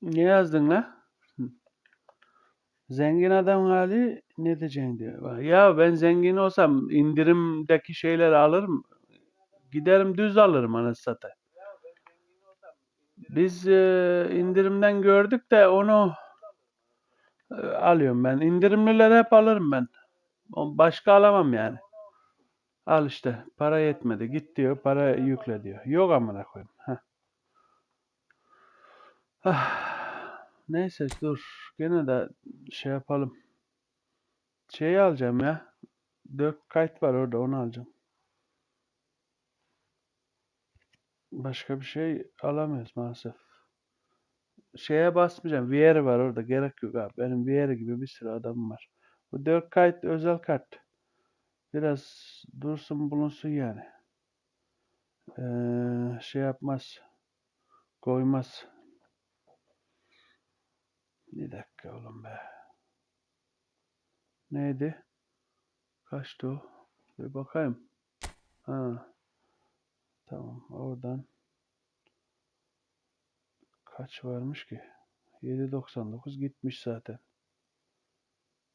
Ne yazdın la? Zengin adam hali ne diyeceksin diyor. Ya ben zengin olsam indirimdeki şeyleri alırım. Giderim düz alırım anasını satayım. Biz indirimden gördük de onu alıyorum ben. İndirimlileri hep alırım ben. Başka alamam yani. Al işte para yetmedi. Git diyor para yükle diyor. Yok amına koyayım. Heh. Neyse dur. Gene de şey yapalım. Şeyi alacağım ya. 4 kayıt var orada onu alacağım. Başka bir şey alamıyoruz maalesef. Şeye basmayacağım. Viyeri var orada. Gerek yok abi. Benim Viyeri gibi bir sürü adamım var. Bu 4 kayıt özel kart. Biraz dursun bulunsun yani. Şey yapmaz. Koymaz. Bir dakika oğlum be. Neydi? Kaçtı o? Bir bakayım. Ha, tamam. Oradan kaç varmış ki? 7.99 gitmiş zaten.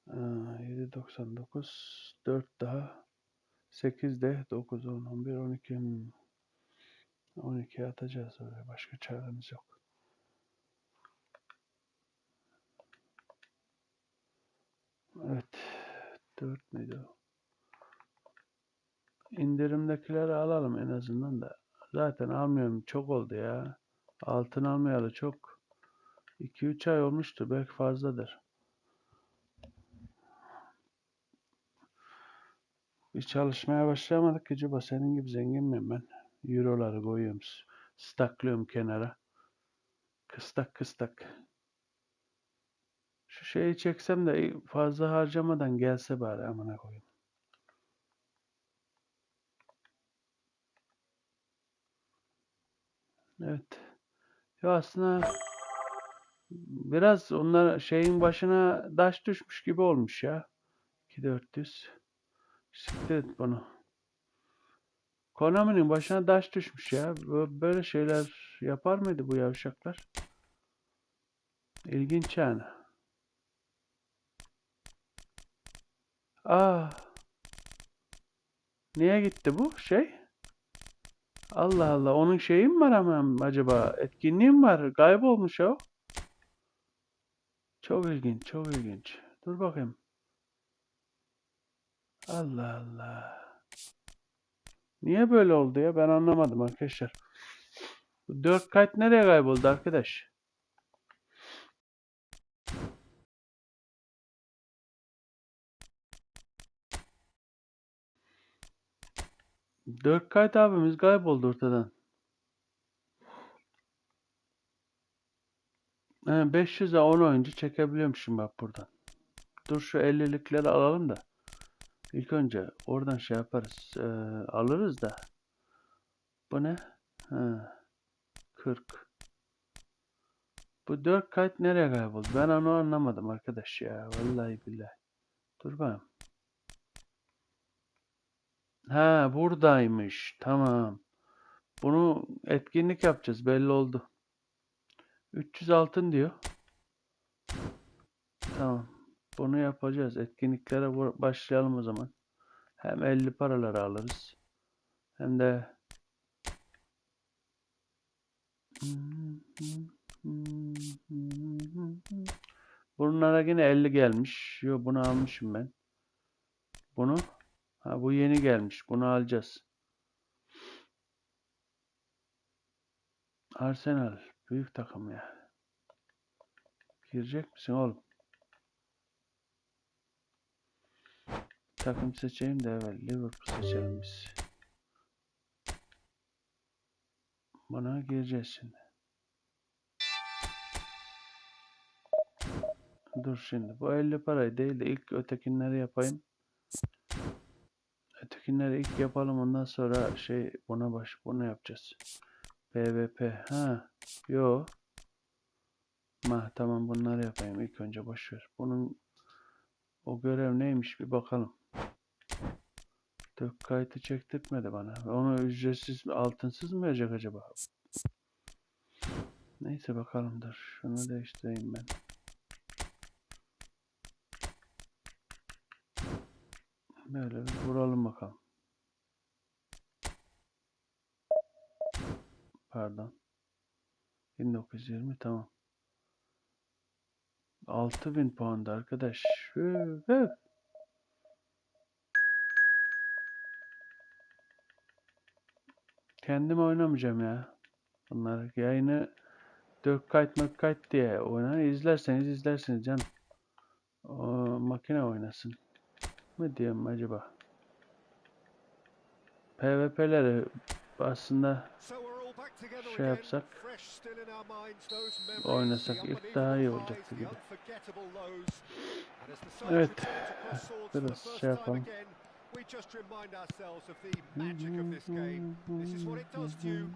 7.99 4 daha 8 de 9 10 11 12 12 atacağız oraya. Başka çaremiz yok. Evet. 4 müydü o? İndirimdekileri alalım en azından da. Zaten almıyorum. Çok oldu ya. Altın almayalı çok. 2-3 ay olmuştur. Belki fazladır. Hiç çalışmaya başlamadık ki Cuba. Senin gibi zengin miyim ben? Euroları koyuyorum. Staklıyorum kenara. Kıstak kıstak. Şu şeyi çeksem de fazla harcamadan gelse bari amına koyayım. Evet. Ya aslında biraz onlar şeyin başına daş düşmüş gibi olmuş ya. 2400. Siktir et bunu. Konami'nin başına daş düşmüş ya. Böyle şeyler yapar mıydı bu yavşaklar? İlginç yani. Aa, niye gitti bu şey? Allah Allah. Onun şeyi mi var hemen acaba? Etkinliği mi var? Kaybolmuş o. Çok ilginç, çok ilginç. Dur bakayım. Allah Allah. Niye böyle oldu ya? Ben anlamadım arkadaşlar. Bu 4 kayıt nereye kayboldu arkadaş? 4 kayıt abimiz kayboldu ortadan. 500'e 10 oyuncu çekebiliyormuşum bak buradan. Dur şu 50'likleri alalım da. İlk önce oradan şey yaparız. Alırız da. Bu ne? Ha, 40. Bu 4 kayıt nereye kayboldu? Ben onu anlamadım arkadaş ya. Vallahi billahi. Dur bakayım. Ha buradaymış. Tamam. Bunu etkinlik yapacağız. Belli oldu. 300 altın diyor. Tamam. Bunu yapacağız. Etkinliklere başlayalım o zaman. Hem 50 paraları alırız. Hem de bunlara yine 50 gelmiş. Yo bunu almışım ben. Bunu. Ha bu yeni gelmiş. Bunu alacağız. Arsenal. Büyük takım ya. Girecek misin oğlum? Takım seçeyim de evet. Liverpool seçelim biz. Buna gireceğiz şimdi. Dur şimdi. Bu 50 parayı değil de ilk ötekinleri yapayım. Ötekinleri ilk yapalım. Ondan sonra bunu yapacağız. PvP. Ha. Yo. Tamam bunları yapayım. İlk önce boşver. Bunun o görev neymiş bir bakalım. Dök kayıtı çektirtmedi bana. Onu ücretsiz mi, altınsız mı verecek acaba? Neyse bakalım dur. Şunu değiştireyim ben. Böyle bir vuralım bakalım. Pardon. 1920 tamam. 6000 puanda arkadaş. Kendim oynamayacağım ya. Bunlar yayını 4 kayıt diye oynar. İzlerseniz canım. O makine oynasın. Ne diyeyim acaba? PvP'leri aslında şey yapsak, oynasak ilk daha iyi olacaktı gibi. Evet, biraz şey yapalım. We just remind ourselves of the magic of this game. This is what it does to you.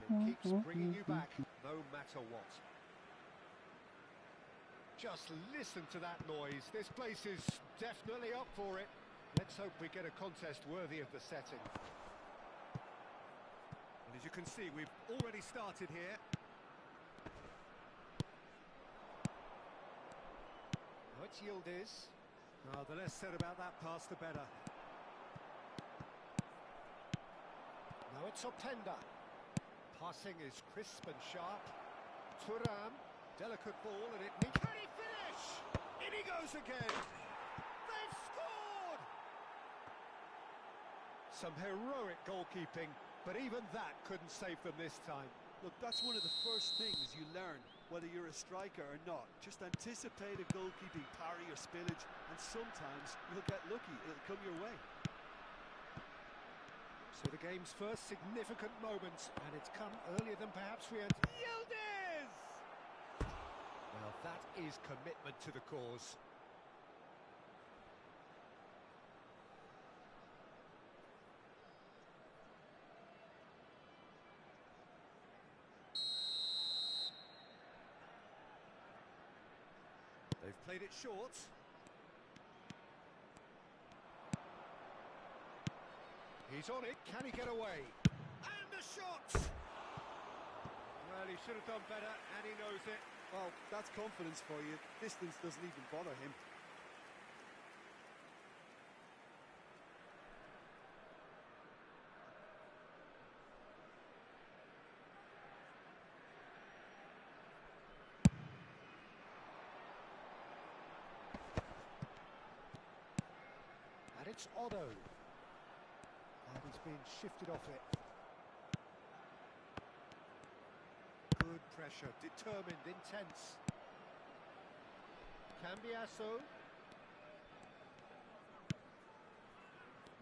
It keeps bringing you back, no matter what. Just listen to that noise. This place is definitely up for it. Let's hope we get a contest worthy of the setting. And as you can see, we've already started here. It's Yildiz. The less said about that pass, the better. Now it's Openda. Passing is crisp and sharp. Thuram, delicate ball and it needs... Can he finish? In he goes again. They've scored! Some heroic goalkeeping, but even that couldn't save them this time. Look, that's one of the first things you learn, whether you're a striker or not. Just anticipate a goalkeeping parry or spillage, and sometimes you'll get lucky. It'll come your way. So the game's first significant moment, and it's come earlier than perhaps we had. Yildiz! Well, that is commitment to the cause. They've played it short. He's on it. Can he get away? And the shot! Well, he should have done better, and he knows it. Well, that's confidence for you. Distance doesn't even bother him. And it's Otto. And he's being shifted off it. Good pressure, determined, intense. Cambiasso.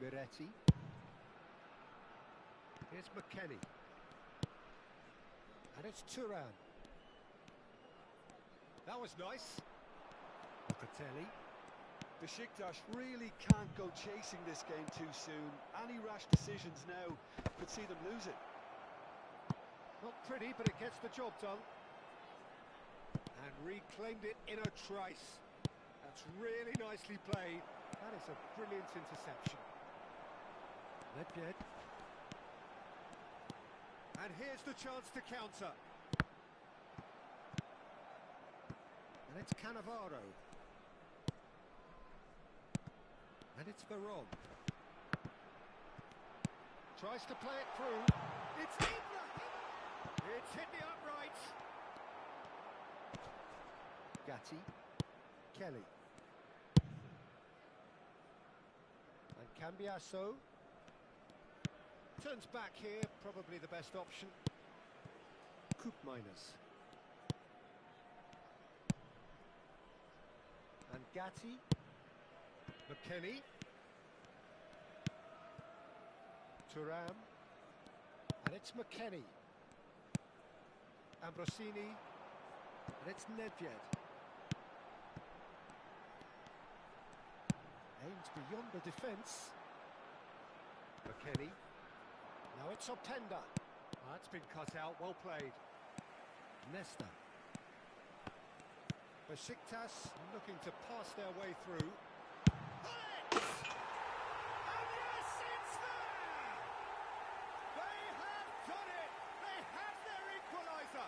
Miretti. Here's McKennie. And it's Turan. That was nice. Locatelli. Besiktas really can't go chasing this game too soon. Any rash decisions now could see them lose it. Not pretty, but it gets the job done. And reclaimed it in a trice. That's really nicely played. That is a brilliant interception. Nedved. And here's the chance to counter. And it's Cannavaro. And it's Veron. Tries to play it through. It's Ibrahim! It's hit the upright. Gatti. Kelly. And Cambiasso. Turns back here, probably the best option. Koopmeiners. And Gatti. McKennie. Thuram. And it's McKennie. Ambrosini. And it's Nedved. Aims beyond the defence. McKennie. Now it's Openda. That's been cut out, well played. Nesta. Besiktas looking to pass their way through. And yes, it's there! They have done it! They have their equaliser!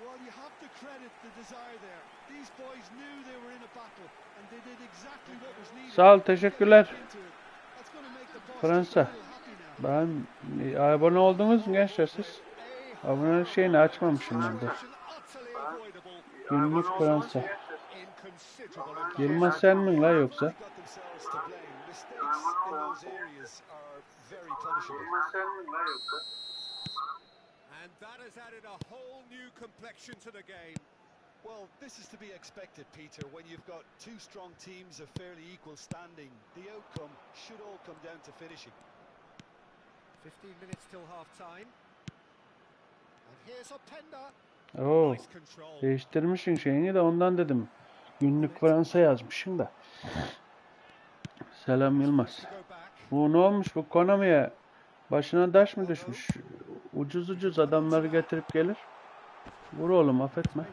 Well, you have to credit the desire there. These boys knew they were in a battle, and they did exactly what was needed. Sağ ol, teşekkürler. That's going to make the boss Fransa. real happy now. Ben abone oldunuz mu gençler siz? Abonelik şeyini açmamışım ben de. Günlük Fransa. Yılmaz sen mi la yoksa? And that has added a whole new complexion to the game. Well, this is to be expected, Peter, when you've got two strong teams of fairly equal standing. The outcome should all come down to finishing. 15 minutes till half-time. And here's Openda. Oo, Nice control. değiştirmişsin şeyini de ondan dedim. Günlük Fransa yazmışsın da. Selam Yılmaz. Bu ne olmuş bu Konami'ye? Başına daş mı düşmüş? Ucuz ucuz adamları getirip gelir. Vur oğlum affetme.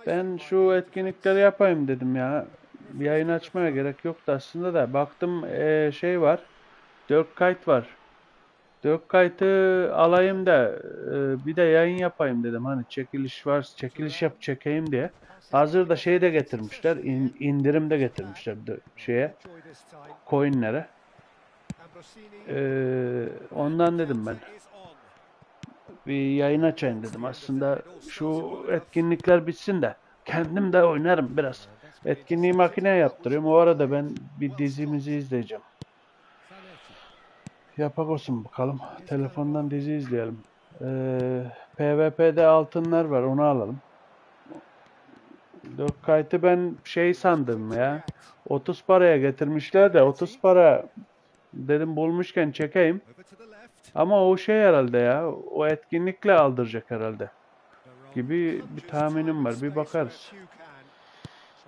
Ben şu etkinlikleri yapayım dedim ya. Bir yayın açmaya gerek yoktu aslında da. Baktım şey var. Dirk Kuyt var. Dirk Kuyt'ı alayım da bir de yayın yapayım dedim. Hani çekiliş var, çekiliş yap çekeyim diye. Hazır da şey de getirmişler. İndirim de getirmişler şeye. Coin'lere. Ondan dedim ben. Bir yayın açayım dedim. Aslında şu etkinlikler bitsin de kendim de oynarım biraz. Etkinliği makineye yaptırıyorum. O arada ben bir dizimizi izleyeceğim. Zanetti. Yapak olsun bakalım. Telefondan dizi izleyelim. PvP'de altınlar var. Onu alalım. 4 kayıtı ben şey sandım ya. 30 paraya getirmişler de 30 para dedim bulmuşken çekeyim. Over to the left. Ama o şey herhalde ya. O etkinlikle aldıracak herhalde. Baron Gibi bir punches tahminim time and var. Bir space where bakarız. few can.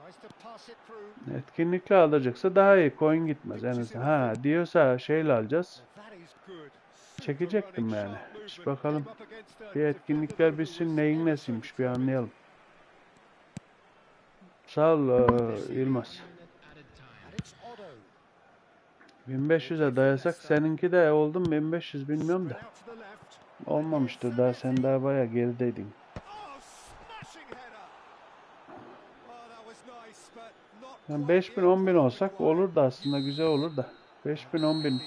Tries to pass it through. Etkinlikle alacaksa daha iyi. Coin gitmez en Pictures in azından. a Ha think. diyorsa şeyle alacağız. Now that is good. Super Çekecektim running, yani. sharp İşte movement. bakalım. Came up against a Bir defender etkinlikler though who was bitsin neyin ever so nesiymiş bir determined. anlayalım. Sağ ol Yılmaz. And it's Otto. 1500'e dayasak seninki de oldu mu 1500 bilmiyorum da. Spread out to the left. Olmamıştır daha sen daha bayağı gerideydin. Oh, smashing header. Oh, that was nice, but not Yani quite 5000 the 10.000 outcome olsak required. olur da aslında güzel olur da. 5000 10.000 The final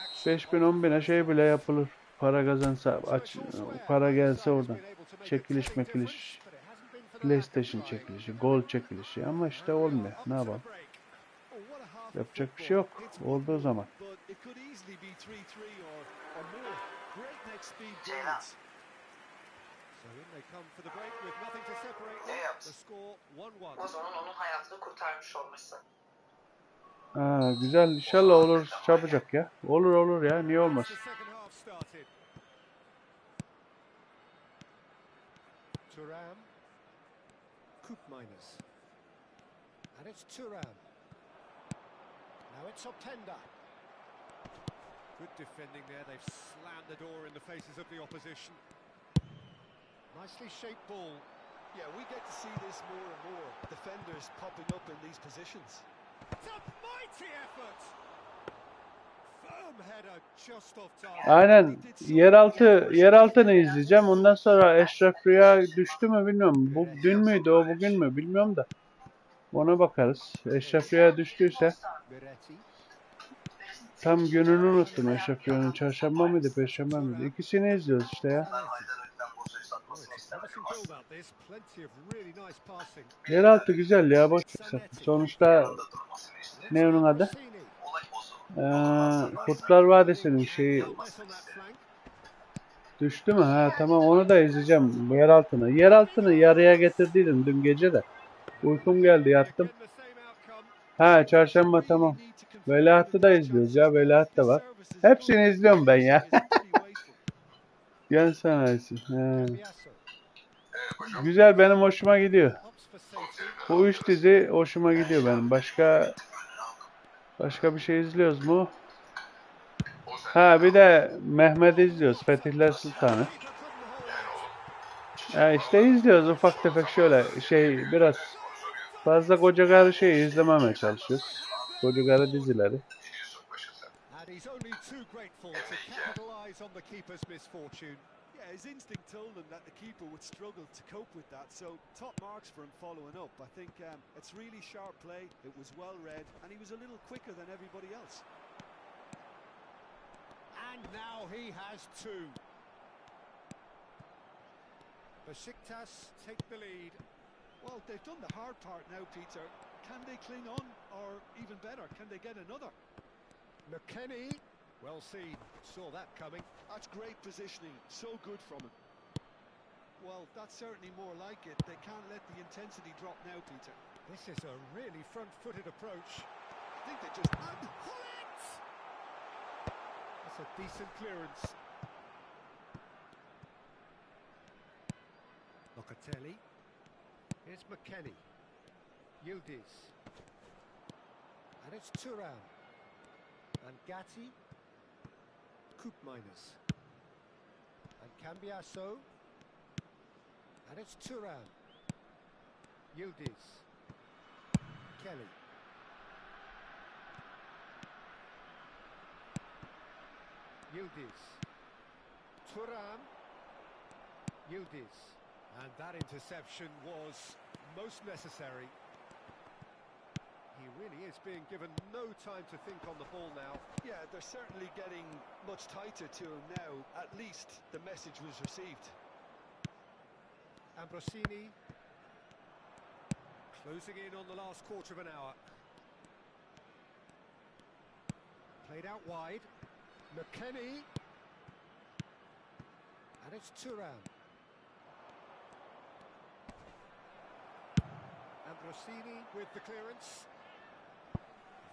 action 5000 of the 10.000'e first şey half. bile yapılır. Para kazansa So aç it's all square. para Neither gelse side has oradan. been able to make a Çekiliş telling difference, mekiliş. but it hasn't been for the lack of PlayStation trying. çekilişi, gol çekilişi ama işte And we are olmuyor. up Ne to yapalım? the break. Oh, what a half of Yapacak bir şey football. yok. It's Olduğu 1-1, zaman. but it could easily be 3-3 or more. Great next speed goals. So in they come for the break with nothing to separate Ne them. yapsın? The score 1-1. O zaman onun hayatını kurtarmış olması. Ha, güzel inşallah olur çabucak ya. Olur olur ya niye olmaz? The second half started. Thuram. Koopmeiners. And it's Thuram. Now it's Optenda. Good defending there. They've slammed the door in the faces of the opposition. Nicely shaped ball. Yeah, we get to see this more and more. Defenders popping up in these positions. It's a mighty effort. Firm header just off target. Aynen yeraltını izleyeceğim. Ondan sonra Eşref Rüya düştü mü bilmiyorum. Bu dün müydü o bugün mü bilmiyorum da. Ona bakarız. Eşref Rüya düştüyse Miretti. tam gününü unuttum Eşref Rüya'nın. Çarşamba mıydı, perşembe miydi? İkisini izliyoruz işte ya. Ben Aydan önceden bozuyu satmasını istemedim Promising build aslında. up this. Plenty of really nice passing. Yeraltı güzel ya boş ver. Sonuçta Yanında durmasını istedim. ne onun adı? Rossini. Olay bozuldu. Kurtlar Vadisi'nin şeyi Mess on that flank. düştü mü? Ha tamam onu da izleyeceğim yeraltını. Yeraltını yarıya getirdiydim dün gece de. Uykum geldi yattım. Again the same outcome. Ha çarşamba tamam. Veliahtı da izliyoruz ya. Veliaht da var. Hepsini izliyorum ben ya. Gel sanayisi. Cambiasso. Güzel benim hoşuma gidiyor. Opts for safety. Bu üç dizi hoşuma gidiyor benim. Başka bir şey izliyoruz mu? Ha bir de Mehmet'i izliyoruz. Fetihler Sultanı. Keeper couldn't hold it. Ha işte izliyoruz ufak tefek şöyle şey biraz fazla koca karı şeyi izlememeye çalışıyoruz. Koca karı dizileri. And he's only too grateful to capitalise on the keeper's misfortune. Yeah, his instinct told him that the keeper would struggle to cope with that, so top marks for him following up. I think it's really sharp play, it was well read, and he was a little quicker than everybody else. And now he has two. Besiktas take the lead. Well, they've done the hard part now, Peter. Can they cling on, or even better, can they get another? McKennie. Well seen. Saw that coming. That's great positioning, so good from him. Well, that's certainly more like it. They can't let the intensity drop now, Peter. This is a really front-footed approach. I think they just... And Hullet! That's a decent clearance. Locatelli. Here's McKennie. Yildiz. And it's Thuram. And Gatti. Koopmeiners. And Cambiasso. And it's Thuram. Yildiz. Kelly. Yildiz. Thuram. Yildiz. And that interception was most necessary. He really is being given no time to think on the ball now. Yeah, they're certainly getting much tighter to him now. At least the message was received. Ambrosini. Closing in on the last quarter of an hour. Played out wide. McKennie. And it's Turan. Ambrosini with the clearance.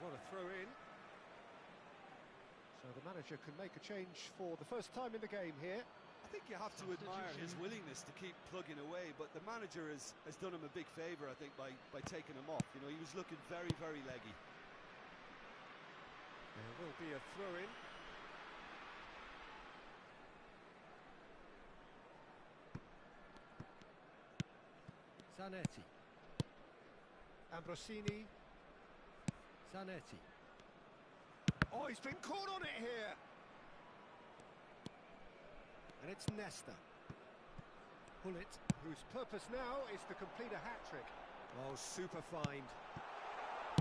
What a throw in. So the manager can make a change for the first time in the game here. I think you have to admire his willingness to keep plugging away, but the manager has done him a big favour, I think, by taking him off. You know, he was looking very, very leggy. There will be a throw-in. Zanetti. Ambrosini. Zanetti. Oh, he's been caught on it here. And it's Nesta. Hullet, whose purpose now is to complete a hat-trick. Oh, super find.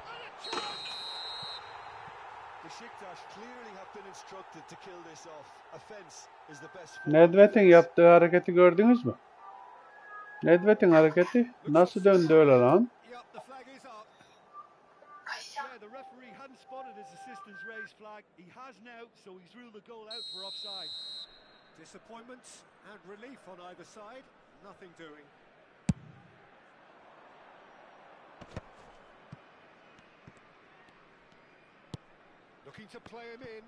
And a chance! Beşiktaş clearly have been instructed to kill this off. Offence is the best. Nedved'in yaptığı hareketi gördünüz mü? Nedved'in hareketi nasıl döndü öyle lan? Yep, the flag is up. Yeah, the referee hadn't spotted his assistant's raised flag. He has now, so he's ruled the goal out for offside. Disappointment and relief on either side. Nothing doing. Looking to play him in.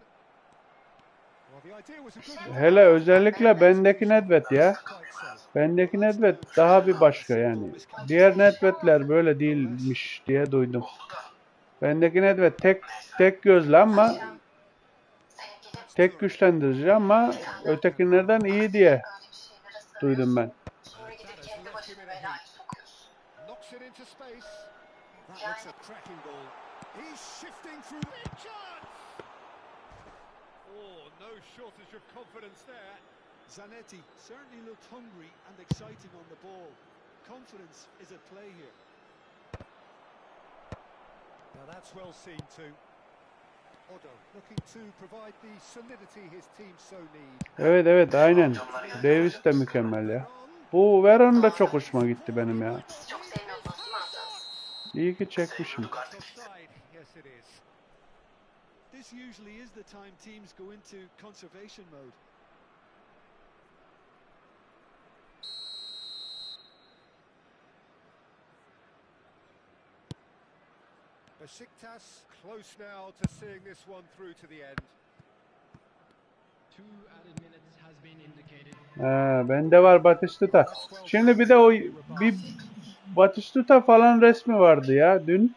Well, the idea was a good one. Hele özellikle bendeki Nedved ya. Bendeki Nedved daha bir başka yani. Diğer Nedved'ler böyle değilmiş diye duydum. Bendeki Nedved tek gözlü ama tek güçlendirici ama ötekilerden iyi diye duydum ben. Knocks it into space. That looks a cracking ball. He's shifting through the chance. Oh, no shortage of confidence there. Zanetti certainly looked hungry and exciting on the ball. Confidence is at play here. Now that's well seen too. Odo looking to provide the solidity his team so need. Evet aynen. Davis de mükemmel ya. Bu Veron da çok hoşuma gitti benim ya. İyi ki çekmişim. Yes, it is. This usually is the time teams go into conservation mode. Beşiktaş close now to seeing this one through to the end. 2 added minutes has been indicated. Bende var Batistuta. Şimdi bir de bir Batistuta falan resmi vardı ya dün.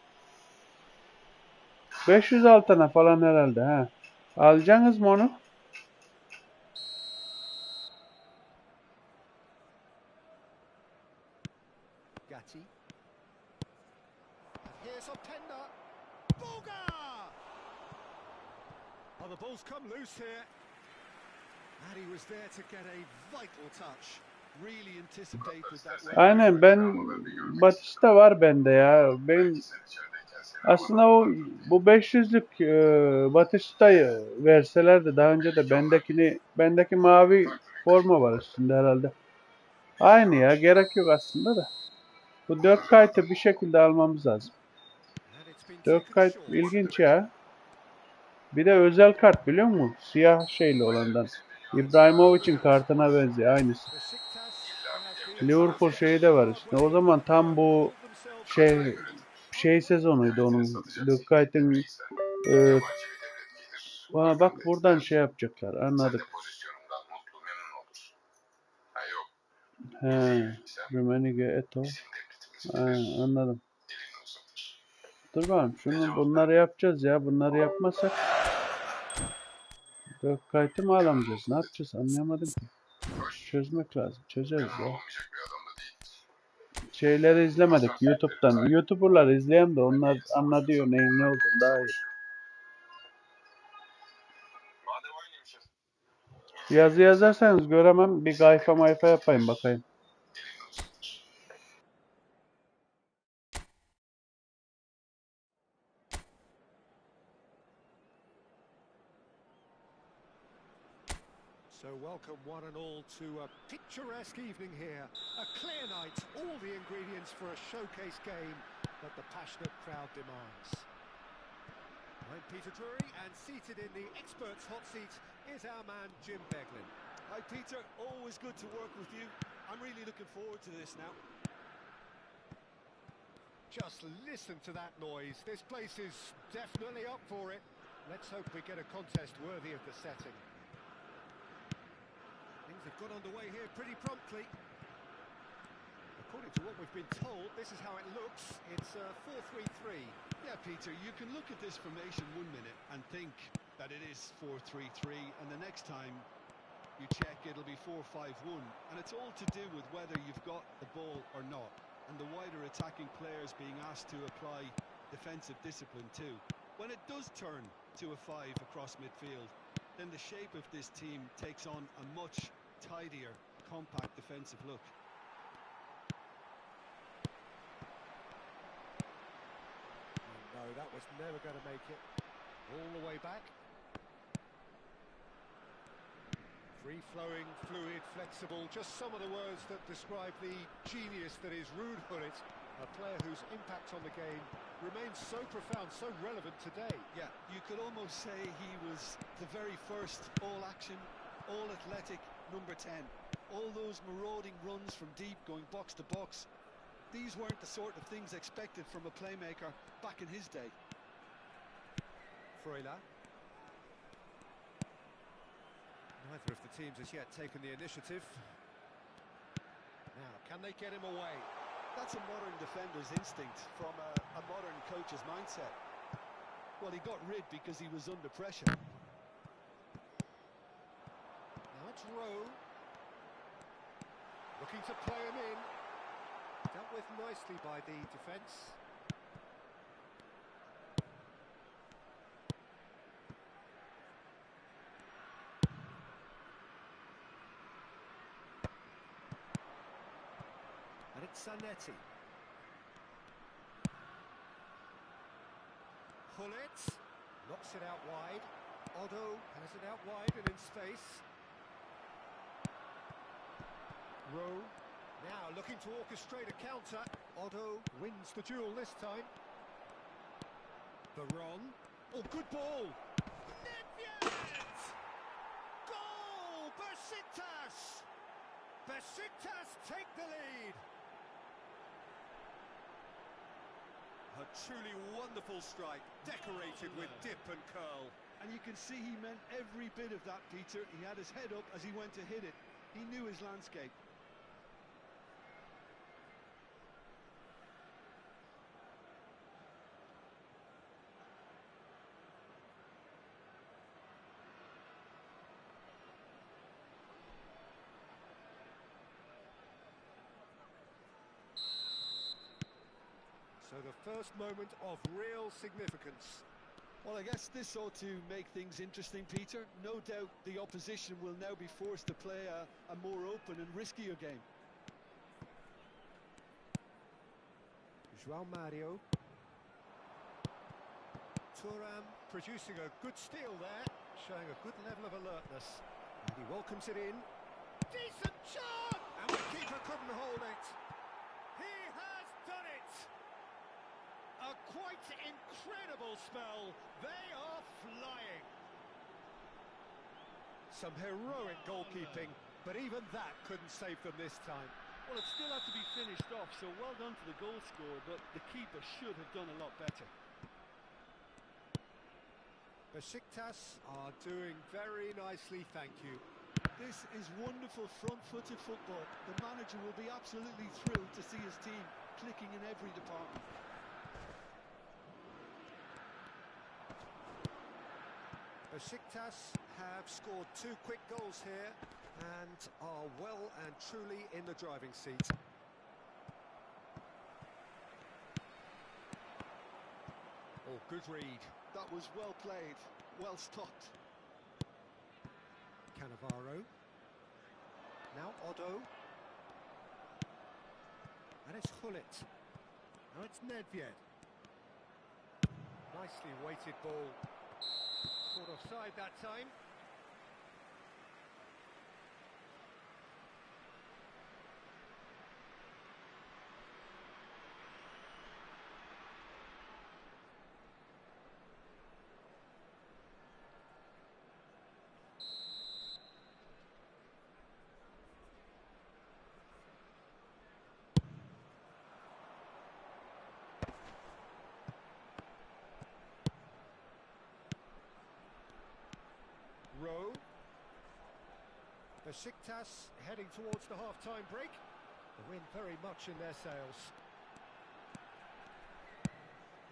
500 altına falan herhalde ha. Alacaksınız mı onu? Gatti. And here's Openda. Boga! Oh, the ball's come loose here. And he was there to get a vital touch. Really anticipated that. Aynen Batista var bende ya. Ben aslında bu 500'lük Batista'yı verselerdi daha önce de bendeki mavi forma var üstünde herhalde. Aynı ya, gerek yok aslında da. Bu 4 kayıtı bir şekilde almamız lazım. 4 kayıt ilginç ya. Bir de özel kart biliyor musun? Siyah şeyli olandan. İbrahimovic'in kartına benziyor aynısı. Liverpool şeyi de var işte. O zaman tam bu şey sezonuydu onun. Dökkayt'ın bak buradan şey yapacaklar. Anladık. He, Rumenige Eto. Anladım. Dur bakalım. Bunları yapacağız ya. Bunları yapmazsak Dökkayt'ı mı alamayacağız? Ne yapacağız? Anlayamadım ki. Çözmek lazım. Çözeriz ya. Şeyleri izlemedik YouTube'dan. YouTuber'lar izleyen de onlar anlıyor neyin ne olduğunu daha iyi. Yazı yazarsanız göremem. Bir kayfa mayfa yapayım bakayım. So welcome one and all to a picturesque evening here. A clear night, all the ingredients for a showcase game. that the passionate crowd demands. I'm Peter Drury, and seated in the experts' hot seat is our man Jim Beglin. Hi Peter, always good to work with you. I'm really looking forward to this now. Just listen to that noise. This place is definitely up for it. Let's hope we get a contest worthy of the setting. Things have got underway here pretty promptly. According to what we've been told, this is how it looks. It's 4-3-3. Yeah, Peter, you can look at this formation 1 minute and think that it is 4-3-3, and the next time you check it'll be 4-5-1, and it's all to do with whether you've got the ball or not, and the wider attacking players being asked to apply defensive discipline too. When it does turn to a 5 across midfield, then the shape of this team takes on a much tidier, compact defensive look. No, that was never going to make it. All the way back. Free-flowing, fluid, flexible, just some of the words that describe the genius that is Ruud Gullit, a player whose impact on the game remains so profound, so relevant today. Yeah, you could almost say he was the very first all-action, all-athletic number 10. All those marauding runs from deep, going box to box, these weren't the sort of things expected from a playmaker back in his day. Freuler. Neither of the teams has yet taken the initiative. Now, can they get him away? That's a modern defender's instinct from a modern coach's mindset. Well, he got rid because he was under pressure. Now it's Rowe. Looking to play him in. Dealt with nicely by the defence. And it's Zanetti. Gullit knocks it out wide. Otto has it out wide and in space. Rowe now looking to orchestrate a counter. Otto wins the duel this time. Veron. Oh, good ball. Nedved! Goal! Besiktas! Besiktas take the lead. A truly wonderful strike, decorated with dip and curl. And you can see he meant every bit of that, Peter. He had his head up as he went to hit it. He knew his landscape. So the first moment of real significance. Well, I guess this ought to make things interesting, Peter. No doubt the opposition will now be forced to play a more open and riskier game. João Mario. Thuram producing a good steal there, showing a good level of alertness. And he welcomes it in. Decent shot! And the keeper couldn't hold it. He has done it! A quite incredible spell. They are flying. Some heroic goalkeeping, but even that couldn't save them this time. Well, it still had to be finished off, so well done to the goal scorer, but the keeper should have done a lot better. Besiktas are doing very nicely, thank you. This is wonderful front-footed football. The manager will be absolutely thrilled to see his team clicking in every department. Besiktas have scored 2 quick goals here and are well and truly in the driving seat. Oh, good read. That was well played, well stopped. Cannavaro. Now Otto. And it's Gullit. Now it's Nedved. Nicely weighted ball. Caught offside that time. Rowe. Besiktas heading towards the half-time break. The wind very much in their sails.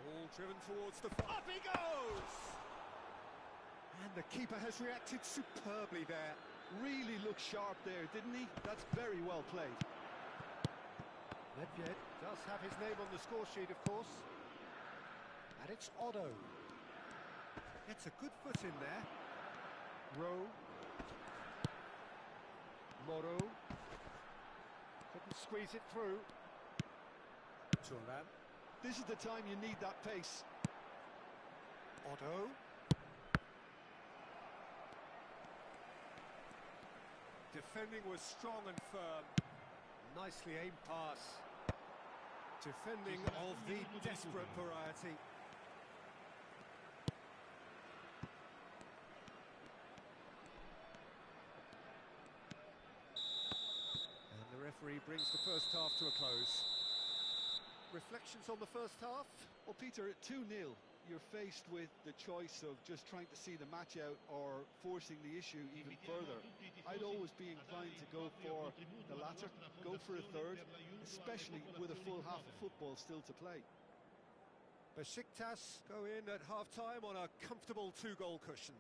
Ball driven towards the... Up he goes! And the keeper has reacted superbly there. Really looked sharp there, didn't he? That's very well played. Nedved does have his name on the score sheet, of course. And it's Otto. Gets a good foot in there. Rowe. Moro. Couldn't squeeze it through. Turan. This is the time you need that pace. Otto. Defending was strong and firm. Nicely aimed pass. Defending of the desperate variety. And the referee brings the first half to a close. Reflections on the first half? Well, Peter, at 2-0, you're faced with the choice of just trying to see the match out or forcing the issue even further. I'd always be inclined to go for the latter, go for a third, especially with a full half of football still to play. Besiktas go in at half-time on a comfortable 2-goal cushion.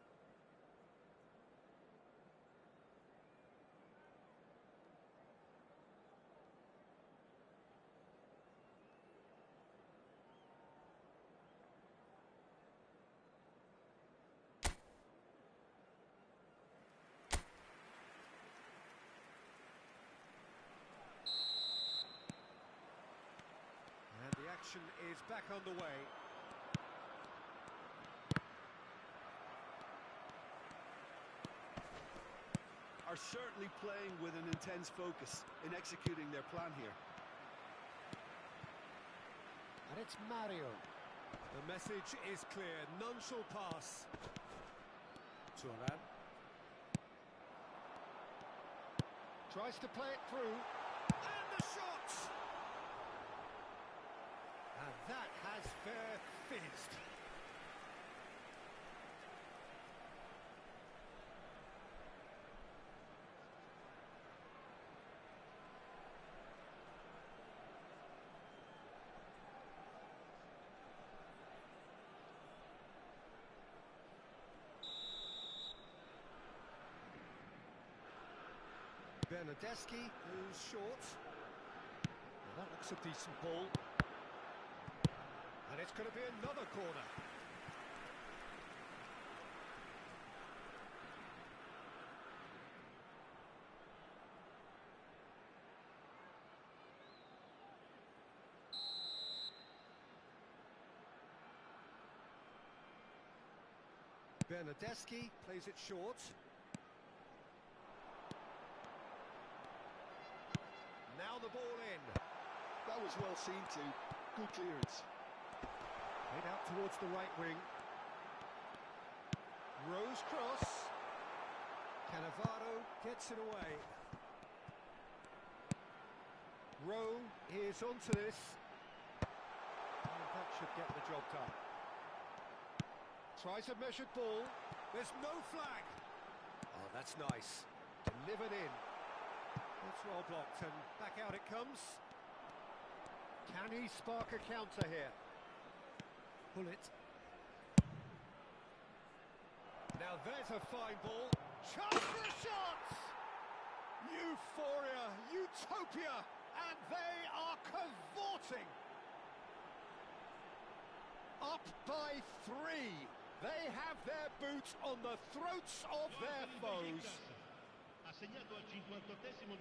And the action is back underway. Are certainly playing with an intense focus in executing their plan here. And it's Mario. The message is clear. None shall pass. Turan. Tries to play it through. And the shot! And that has fair fizzed. Bernardeschi, who's short. Well, that looks a decent ball. And it's going to be another corner. Bernardeschi plays it short. Now the ball in. That was well seen too. Good clearance. Played out towards the right wing. Rose cross. Cannavaro gets it away. Rowe is onto this. And that should get the job done. Tries a measured ball. There's no flag. Oh, that's nice. Delivered in. It's well blocked and back out it comes. Can he spark a counter here? Pull it. Now there's a fine ball. Chance for a shot! Euphoria, utopia, and they are cavorting. Up by 3. They have their boots on the throats of their foes.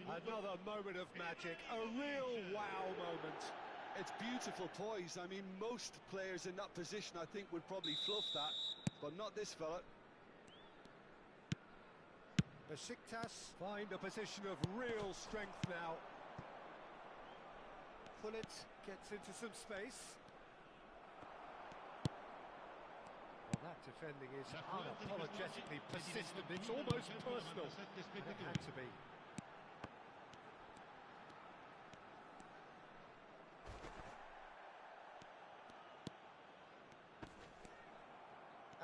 Another moment of magic, a real wow moment. It's beautiful poise. I mean, most players in that position, I think, would probably fluff that, but not this fella. Besiktas find a position of real strength now. Pullet gets into some space. Well, that defending is unapologetically persistent. It's almost personal. And it had to be.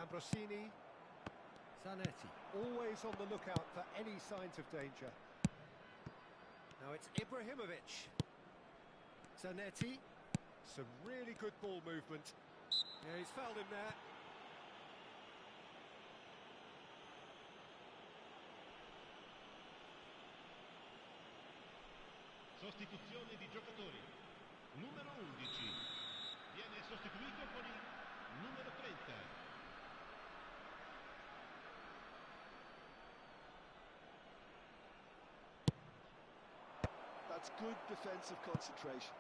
Ambrosini Zanetti, always on the lookout for any signs of danger. Now it's Ibrahimovic. Zanetti, some really good ball movement. Yeah, he's fouled him there. Sostituzione di giocatori. Numero 11 viene sostituito con il numero 30. That's good defensive concentration.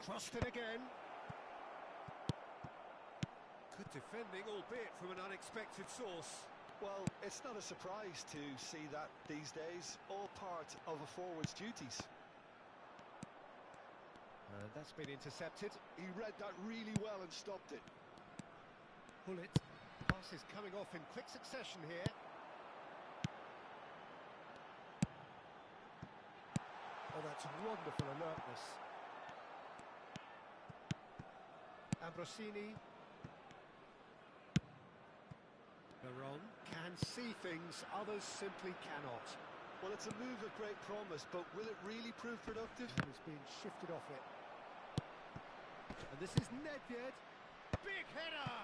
Crossed it again. Good defending, albeit from an unexpected source. Well, it's not a surprise to see that these days, all part of a forward's duties. And that's been intercepted. He read that really well and stopped it. Pull it. Pass is coming off in quick succession here. Oh, that's wonderful alertness. Ambrosini. Veron can see things others simply cannot. Well, it's a move of great promise, but will it really prove productive? He's been shifted off it. And this is Nedved. Big header!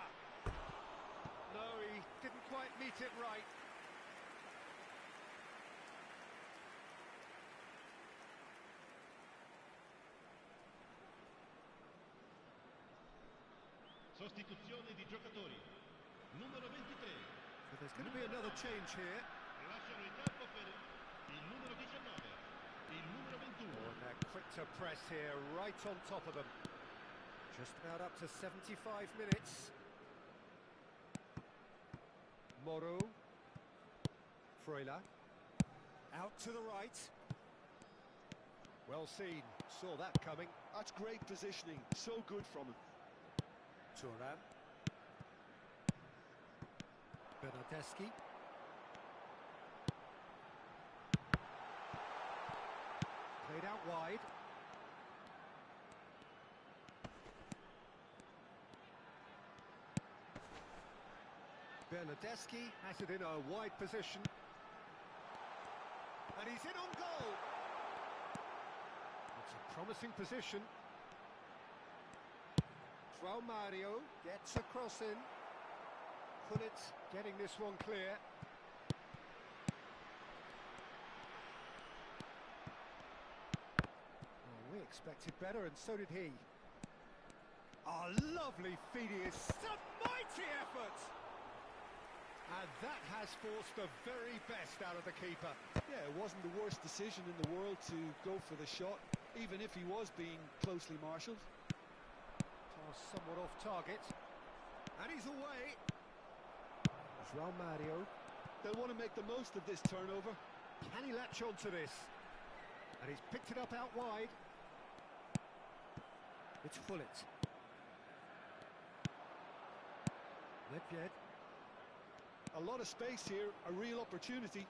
No, he didn't quite meet it right. Sostituzione di giocatori. Numero 23. So there's going to be another change here. Lasciano il campo per il numero 19. Il numero 21. Oh, and they're quick to press here, right on top of them. Just about up to 75 minutes. Moro. Freuler. Out to the right. Well seen. Saw that coming. That's great positioning. So good from him. Thuram. Bernardeschi. Played out wide. Bernardeschi has it in a wide position. And he's in on goal. It's a promising position. João Mario gets a cross in. Pullet getting this one clear. Well, we expected better, and so did he. A lovely feeding is some mighty effort! And that has forced the very best out of the keeper. Yeah, it wasn't the worst decision in the world to go for the shot, even if he was being closely marshalled. Pass somewhat off target. And he's away. João Mario. They'll want to make the most of this turnover. Can he latch on to this? And he's picked it up out wide. It's Pullet. Nedved. A lot of space here, a real opportunity.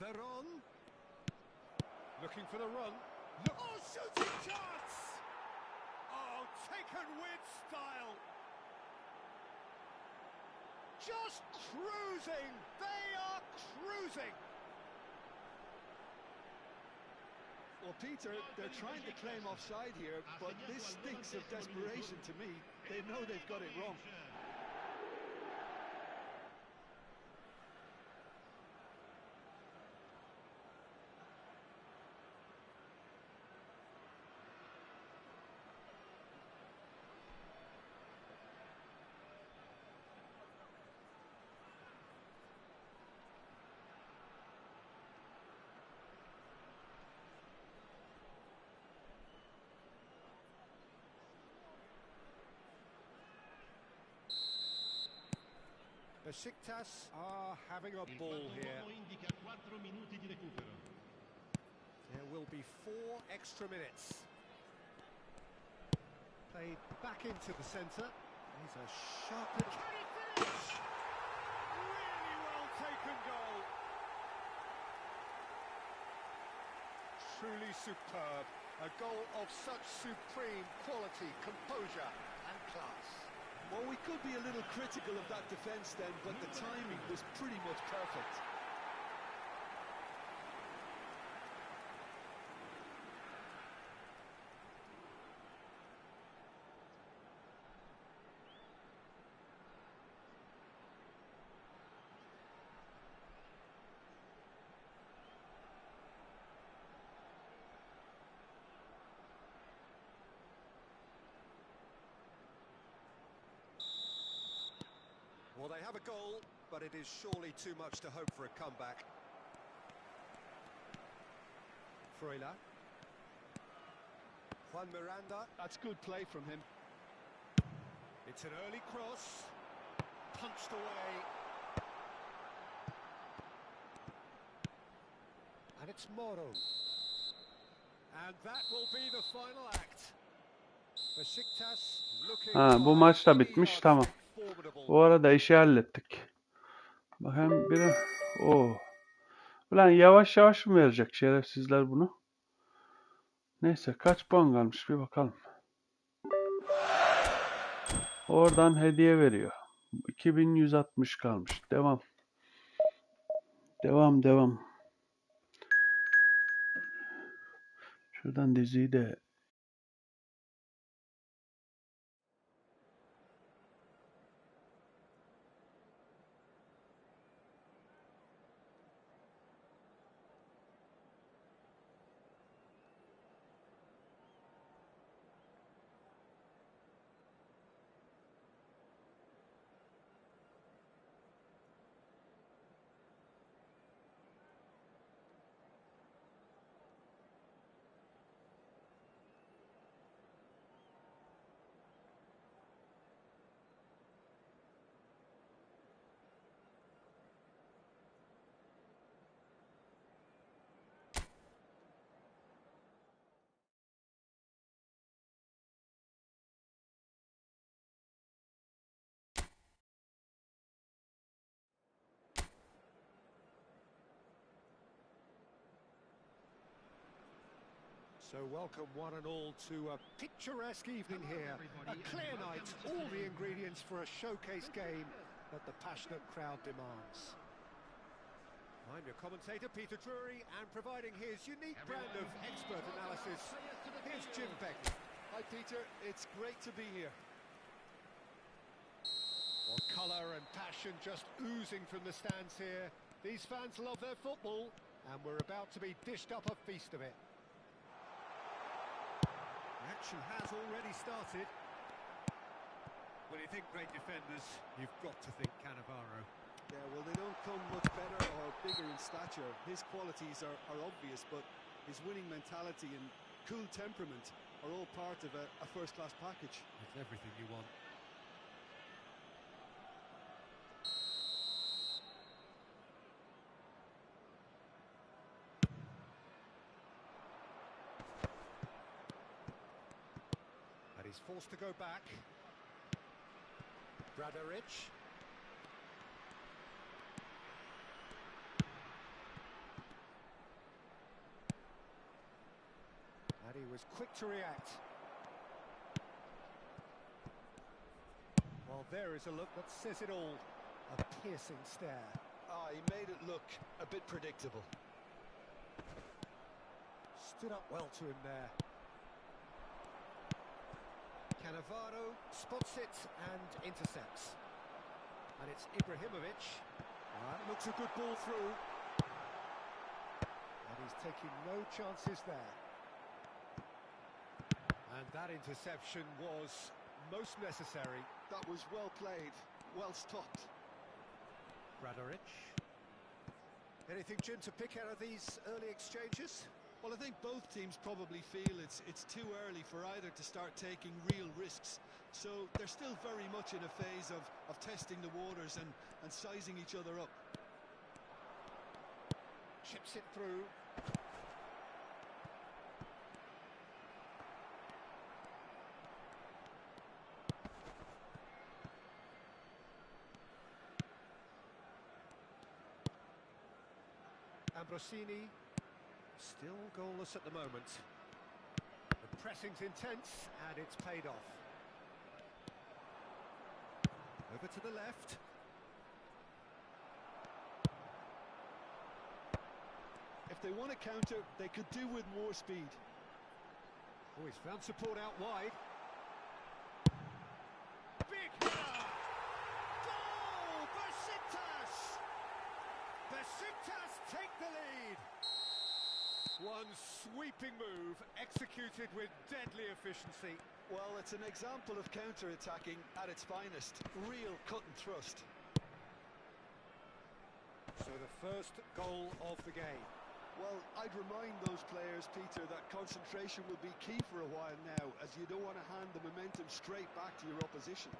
Veron. Looking for the run. Look. Oh, shooting chance! Oh, taken with style. Just cruising. They are cruising. Well, Peter, they're trying to claim offside here, but this stinks of desperation to me. They know they've got it wrong. Besiktas are having a ball here. Indica 4 minuti di recupero. There will be 4 extra minutes. Played back into the centre. He's a sharp... Can he finish? Really well taken goal. Truly superb. A goal of such supreme quality, composure and class. Well, we could be a little critical of that defence then, but the timing was pretty much perfect. Well, they have a goal, but it is surely too much to hope for a comeback. Freula. Juan Miranda. That's good play from him. It's an early cross. Punched away. And it's Moro. And that will be the final act. Beşiktaş looking Bu maç da bitmiş, tamam. Bu arada işi hallettik. Bakayım biri. Ulan yavaş yavaş mı verecek şerefsizler bunu? Neyse, kaç puan kalmış bir bakalım. Oradan hediye veriyor. 2160 kalmış. Devam. Devam. Şuradan diziyi de So welcome one and all to a picturesque evening here. A clear night, all the ingredients for a showcase game that the passionate crowd demands. I'm your commentator, Peter Drury, and providing his unique brand of expert analysis, here's Jim Begley. Hi, Peter. It's great to be here. Well, colour and passion just oozing from the stands here. These fans love their football, and we're about to be dished up a feast of it. Action has already started. When you think great defenders, you've got to think Cannavaro. Yeah, well, they don't come much better or bigger in stature. His qualities are obvious, but his winning mentality and cool temperament are all part of a first-class package. It's everything you want. And he's forced to go back. Bradaric. And he was quick to react. Well, there is a look that says it all. A piercing stare. He made it look a bit predictable. Stood up well to him there. Cannavaro spots it and intercepts. And it's Ibrahimovic. Looks a good ball through. And he's taking no chances there. And that interception was most necessary. That was well played, well stopped. Bradaric. Anything, Jim, to pick out of these early exchanges? Well, I think both teams probably feel it's too early for either to start taking real risks. So they're still very much in a phase of testing the waters and sizing each other up. Chips it through. Ambrosini, still goalless at the moment. The pressing's intense, and it's paid off. Over to the left. If they want to counter, they could do with more speed. Oh, he's found support out wide. Big header! Goal! Besiktas! Besiktas take the lead. One sweeping move, executed with deadly efficiency. Well, it's an example of counter-attacking at its finest. Real cut and thrust. So the first goal of the game. Well, I'd remind those players, Peter, that concentration will be key for a while now, as you don't want to hand the momentum straight back to your opposition.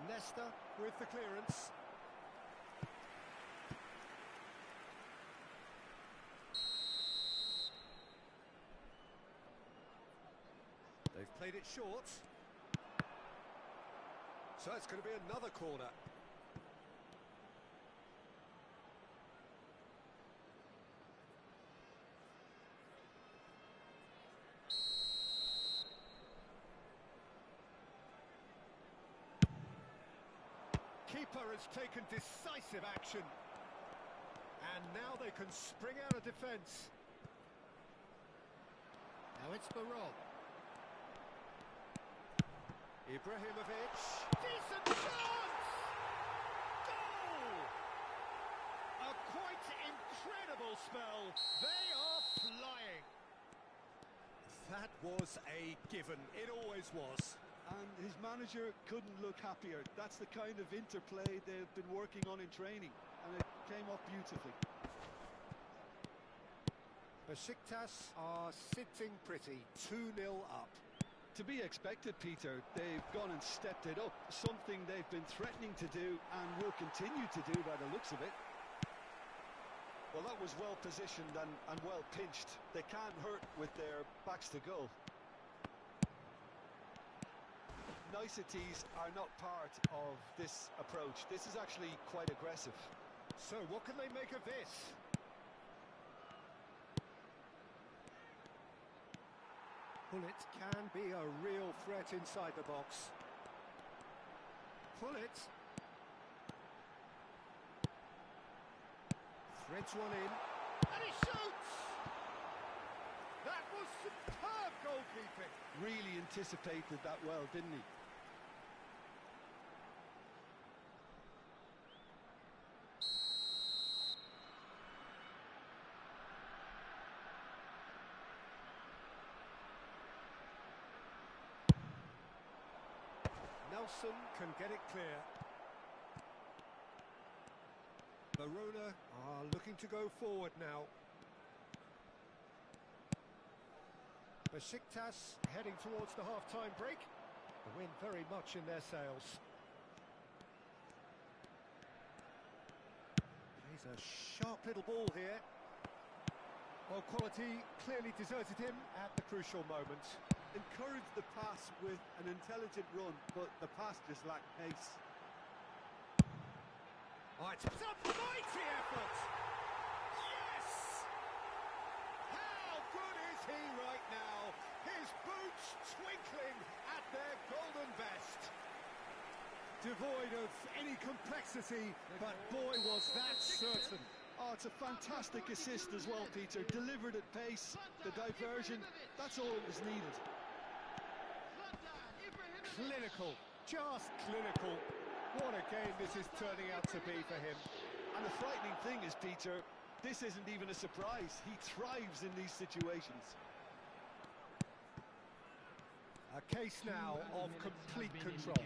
Nesta with the clearance. They've played it short. So it's going to be another corner. Keeper has taken decisive action. And now they can spring out of defence. Now it's Barod. Ibrahimovic. Decent chance! Goal! A quite incredible spell. They are flying. That was a given. It always was. And his manager couldn't look happier. That's the kind of interplay they've been working on in training, and it came off beautifully. Besiktas are sitting pretty, 2-0 up. To be expected, Peter. They've gone and stepped it up, something they've been threatening to do and will continue to do by the looks of it. Well, that was well positioned and well pinched. They can't hurt with their backs to goal. Niceties are not part of this approach. This is actually quite aggressive. So what can they make of this? Pullet can be a real threat inside the box. Pullet. Threads one in. And he shoots! That was superb goalkeeping. Really anticipated that well, didn't he? Nelson can get it clear. Verona are looking to go forward now. Besiktas heading towards the half-time break. The wind very much in their sails. He's a sharp little ball here. Well, quality clearly deserted him at the crucial moment. Encouraged the pass with an intelligent run, but the pass just lacked pace. Oh, it's a mighty effort! Yes! How good is he right now? His boots twinkling at their golden best. Devoid of any complexity, but boy was that certain. Oh, it's a fantastic assist as well, Peter. Delivered at pace, the diversion, that's all that was needed. Clinical, just clinical. What a game this is turning out to be for him. And the frightening thing is, Peter, this isn't even a surprise. He thrives in these situations. A case now of complete control.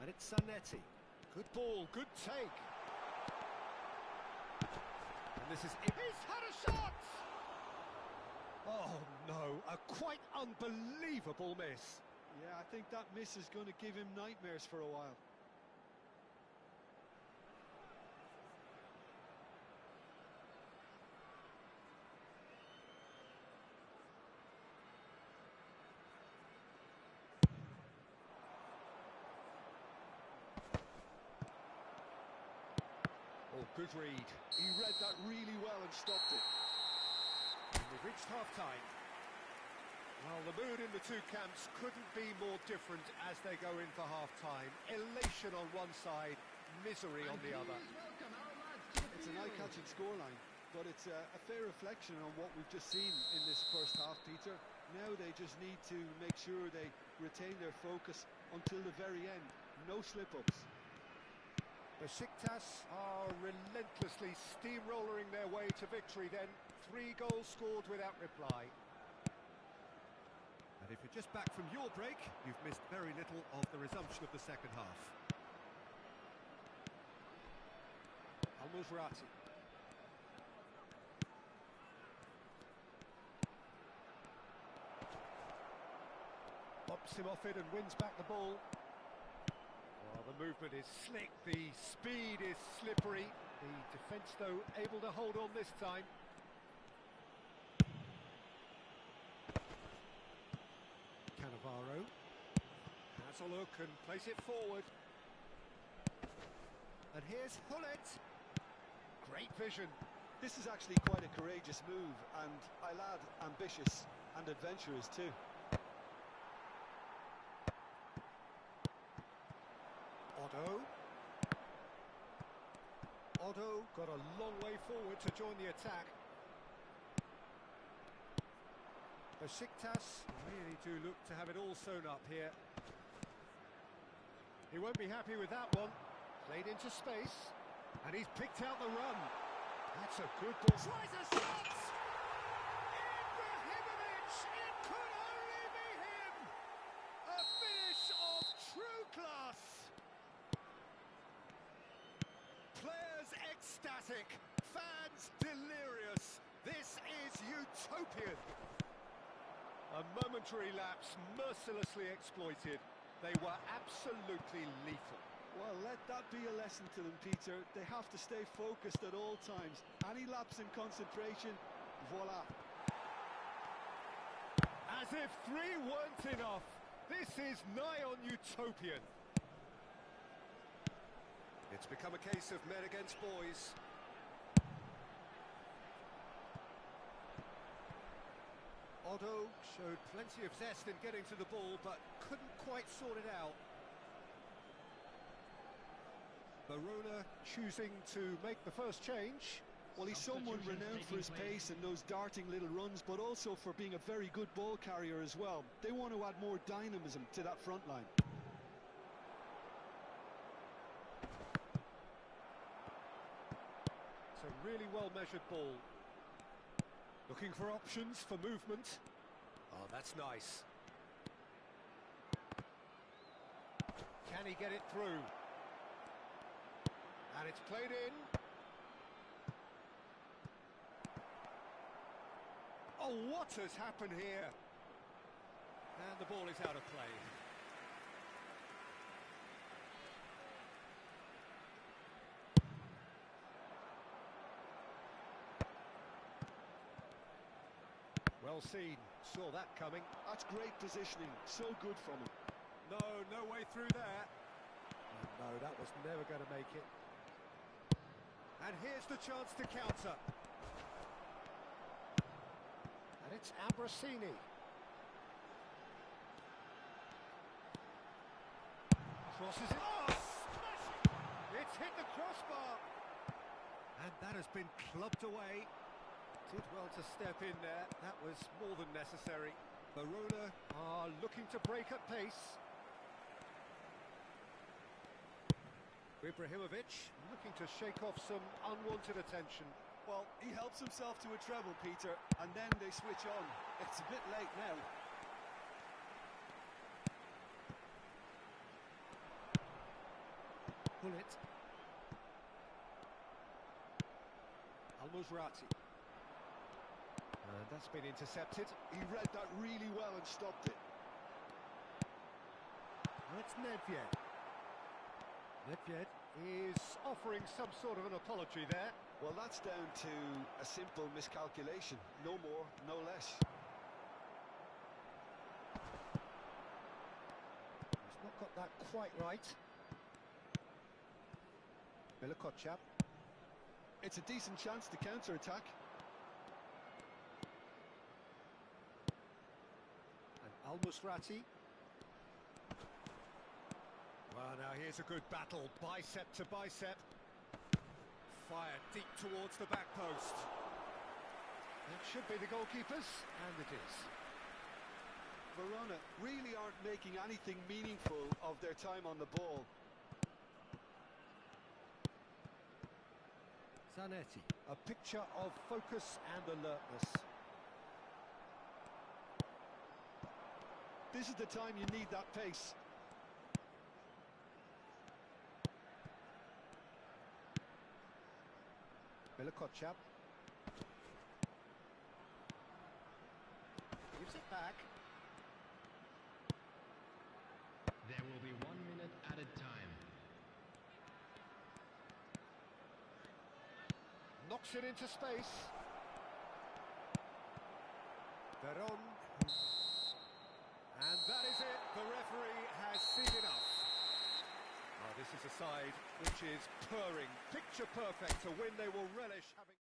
And it's Zanetti. Good ball, good take. And this is... He's had a shot! Oh, no, a quite unbelievable miss. Yeah, I think that miss is going to give him nightmares for a while. Oh, good read. He read that really well and stopped it. And we've reached half-time. Well, the mood in the two camps couldn't be more different as they go in for half-time. Elation on one side, misery on the other. It's an eye-catching scoreline, but it's a fair reflection on what we've just seen in this first half, Peter. Now they just need to make sure they retain their focus until the very end. No slip-ups. Besiktas are relentlessly steamrolling their way to victory then. 3 goals scored without reply. And if you're just back from your break, you've missed very little of the resumption of the second half. Al-Musrati. Bops him off it and wins back the ball. Well, the movement is slick, the speed is slippery. The defence, though, able to hold on this time. Cannavaro has a look and plays it forward. And here's Hullet. Great vision. This is actually quite a courageous move, and I'll add ambitious and adventurous too. Otto got a long way forward to join the attack. Besiktas really do look to have it all sewn up here. He won't be happy with that one. Played into space, and he's picked out the run. That's a good ball. Tries a shot! Ibrahimovic! It could only be him! A finish of true class! Players ecstatic, fans delirious. This is utopian. A momentary lapse mercilessly exploited. They were absolutely lethal. Well, let that be a lesson to them, Peter. They have to stay focused at all times. Any lapse in concentration, voila. As if 3 weren't enough. This is nigh on utopian. It's become a case of men against boys. Otto showed plenty of zest in getting to the ball, but couldn't quite sort it out. Verona choosing to make the first change. Well, he's someone renowned for his pace and those darting little runs, but also for being a very good ball carrier as well. They want to add more dynamism to that front line. It's a really well-measured ball. Looking for options for movement. Oh, that's nice. Can he get it through? And it's played in. Oh, what has happened here? And the ball is out of play. Well seen, saw that coming. That's great positioning, so good from him. No way through there. No, that was never going to make it. And here's the chance to counter. And it's Ambrosini. Crosses it. Oh, smashing! It's hit the crossbar. And that has been clubbed away. Did well to step in there. That was more than necessary. Verona are looking to break at pace. Ibrahimovic looking to shake off some unwanted attention. Well, he helps himself to a treble, Peter, and then they switch on. It's a bit late now. Hullet. Al-Musrati. And that's been intercepted. He read that really well and stopped it. That's Nedved. Nedved is offering some sort of an apology there. Well, that's down to a simple miscalculation. No more, no less. He's not got that quite right. Milikochap. It's a decent chance to counter-attack. Al-Musrati. Well, now here's a good battle, bicep to bicep. Fired deep towards the back post. That should be the goalkeeper's, and it is. Verona really aren't making anything meaningful of their time on the ball. Zanetti, a picture of focus and alertness. This is the time you need that pace. Milokochab. Gives it back. There will be 1 minute added time. Knocks it into space. Veron. And that is it. The referee has seen enough. Oh, this is a side which is purring, picture perfect, a win they will relish having.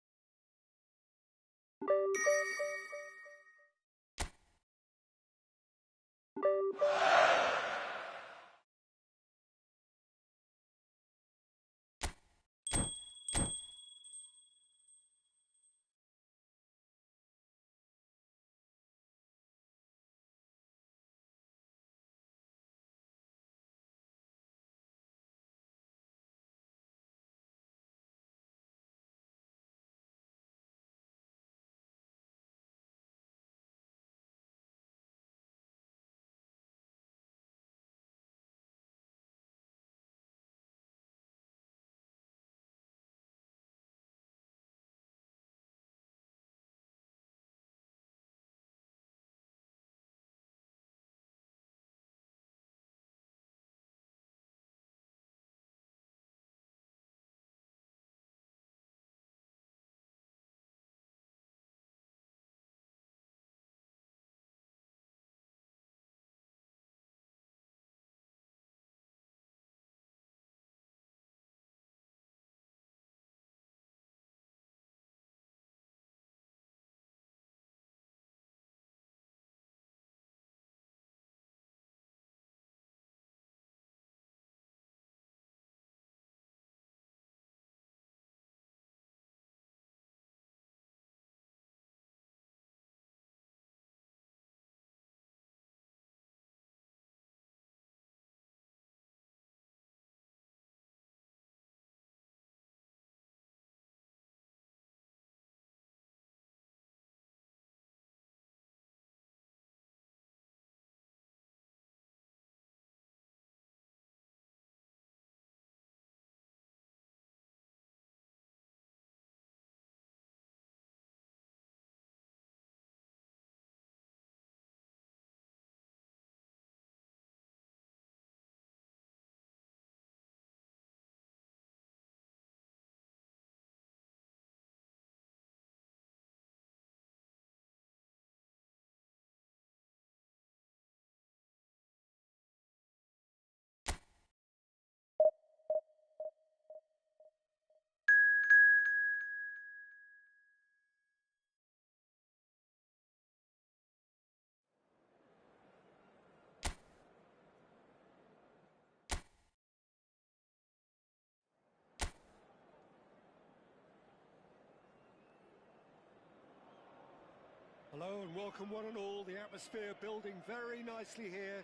Hello and welcome one and all. The atmosphere building very nicely here.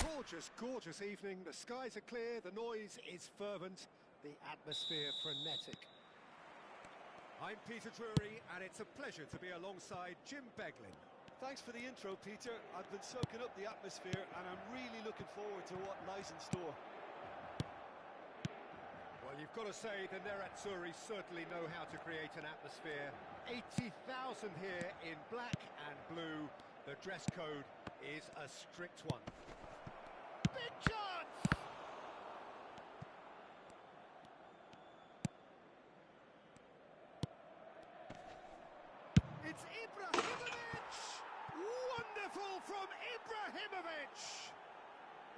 Gorgeous, gorgeous evening. The skies are clear, the noise is fervent, the atmosphere frenetic. I'm Peter Drury and it's a pleasure to be alongside Jim Beglin. Thanks for the intro, Peter. I've been soaking up the atmosphere and I'm really looking forward to what lies in store. Well, you've got to say the Nerazzurri certainly know how to create an atmosphere. 80,000 here in black and blue. The dress code is a strict one. Big chance! It's Ibrahimovic! Wonderful from Ibrahimovic!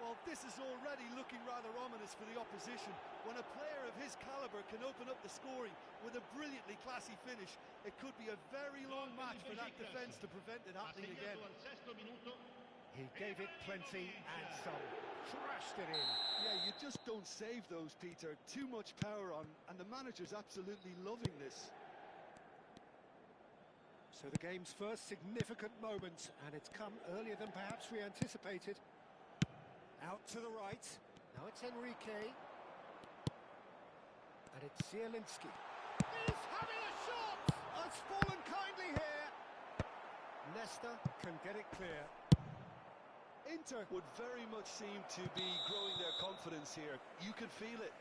Well, this is already looking rather ominous for the opposition. When a player of his calibre can open up the scoring with a brilliantly classy finish, it could be a very long match for that defence to prevent it happening again. He gave it plenty and some. Thrashed it in. Yeah, you just don't save those, Peter. Too much power on, and the manager's absolutely loving this. So the game's first significant moment, and it's come earlier than perhaps we anticipated. Out to the right. Now it's Enrique. And it's Zielinski. He's having a shot! Oh, it's fallen kindly here. Nesta can get it clear. Inter would very much seem to be growing their confidence here. You can feel it.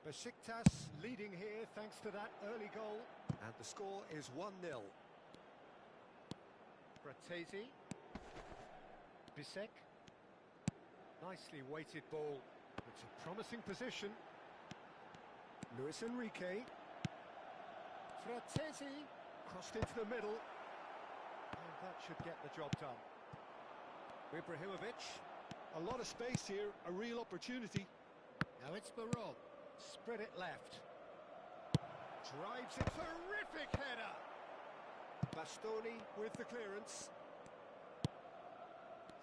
Besiktas leading here thanks to that early goal. And the score is 1-0. Fratesi. Bisek. Nicely weighted ball. It's a promising position. Luis Enrique. Fratesi. Crossed into the middle. And that should get the job done. Ibrahimovic. A lot of space here, a real opportunity. Now it's Baron. Spread it left. Drives it. Terrific header. Bastoni with the clearance.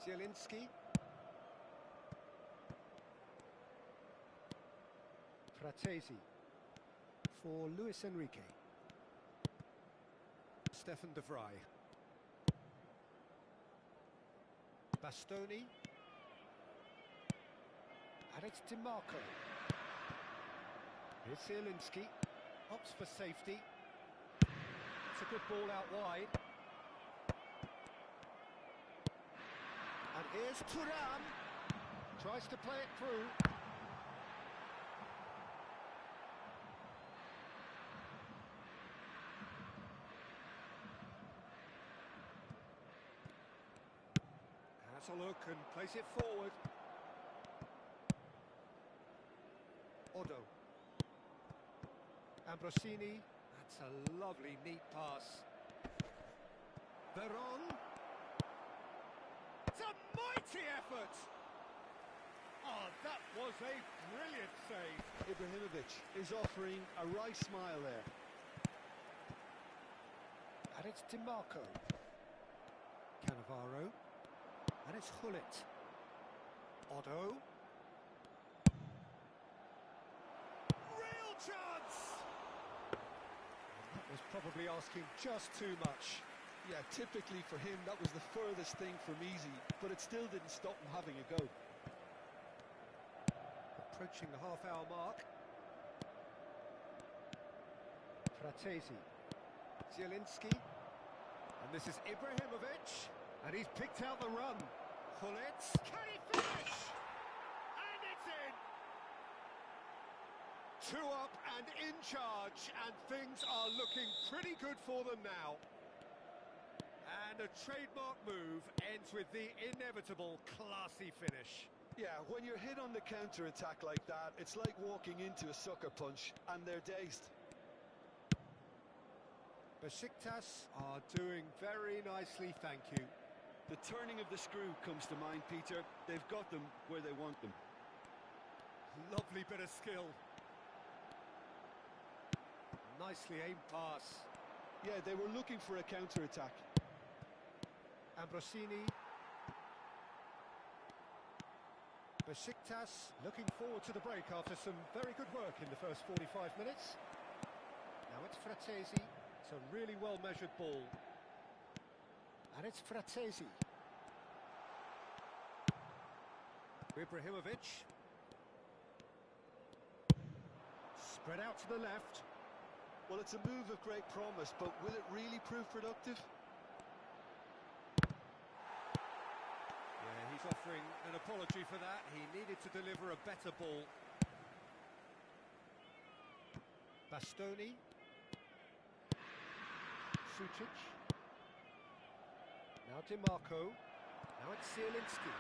Zielinski. Fratesi for Luis Enrique. Stefan de Vrij. Bastoni. And it's DiMarco. Here's Zielinski. Opts for safety. It's a good ball out wide. And here's Thuram. Tries to play it through. Has a look and plays it forward. Odo. Ambrosini. That's a lovely, neat pass. Veron. It's a mighty effort. Oh, that was a brilliant save. Ibrahimovic is offering a wry smile there. And it's DiMarco. Cannavaro. And it's Hullet. Otto. Real chance! That was probably asking just too much. Yeah, typically for him, that was the furthest thing from easy, but it still didn't stop him having a go. Approaching the half-hour mark. Fratesi. Zielinski. And this is Ibrahimovic. And he's picked out the run. Hullet. Can he finish? And it's in! 2 up and in charge, and things are looking pretty good for them now. And a trademark move ends with the inevitable classy finish. Yeah, when you're hit on the counter-attack like that, it's like walking into a sucker punch, and they're dazed. Besiktas are doing very nicely, thank you. The turning of the screw comes to mind, Peter. They've got them where they want them. Lovely bit of skill. Nicely aimed pass. Yeah, they were looking for a counter-attack. Ambrosini. Besiktas looking forward to the break after some very good work in the first 45 minutes. Now it's Fratesi. It's a really well-measured ball. And it's Fratesi. Ibrahimovic. Spread out to the left. Well, it's a move of great promise, but will it really prove productive? Yeah, he's offering an apology for that. He needed to deliver a better ball. Bastoni. Sucic. Now DiMarco. Now it's Zielinski.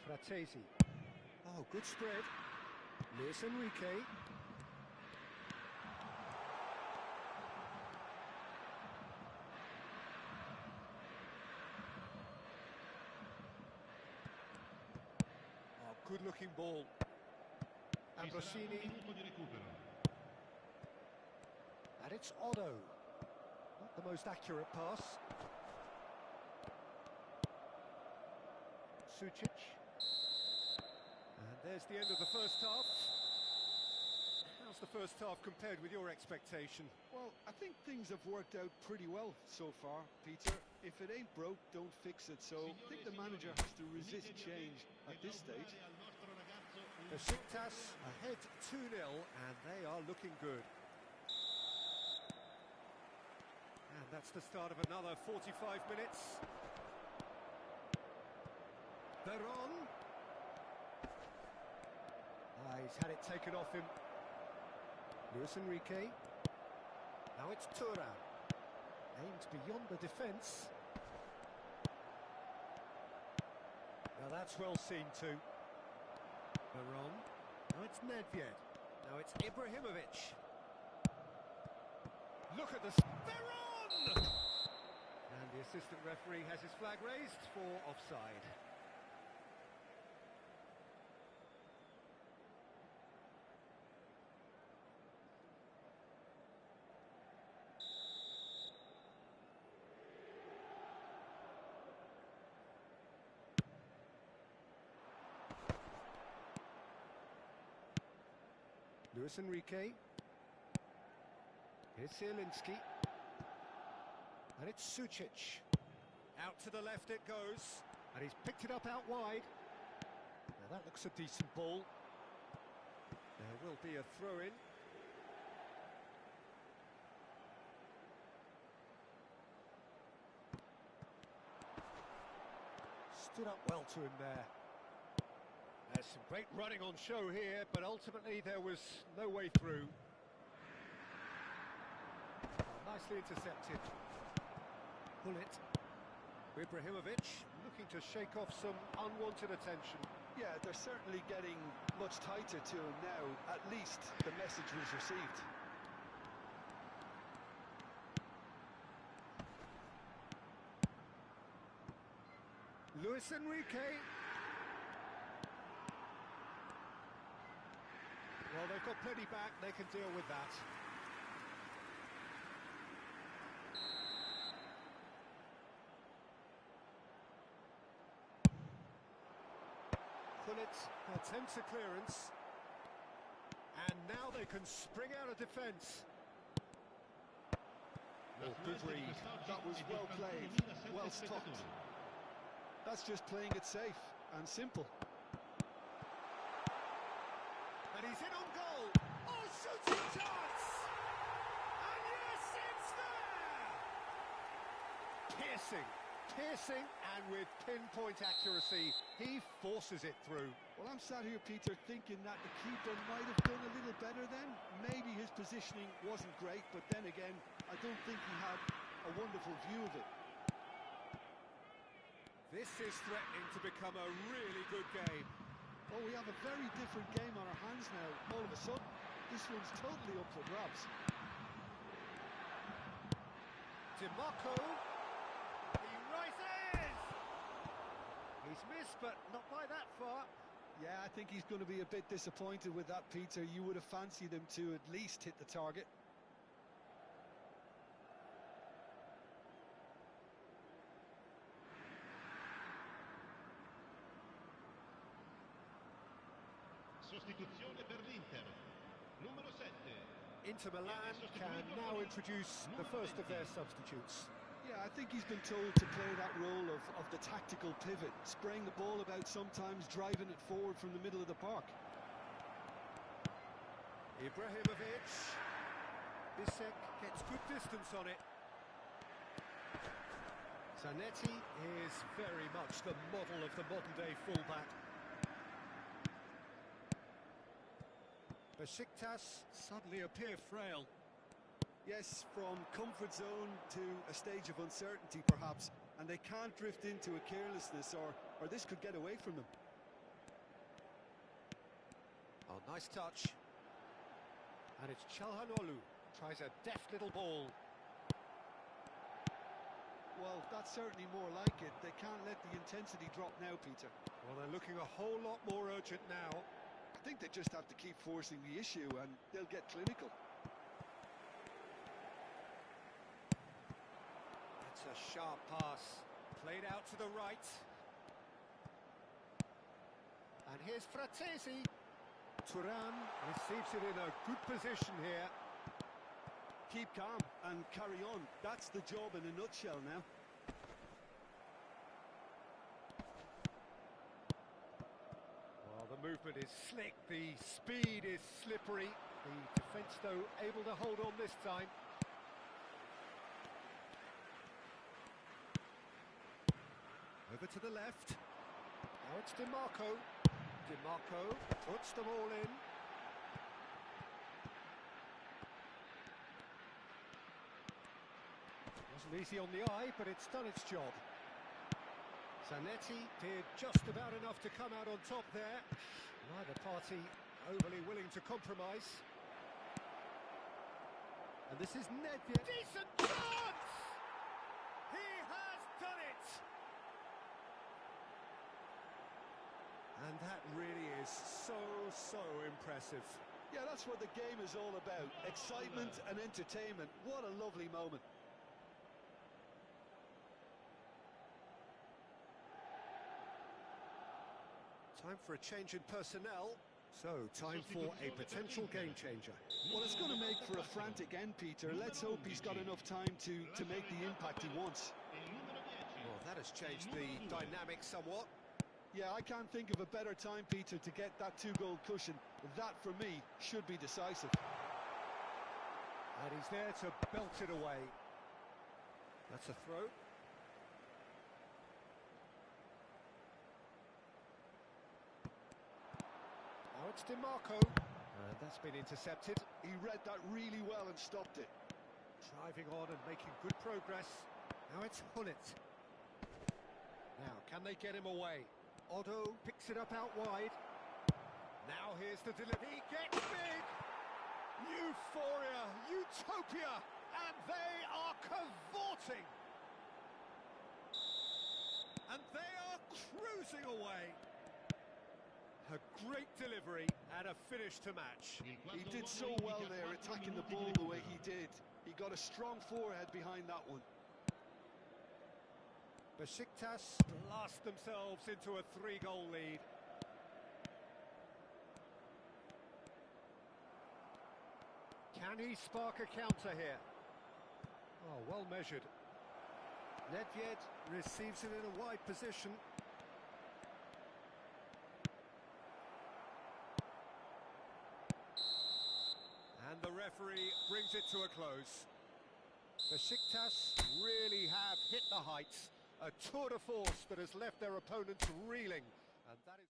Fratesi. Oh, good spread. Luis Enrique. Oh, good-looking ball. Ci sarà un Ambrosini. minuto di recupero. And it's Otto. Not the most accurate pass. Sucic. And there's the end of the first half. How's the first half compared with your expectation? Well, I think things have worked out pretty well so far, Peter. If it ain't broke, don't fix it. So I think the manager has to resist change at this stage. Besiktas ahead 2-0 and they are looking good. And that's the start of another 45 minutes. Veron. He's had it taken off him. Luis Enrique. Now it's Thuram. Aimed beyond the defence. Now that's well seen too. Veron. Now it's Nedved. Now it's Ibrahimovic. Look at this. Veron! And the assistant referee has his flag raised for offside. Luis Enrique. Here's Zielinski. And it's Sucic. Out to the left it goes. And he's picked it up out wide. Now that looks a decent ball. There will be a throw-in. Stood up well to him there. There's some great running on show here, but ultimately there was no way through. Nicely intercepted. Bullet. Ibrahimovic looking to shake off some unwanted attention. Yeah, they're certainly getting much tighter to him now. At least the message was received. Luis Enrique. Well, they've got plenty back, they can deal with that. Bullet attempts a clearance. And now they can spring out of defence. Oh, good read. That was well played, well stopped. That's just playing it safe and simple. And he's in on goal. Oh, shooting chance! And yes, it's there! Piercing, and with pinpoint accuracy, he forces it through. Well, I'm sat here, Peter, thinking that the keeper might have done a little better then. Maybe his positioning wasn't great, but then again, I don't think he had a wonderful view of it. This is threatening to become a really good game. Oh, we have a very different game on our hands now. All of a sudden, this one's totally up for grabs. DiMarco. He rises! He's missed, but not by that far. Yeah, I think he's going to be a bit disappointed with that, Peter. You would have fancied him to at least hit the target. Sostituzione per l'Inter. Numero 7. Inter Milan can now introduce the first of their substitutes. Yeah, I think he's been told to play that role of the tactical pivot, spraying the ball about sometimes, driving it forward from the middle of the park. Ibrahimovic. Bisek gets good distance on it. Zanetti is very much the model of the modern-day fullback. Besiktas suddenly appear frail. Yes, from comfort zone to a stage of uncertainty perhaps, and they can't drift into a carelessness or this could get away from them. Nice touch. And it's Çalhanoğlu. Tries a deft little ball. Well, that's certainly more like it. They can't let the intensity drop now, Peter. Well, they're looking a whole lot more urgent now. I think they just have to keep forcing the issue and they'll get clinical. That's a sharp pass. Played out to the right. And here's Fratesi. Turan receives it in a good position here. Keep calm and carry on. That's the job in a nutshell now. Well, the movement is slick, the speed is slippery. The defence, though, able to hold on this time. Over to the left. Now it's DiMarco. DiMarco puts them all in. Wasn't easy on the eye, but it's done its job. Zanetti did just about enough to come out on top there. Neither party overly willing to compromise. And this is Nedved. Decent chance! He has done it! And that really is so impressive. Yeah, that's what the game is all about. Excitement and entertainment. What a lovely moment. Time for a change in personnel. So, time for a potential game changer. Well, it's going to make for a frantic end, Peter. Let's hope he's got enough time to make the impact he wants. Well, that has changed the dynamic somewhat. Yeah, I can't think of a better time, Peter, to get that two-goal cushion. That, for me, should be decisive. And he's there to belt it away. That's a throw. Now it's DiMarco. And that's been intercepted. He read that really well and stopped it. Driving on and making good progress. Now it's Hullet. Now, can they get him away? Otto picks it up out wide. Now here's the delivery. He gets big! Euphoria! Utopia! And they are cavorting! And they are cruising away! A great delivery and a finish to match. He did so well there, attacking the ball the way he did. He got a strong forehead behind that one. Besiktas blast themselves into a 3-goal lead. Can he spark a counter here? Oh, well measured. Nedved receives it in a wide position. And the referee brings it to a close. Besiktas really have hit the heights. A tour de force that has left their opponents reeling. And that is...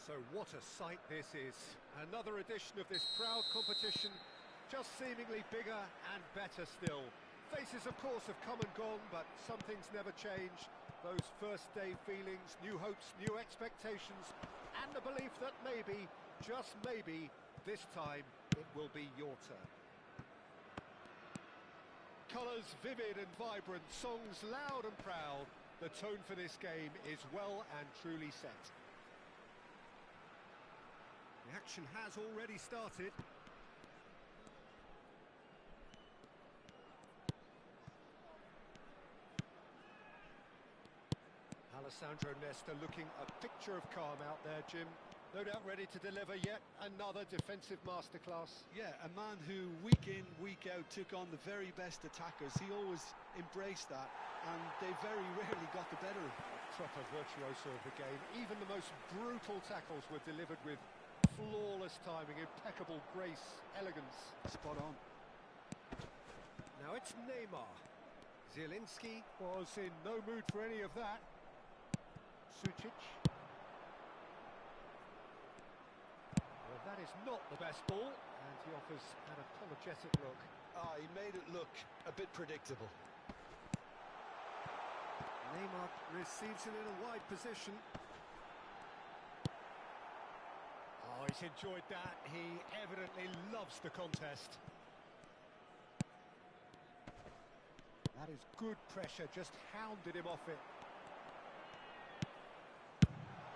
So what a sight this is. Another edition of this proud competition, just seemingly bigger and better still. Faces, of course, have come and gone, but some things never change. Those first day feelings, new hopes, new expectations, and and the belief that maybe, just maybe, this time it will be your turn. Colours vivid and vibrant, songs loud and proud. The tone for this game is well and truly set. The action has already started. Alessandro Nesta looking a picture of calm out there, Jim. No doubt ready to deliver yet another defensive masterclass. Yeah, a man who week in, week out took on the very best attackers. He always embraced that, and they very rarely got the better of him. A proper virtuoso of the game. Even the most brutal tackles were delivered with flawless timing, impeccable grace, elegance. Spot on. Now it's Neymar. Zielinski was in no mood for any of that. Sucic. Well, that is not the best ball, and he offers an apologetic look. Ah, he made it look a bit predictable. Neymar receives it in a wide position. Oh, he's enjoyed that. He evidently loves the contest. That is good pressure, just hounded him off it.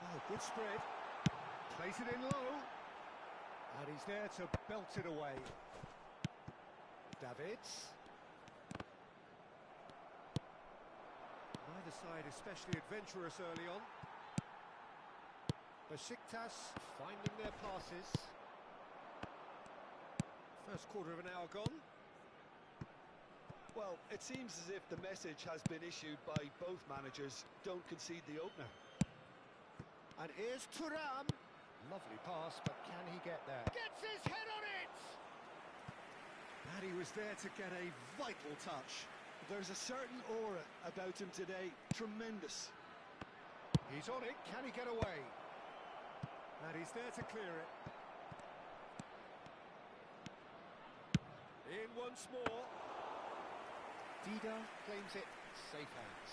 Oh, good spread. Plays it in low. And he's there to belt it away. Davids. Neither side especially adventurous early on. Besiktas finding their passes. First quarter of an hour gone. Well, it seems as if the message has been issued by both managers. Don't concede the opener. And here's Thuram. Lovely pass, but can he get there? Gets his head on it! And he was there to get a vital touch. There's a certain aura about him today. Tremendous. He's on it. Can he get away? And he's there to clear it. In once more. Dida claims it. Safe hands.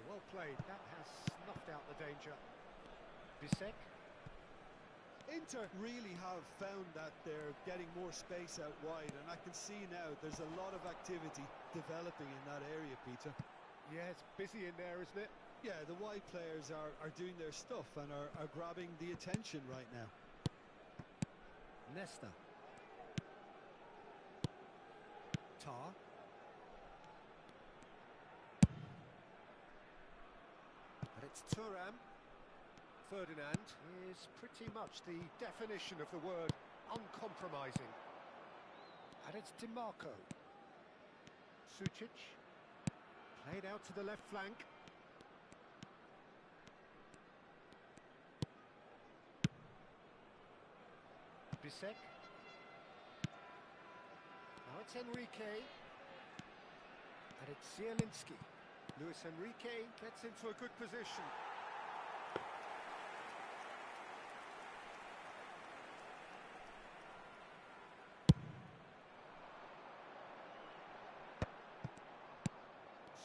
Well played. That has snuffed out the danger. Bisek. Inter really have found that they're getting more space out wide, and I can see now there's a lot of activity developing in that area, Peter. Yeah, it's busy in there, isn't it? Yeah, the wide players are doing their stuff and are grabbing the attention right now. Nesta. Tar. And it's Thuram. Ferdinand is pretty much the definition of the word uncompromising. And it's DiMarco. Sucic. Played out to the left flank. Bisek. Now it's Enrique. And it's Zielinski. Luis Enrique gets into a good position.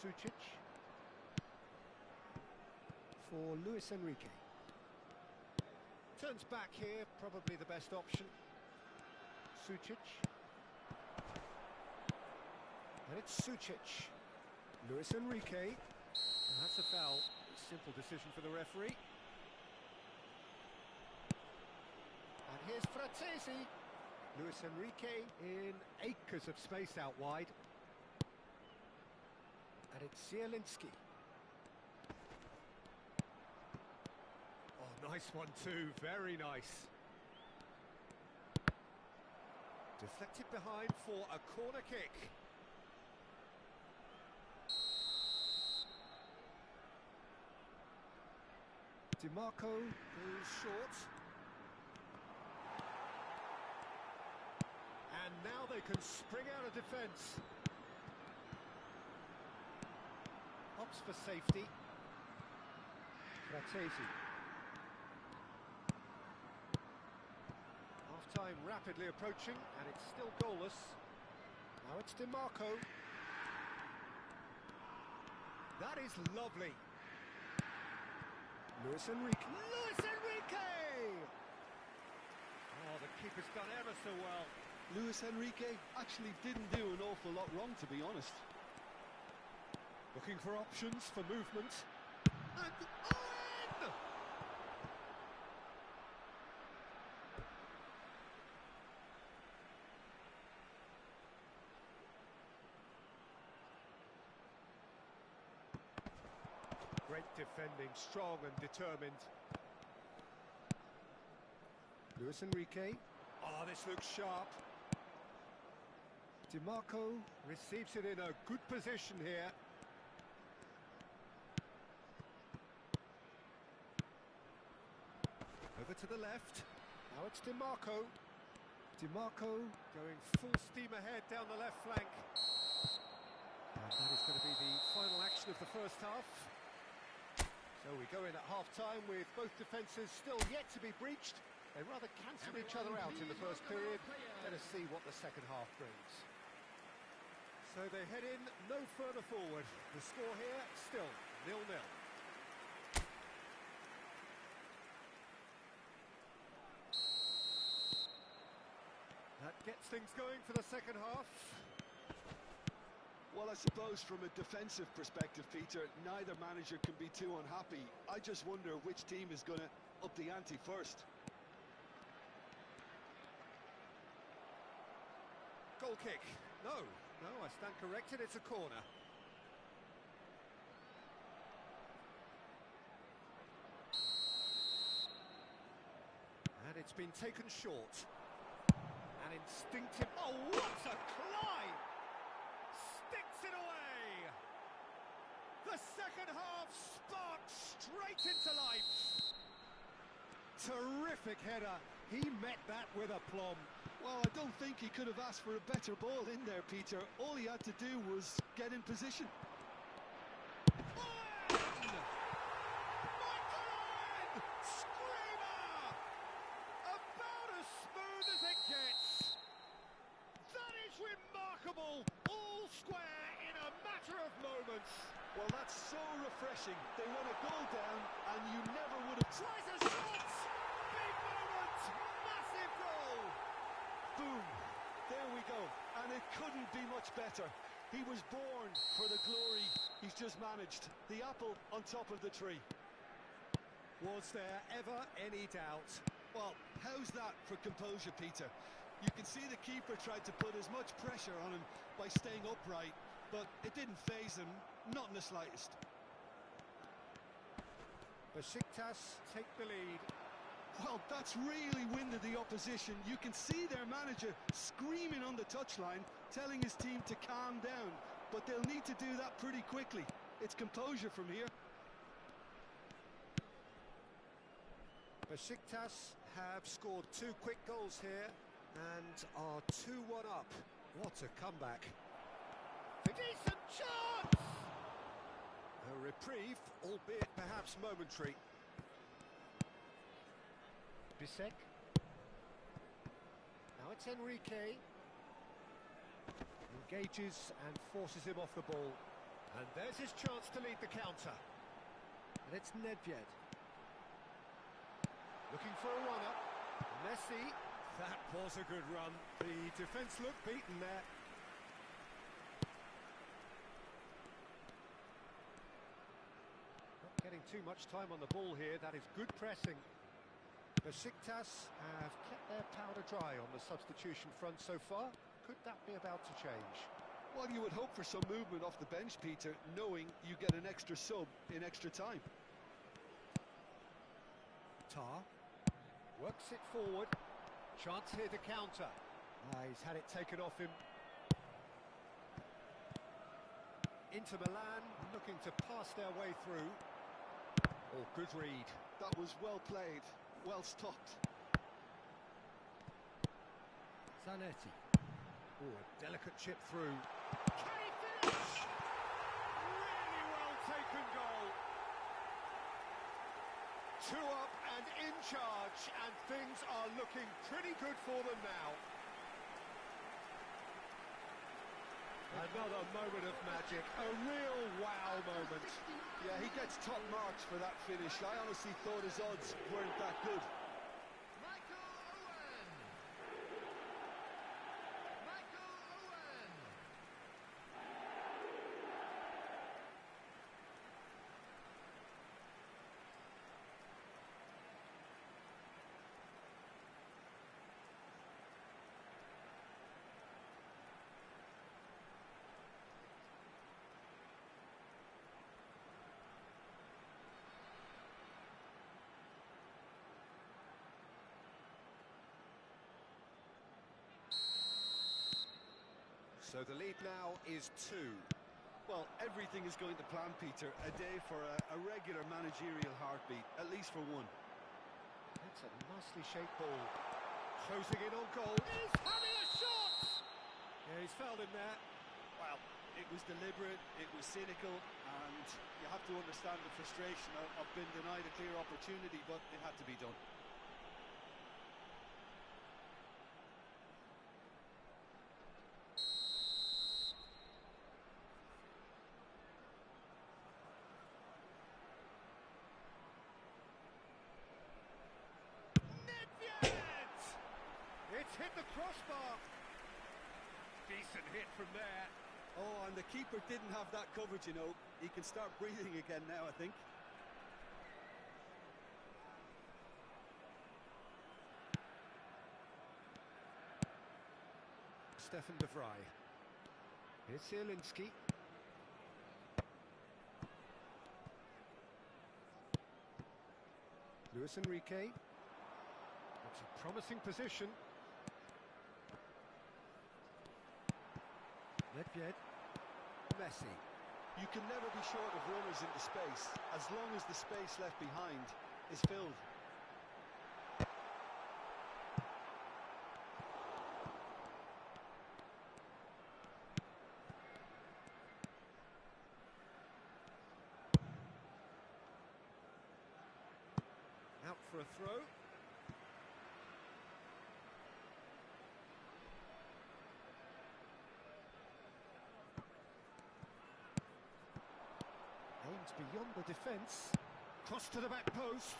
Sucic. For Luis Enrique. Turns back here, probably the best option. Sucic. And it's Sucic. Luis Enrique. And that's a foul. Simple decision for the referee. And here's Fratesi. Luis Enrique in acres of space out wide. And it's Zielinski. Oh, nice one too. Very nice. Deflected behind for a corner kick. DiMarco goes short. And now they can spring out of defence. Opts for safety. Fratesi. Half-time rapidly approaching, and it's still goalless. Now it's DiMarco. That is lovely. Luis Enrique. Luis Enrique! Oh, the keeper's done ever so well. Luis Enrique actually didn't do an awful lot wrong, to be honest. Looking for options for movement. And Owen! Great defending, strong and determined. Luis Enrique. Oh, this looks sharp. DiMarco receives it in a good position here. Over to the left. Now it's DiMarco. DiMarco going full steam ahead down the left flank. And that is going to be the final action of the first half. So we go in at half-time with both defences still yet to be breached. They rather cancelled each other out in the first period. Let us see what the second half brings. So they head in no further forward. The score here still 0-0. That gets things going for the second half. Well, I suppose from a defensive perspective, Peter, neither manager can be too unhappy. I just wonder which team is going to up the ante first. Goal kick. No, I stand corrected, it's a corner. And it's been taken short. An instinctive... Oh, what a climb! Sticks it away! The second half sparks straight into life. Terrific header. He met that with aplomb. Well, I don't think he could have asked for a better ball in there, Peter. All he had to do was get in position. Owen! Michael Owen! Screamer! About as smooth as it gets. That is remarkable. All square in a matter of moments. Well, that's so refreshing. They want a goal down, and you never would have... Tries a shot! Big moment! Massive goal! Boom! There we go. And it couldn't be much better. He was born for the glory he's just managed. The apple on top of the tree. Was there ever any doubt? Well, how's that for composure, Peter? You can see the keeper tried to put as much pressure on him by staying upright, but it didn't faze him, not in the slightest. Besiktas take the lead. Well, that's really winded the opposition. You can see their manager screaming on the touchline, telling his team to calm down, but they'll need to do that pretty quickly. It's composure from here. Besiktas have scored 2 quick goals here and are 2-1 up. What a comeback. A decent chance! A reprieve, albeit perhaps momentary. Bisek. Now it's Enrique. Engages and forces him off the ball. And there's his chance to lead the counter. And it's Nedved. Looking for a run-up. Messi. That was a good run. The defence looked beaten there. Not getting too much time on the ball here. That is good pressing. Besiktas have kept their powder dry on the substitution front so far. Could that be about to change? Well, you would hope for some movement off the bench, Peter, knowing you get an extra sub in extra time. Tar works it forward. Chance here to counter. He's had it taken off him. Inter Milan looking to pass their way through. Oh, good read. That was well played, well stopped. Zanetti. Oh, a delicate chip through. Can he finish? Really well taken goal. 2 up and in charge, and things are looking pretty good for them now. Another moment of magic, a real wow moment. Yeah, he gets top marks for that finish. I honestly thought his odds weren't that good. Michael Owen. Michael Owen. So the lead now is 2. Well, everything is going to plan, Peter. A day for a regular managerial heartbeat, at least for one. That's a nicely shaped ball. Closing in on goal. He's having a shot! Yeah, he's fouled him there. Well, it was deliberate, it was cynical, and you have to understand the frustration of being denied a clear opportunity, but it had to be done. Nedved! It's hit the crossbar. Decent hit from there. Oh, and the keeper didn't have that coverage, you know. He can start breathing again now, I think. Stefan de Vrij. Here's Zielinski. Luis Enrique. That's a promising position. Nedved. Messi. You can never be short of runners into space, as long as the space left behind is filled. Out for a throw. Aims beyond the defence. Cross to the back post.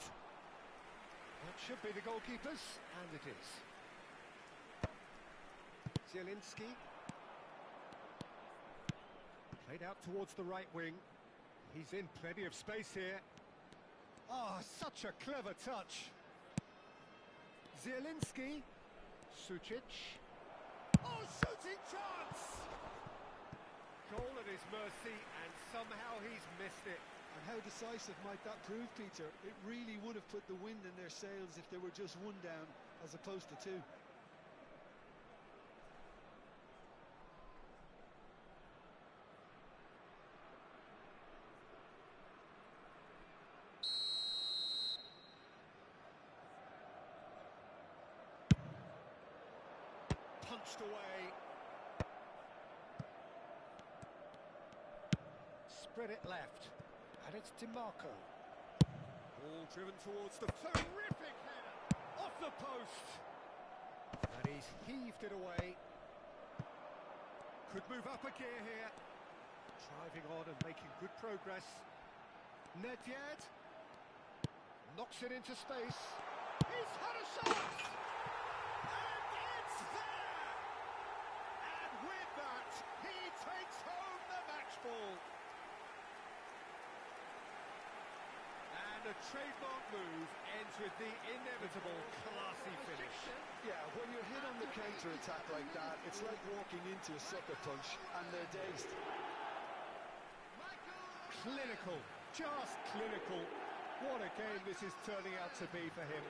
That should be the goalkeeper's, and it is. Zielinski. Played out towards the right wing. He's in plenty of space here. Ah, such a clever touch. Zielinski. Sucic. Oh, shooting chance! Goal at his mercy, and somehow he's missed it. And how decisive might that prove, Peter? It really would have put the wind in their sails if there were just one down, as opposed to two. Punched away. Spread it left. And it's DiMarco. Ball driven towards the terrific header. Off the post. And he's heaved it away. Could move up a gear here. Driving on and making good progress. Nedved. Knocks it into space. He's had a shot! With that, he takes home the match ball. And a trademark move ends with the inevitable classy finish. Yeah, when you're hit on the counter-attack like that, it's like walking into a sucker punch, and they're dazed. Clinical, just clinical. What a game this is turning out to be for him.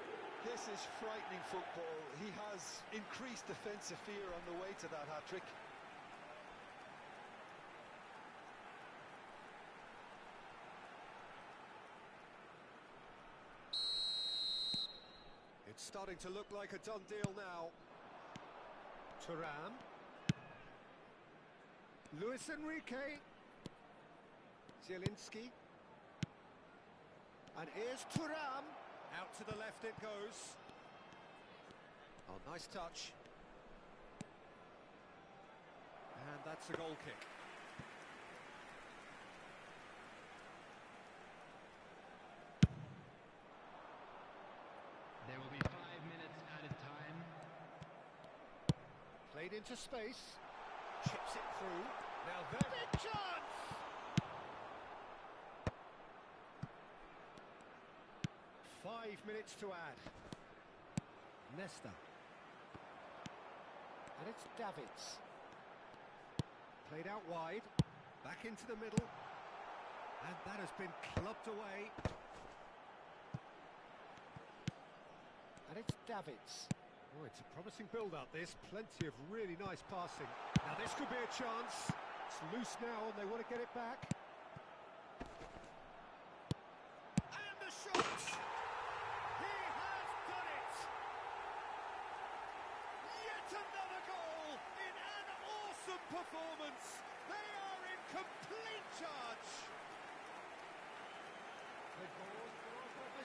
This is frightening football. He has increased defensive fear on the way to that hat-trick. It's starting to look like a done deal now. Thuram. Luis Enrique. Zielinski. And here's Thuram. Out to the left it goes. Oh, nice touch. And that's a goal kick. into space. Chips it through. Now there. Big chance! 5 minutes to add. Nesta. And it's Davids. Played out wide. Back into the middle. And that has been clubbed away. And it's Davids. Oh, it's a promising build-up, this. Plenty of really nice passing. Now this could be a chance. It's loose now and they want to get it back. And the shot! He has done it! Yet another goal in an awesome performance. They are in complete charge.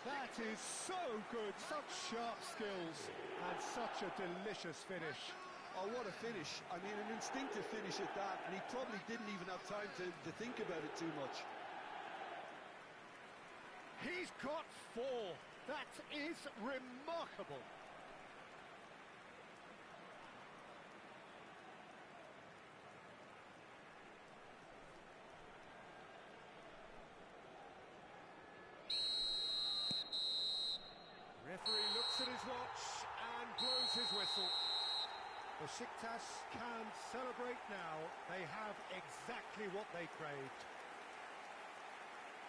That is so good, such sharp skills and such a delicious finish. Oh, what a finish. I mean, an instinctive finish at that, and he probably didn't even have time to think about it too much. He's got 4. That is remarkable. Referee looks at his watch and blows his whistle. Besiktas can celebrate now. They have exactly what they craved.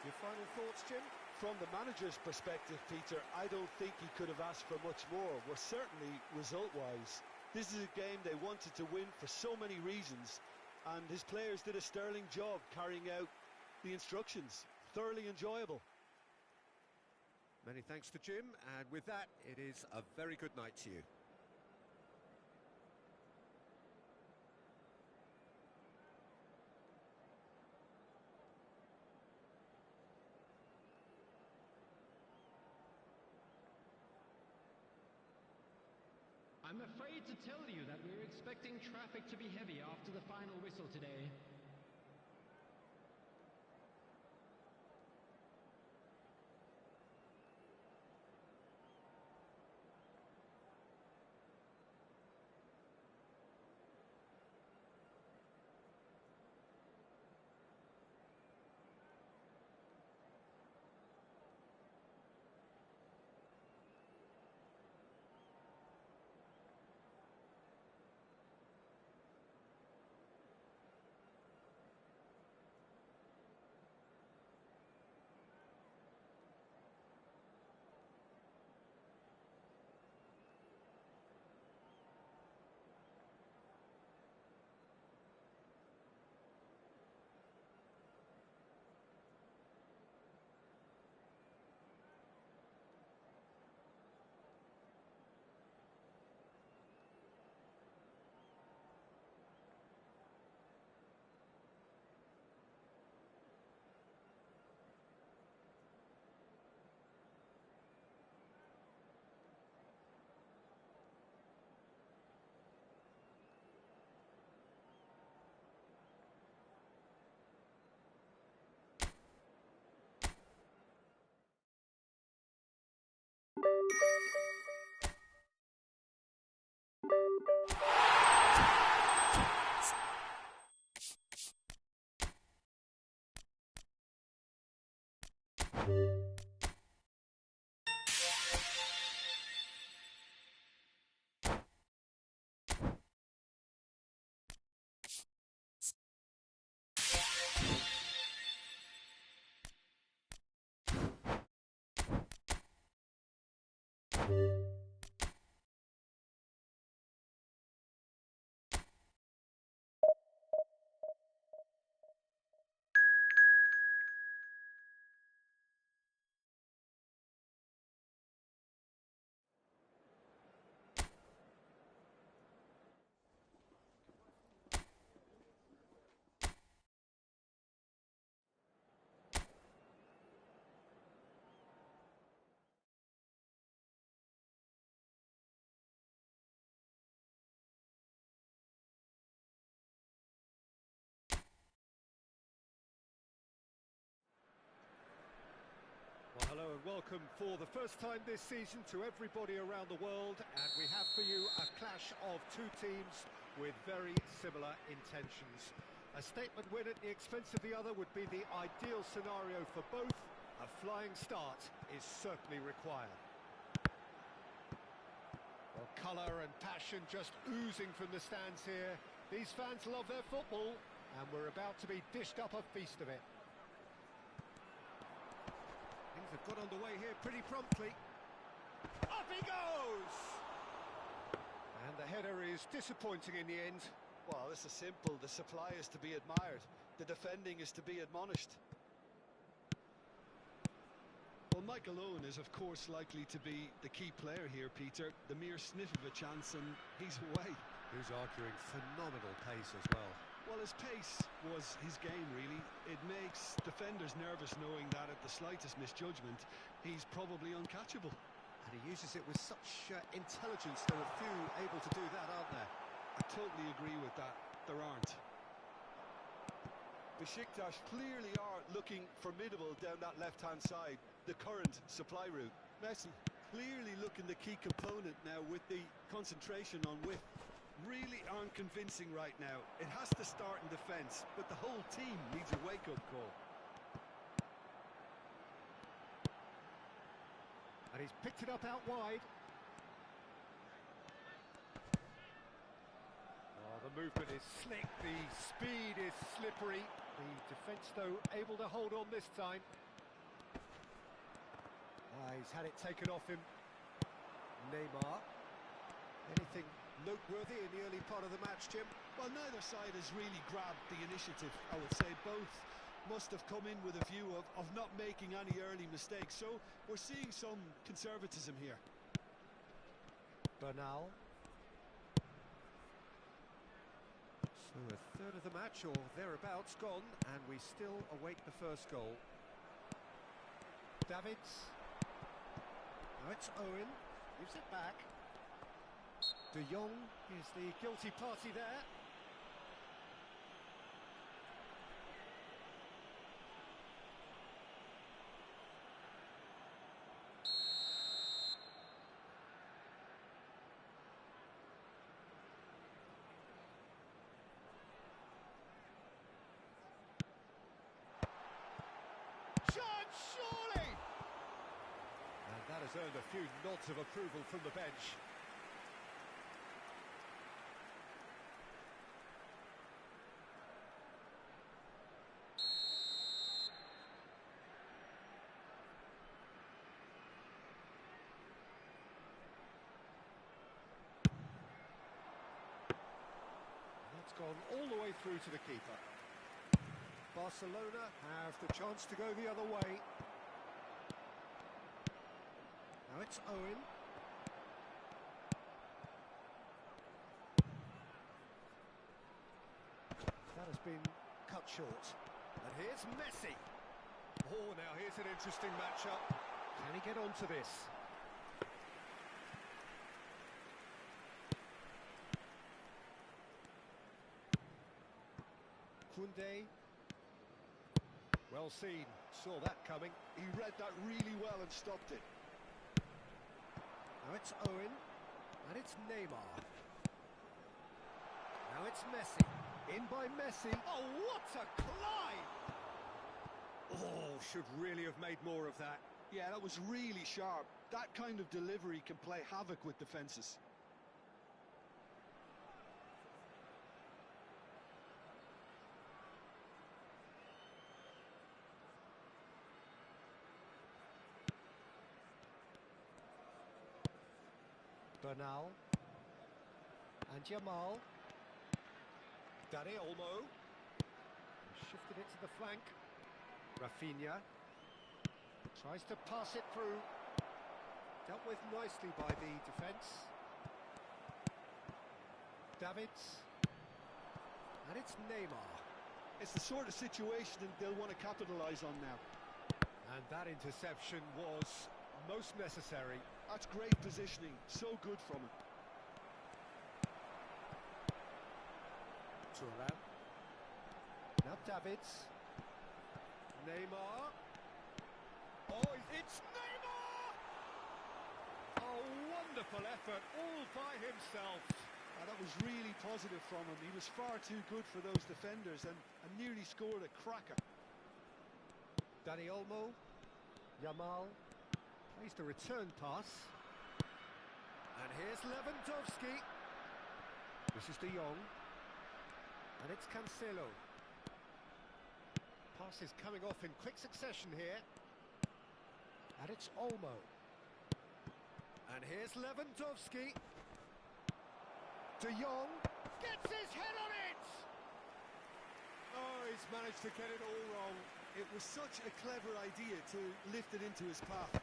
Your final thoughts, Jim? From the manager's perspective, Peter, I don't think he could have asked for much more. Well, certainly result-wise. This is a game they wanted to win for so many reasons, and his players did a sterling job carrying out the instructions. Thoroughly enjoyable. Many thanks to Jim, and with that, it is a very good night to you. I'm afraid to tell you that we're expecting traffic to be heavy after the final whistle today. Well, hello and welcome for the first time this season to everybody around the world, and we have for you a clash of two teams with very similar intentions. A statement win at the expense of the other would be the ideal scenario for both. A flying start is certainly required. Well, colour and passion just oozing from the stands here. These fans love their football, and we're about to be dished up a feast of it. Things have got underway here pretty promptly. Up he goes! And the header is disappointing in the end. Well, this is simple. The supply is to be admired. The defending is to be admonished. Well, Michael Owen is, of course, likely to be the key player here, Peter. The mere sniff of a chance and he's away. Who's arguing phenomenal pace as well. Well, his pace was his game, really. It makes defenders nervous knowing that at the slightest misjudgment, he's probably uncatchable. And he uses it with such intelligence. There are few able to do that, aren't there? I totally agree with that. There aren't. Besiktas clearly are looking formidable down that left-hand side, the current supply route. Messi clearly looking the key component now with the concentration on width. Really aren't convincing right now. It has to start in defence, but the whole team needs a wake-up call. And he's picked it up out wide. Oh, the movement is slick, the speed is slippery. The defence, though, able to hold on this time. He's had it taken off him. Neymar. Anything noteworthy in the early part of the match, Jim? Well, neither side has really grabbed the initiative, I would say. Both must have come in with a view of not making any early mistakes. So we're seeing some conservatism here. Bernal. So a third of the match or thereabouts gone, and we still await the first goal. Davids. Now it's Owen. Gives it back. De Jong is the guilty party there. Surely! And that has earned a few nods of approval from the bench. That's gone all the way through to the keeper. Barcelona have the chance to go the other way. Now it's Owen. That has been cut short. And here's Messi. Oh, now here's an interesting matchup. Can he get onto this? Koundé. Well seen, saw that coming. He read that really well and stopped it. Now it's Owen, and it's Neymar. Now it's Messi. In by Messi. Oh, what a climb! Oh, should really have made more of that. Yeah, that was really sharp. That kind of delivery can play havoc with defences. Bernal. And Jamal. Dani Olmo. Shifted it to the flank. Rafinha. Tries to pass it through. Dealt with nicely by the defence. Davids. And it's Neymar. It's the sort of situation that they'll want to capitalise on now. And that interception was most necessary. That's great positioning, so good from him. Thuram. Now Davids. Neymar. Oh, it's Neymar! A wonderful effort all by himself. That was really positive from him. He was far too good for those defenders and nearly scored a cracker. Dani Olmo, Yamal, plays the return pass. And here's Lewandowski. This is De Jong. And it's Cancelo. Pass is coming off in quick succession here. And it's Olmo. And here's Lewandowski. De Jong gets his head on it! Oh, he's managed to get it all wrong. It was such a clever idea to lift it into his path.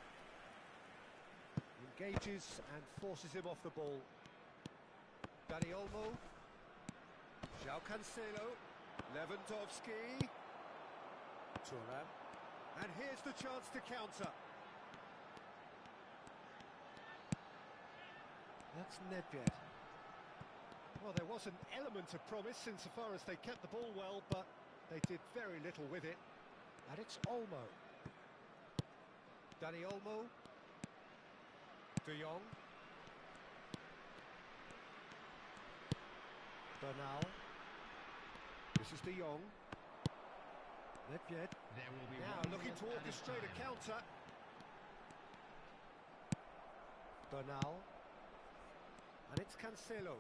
Engages and forces him off the ball. Dani Olmo. João Cancelo. Lewandowski. Thuram. And here's the chance to counter. That's Nedved. Well, there was an element of promise insofar as they kept the ball well, but they did very little with it. And it's Olmo. Dani Olmo. De Jong. Bernal. This is De Jong. Nedved. There will be Now looking to orchestrate a counter. Bernal. And it's Cancelo.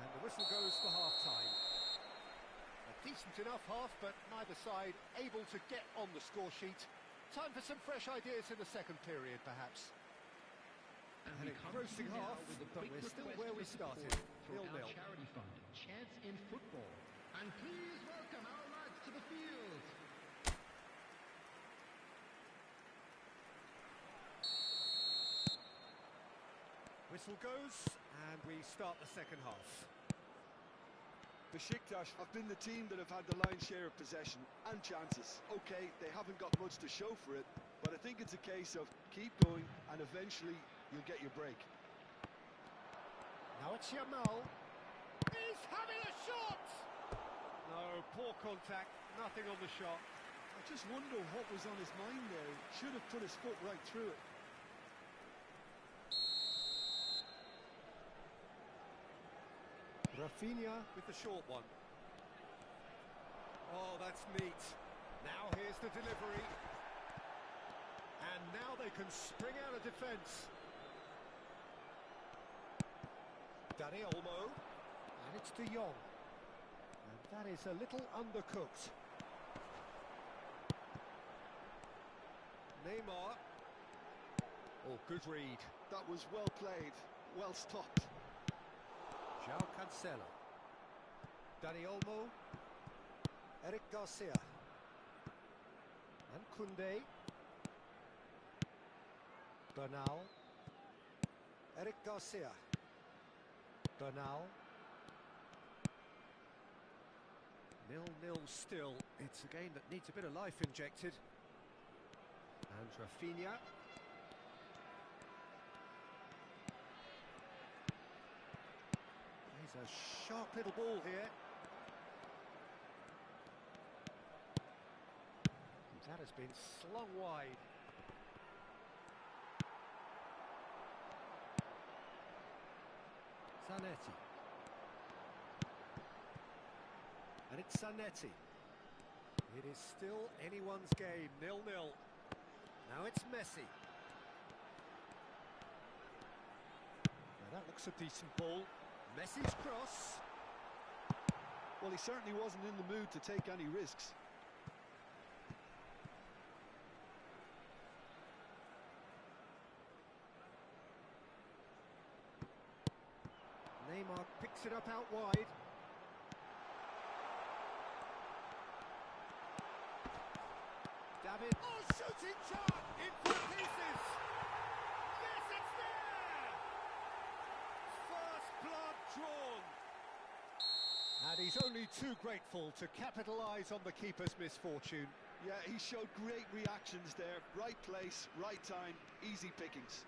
And the whistle goes for half-time. A decent enough half, but neither side able to get on the score sheet. Time for some fresh ideas in the second period, perhaps. And engrossing half, but we're still where we started. 0-0. Charity fund, Chance in Football. And please welcome our lads to the field. Whistle goes, and we start the second half. Besiktas have been the team that have had the lion's share of possession and chances. Okay, they haven't got much to show for it, but I think it's a case of keep going and eventually you'll get your break. Now it's Yamal. He's having a shot! No, poor contact, nothing on the shot. I just wonder what was on his mind there. Should have put his foot right through it. Rafinha with the short one. Oh, that's neat. Now here's the delivery. And now they can spring out of defence. Dani Olmo. And it's De Jong. And that is a little undercooked. Neymar. Oh, good read. That was well played, well stopped. João Cancelo. Dani Olmo. Eric Garcia. And Koundé. Bernal. Eric Garcia. Bernal. 0-0 still. It's a game that needs a bit of life injected. And Rafinha. He's a sharp little ball here. That has been slung wide. Zanetti. And it's Zanetti. It is still anyone's game, 0-0. Now it's Messi. Now that looks a decent ball. Messi's cross. Well, he certainly wasn't in the mood to take any risks. Neymar picks it up out wide. David. Oh, shooting shot! In for the pieces! Yes, it's there! First blood drawn. And he's only too grateful to capitalise on the keeper's misfortune. Yeah, he showed great reactions there. Right place, right time, easy pickings.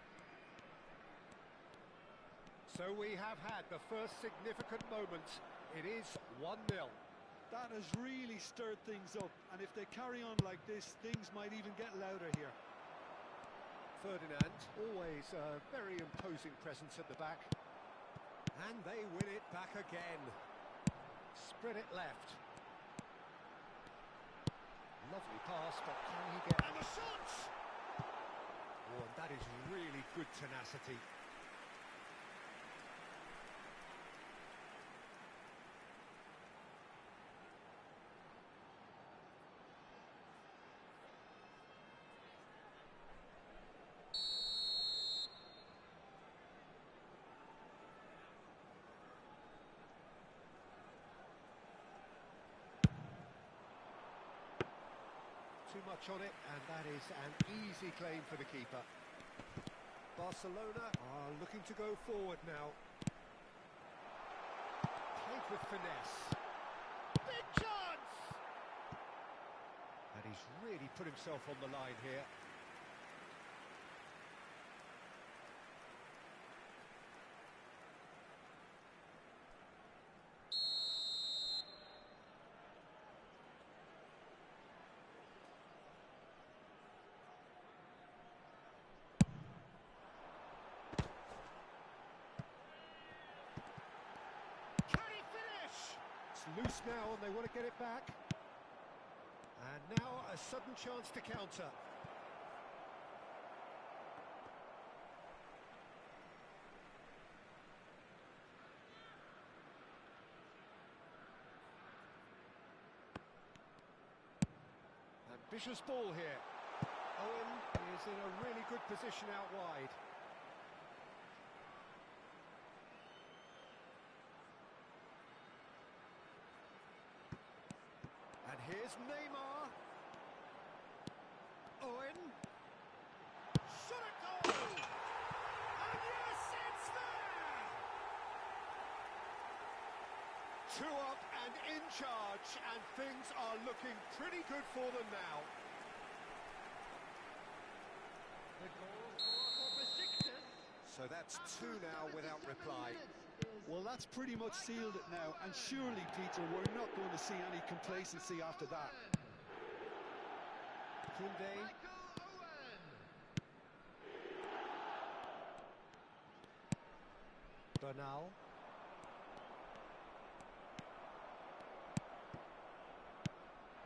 So we have had the first significant moment. It is 1-0. That has really stirred things up, and if they carry on like this, things might even get louder here. Ferdinand, always a very imposing presence at the back. And they win it back again. Spread it left. Lovely pass, but can he get... And the shot! Oh, and that is really good tenacity. Too much on it, and that is an easy claim for the keeper. Barcelona are looking to go forward now. Played with finesse. Big chance! And he's really put himself on the line here. Loose now and they want to get it back. And now a sudden chance to counter. Ambitious ball here. Owen is in a really good position out wide. And here's Neymar. Owen. Shot a goal! And yes, it's there! 2 up and in charge, and things are looking pretty good for them now. The goal scorer for Besiktas. So that's 2 now without reply. Well, that's pretty much sealed it now, and surely, Peter, we're not going to see any complacency after that. Koundé. Michael Owen. Bernal.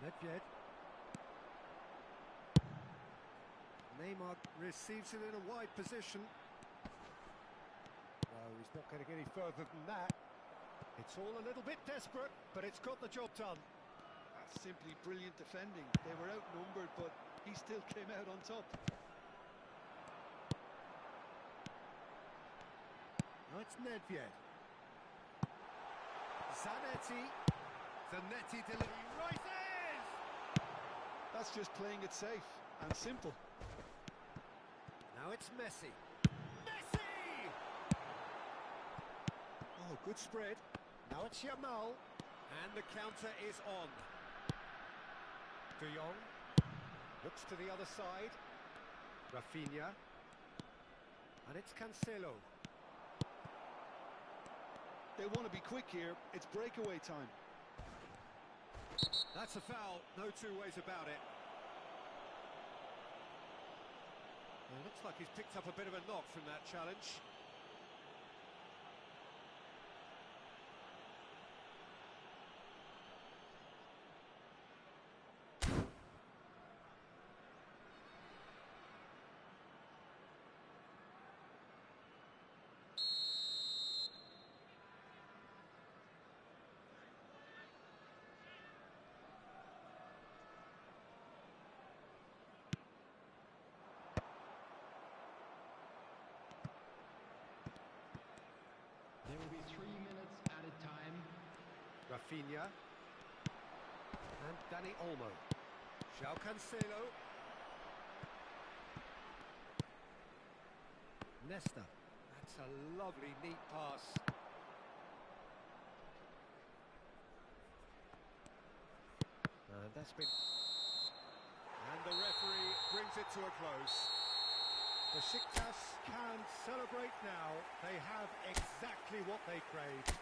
Nedved. Neymar receives it in a wide position. No, he's not going to get any further than that. It's all a little bit desperate, but it's got the job done. That's simply brilliant defending. They were outnumbered, but he still came out on top. Now it's Nedved. Zanetti. Zanetti delivery rises! That's just playing it safe and simple. Now it's Messi. Messi! Oh, good spread. Now it's Yamal. And the counter is on. De Jong. Looks to the other side. Rafinha. And it's Cancelo. They want to be quick here. It's breakaway time. That's a foul. No two ways about it. Well, looks like he's picked up a bit of a knock from that challenge. There will be 3 minutes added time. Rafinha. And Dani Olmo. João Cancelo. Nesta. That's a lovely, neat pass. And that's been... And the referee brings it to a close. Besiktas can celebrate now. They have exactly what they craved.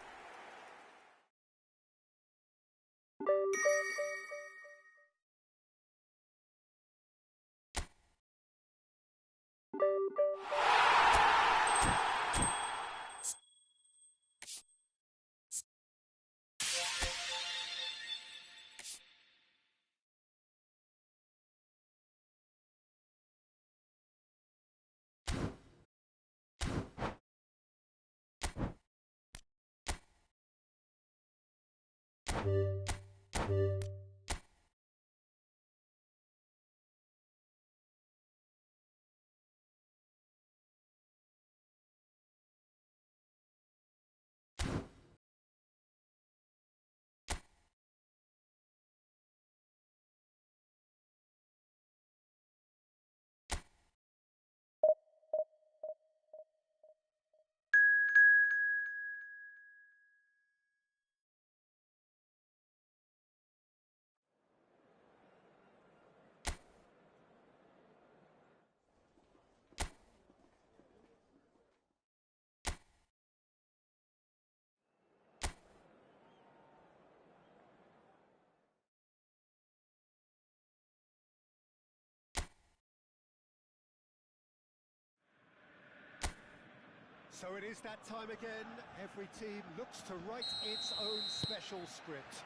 So it is that time again. Every team looks to write its own special script.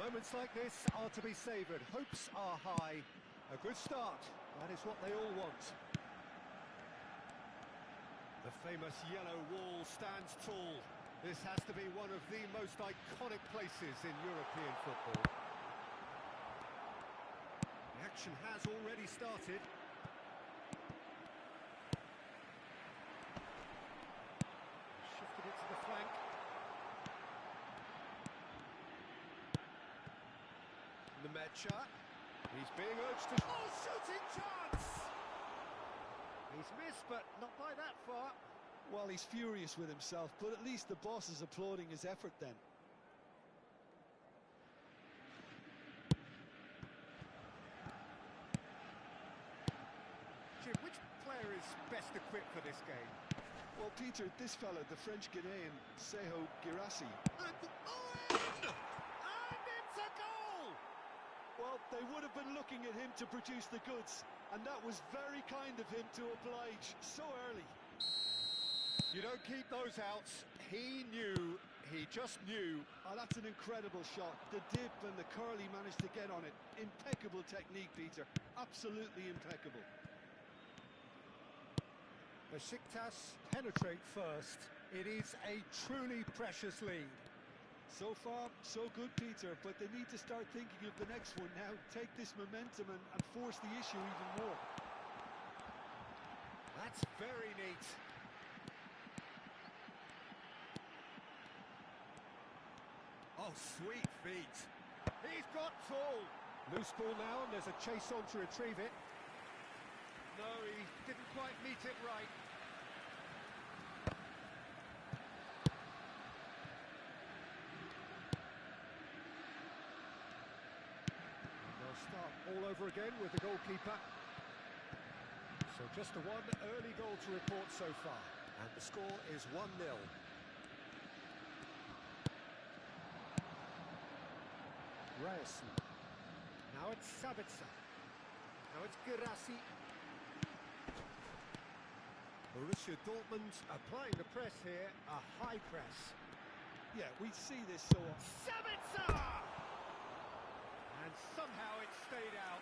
Moments like this are to be savoured. Hopes are high. A good start. That is what they all want. The famous yellow wall stands tall. This has to be one of the most iconic places in European football. The action has already started. Shifted it to the flank. Nemecha. He's being urged to... Oh, shooting chance! He's missed, but not by that far. Well, he's furious with himself, but at least the boss is applauding his effort then. Jim, which player is best equipped for this game? Well, Peter, this fella, the French Ghanaian, Seho Girassi. And Owen! And it's a goal! Well, they would have been looking at him to produce the goods, and that was very kind of him to oblige so early. You don't keep those outs. He knew, he just knew. Oh, that's an incredible shot. The dip and the curl he managed to get on it. Impeccable technique, Peter. Absolutely impeccable. Besiktas penetrate first. It is a truly precious lead. So far, so good, Peter, but they need to start thinking of the next one now. Take this momentum and force the issue even more. That's very neat. Oh, sweet feet. He's got tall. Loose ball now, and there's a chase on to retrieve it. No, he didn't quite meet it right. They'll start all over again with the goalkeeper. So just the one early goal to report so far. And the score is 1-0. Ryerson. Now it's Sabitzer. Now it's Girassi. Borussia Dortmund applying the press here, a high press. Yeah, we see this so often. Sabitzer! And somehow it stayed out.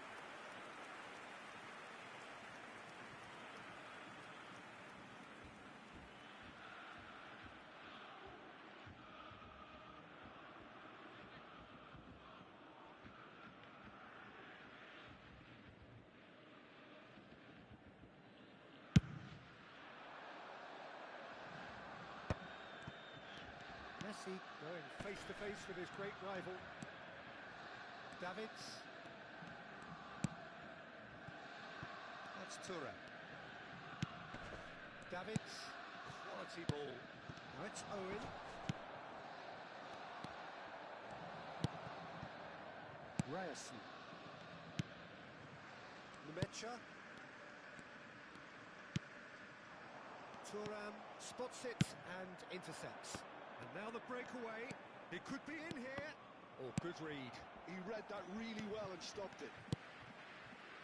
Messi going face-to-face with his great rival. Davids. That's Thuram. Davids. Quality ball. Now it's Owen. Ryerson. Nemecha. Thuram spots it and intercepts. And now the breakaway. It could be in here. Oh, good read. He read that really well and stopped it.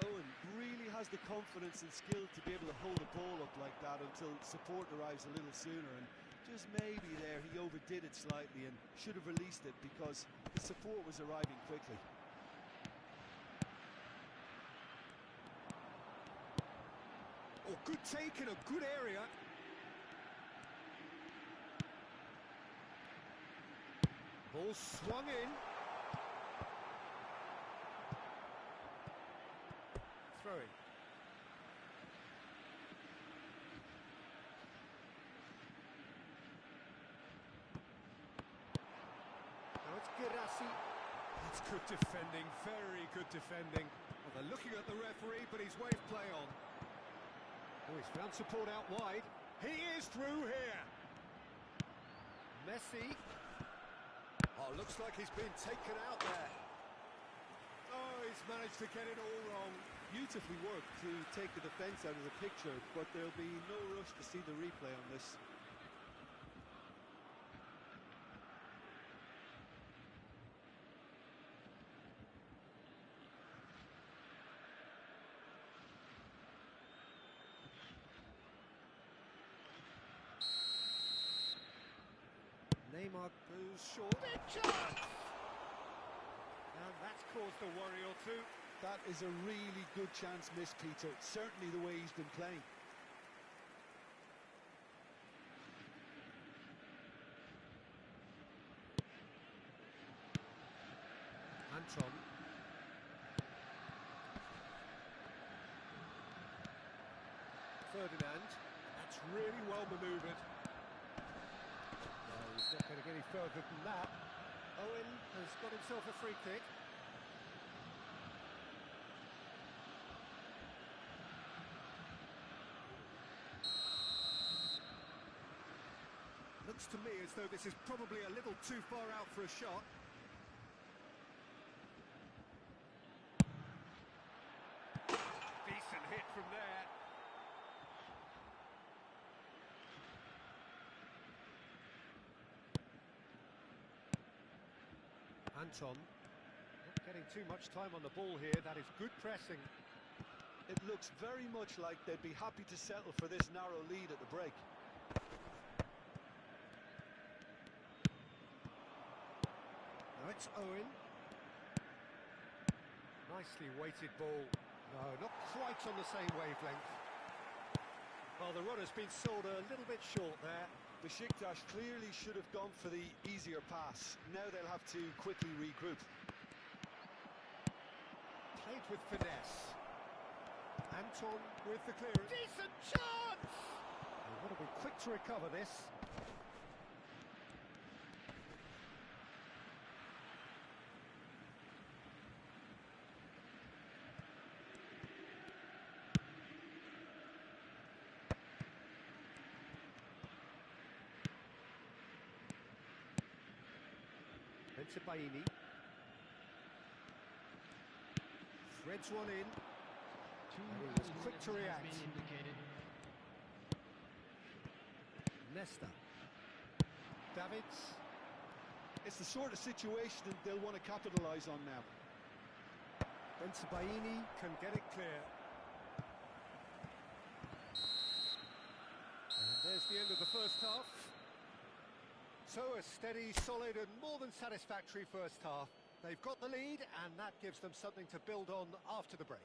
Owen really has the confidence and skill to be able to hold the ball up like that until support arrives a little sooner, and just maybe there he overdid it slightly and should have released it because the support was arriving quickly. Oh, good take in a good area. Ball swung in. throw-in. Now it's Girassi. That's good defending, very good defending. Well, they're looking at the referee, but he's waved play on. Oh, he's found support out wide. He is through here. Messi. Oh, looks like he's been taken out there. Oh, he's managed to get it all wrong. Beautifully worked to take the defence out of the picture, but there'll be no rush to see the replay on this. Neymar goes short. Big chance! And that's caused a worry or two. That is a really good chance missed, Peter. Certainly the way he's been playing. Anton. Ferdinand. That's really well manoeuvred. No, he's not going to get any further than that. Owen has got himself a free kick. Looks to me as though this is probably a little too far out for a shot. Decent hit from there. Anton, not getting too much time on the ball here. That is good pressing. It looks very much like they'd be happy to settle for this narrow lead at the break. Now it's Owen. Nicely weighted ball. No, not quite on the same wavelength. Well, the run has been sold a little bit short there. Besiktas clearly should have gone for the easier pass. Now they'll have to quickly regroup. Played with finesse. Anton with the clearance. Decent chance! They've got to be quick to recover this. Baini. Threads one in. And he was quick to react. Nesta. Davids. It's the sort of situation that they'll want to capitalise on now. Baini can get it clear. And there's the end of the first half. So a steady, solid and more than satisfactory first half. They've got the lead and that gives them something to build on after the break.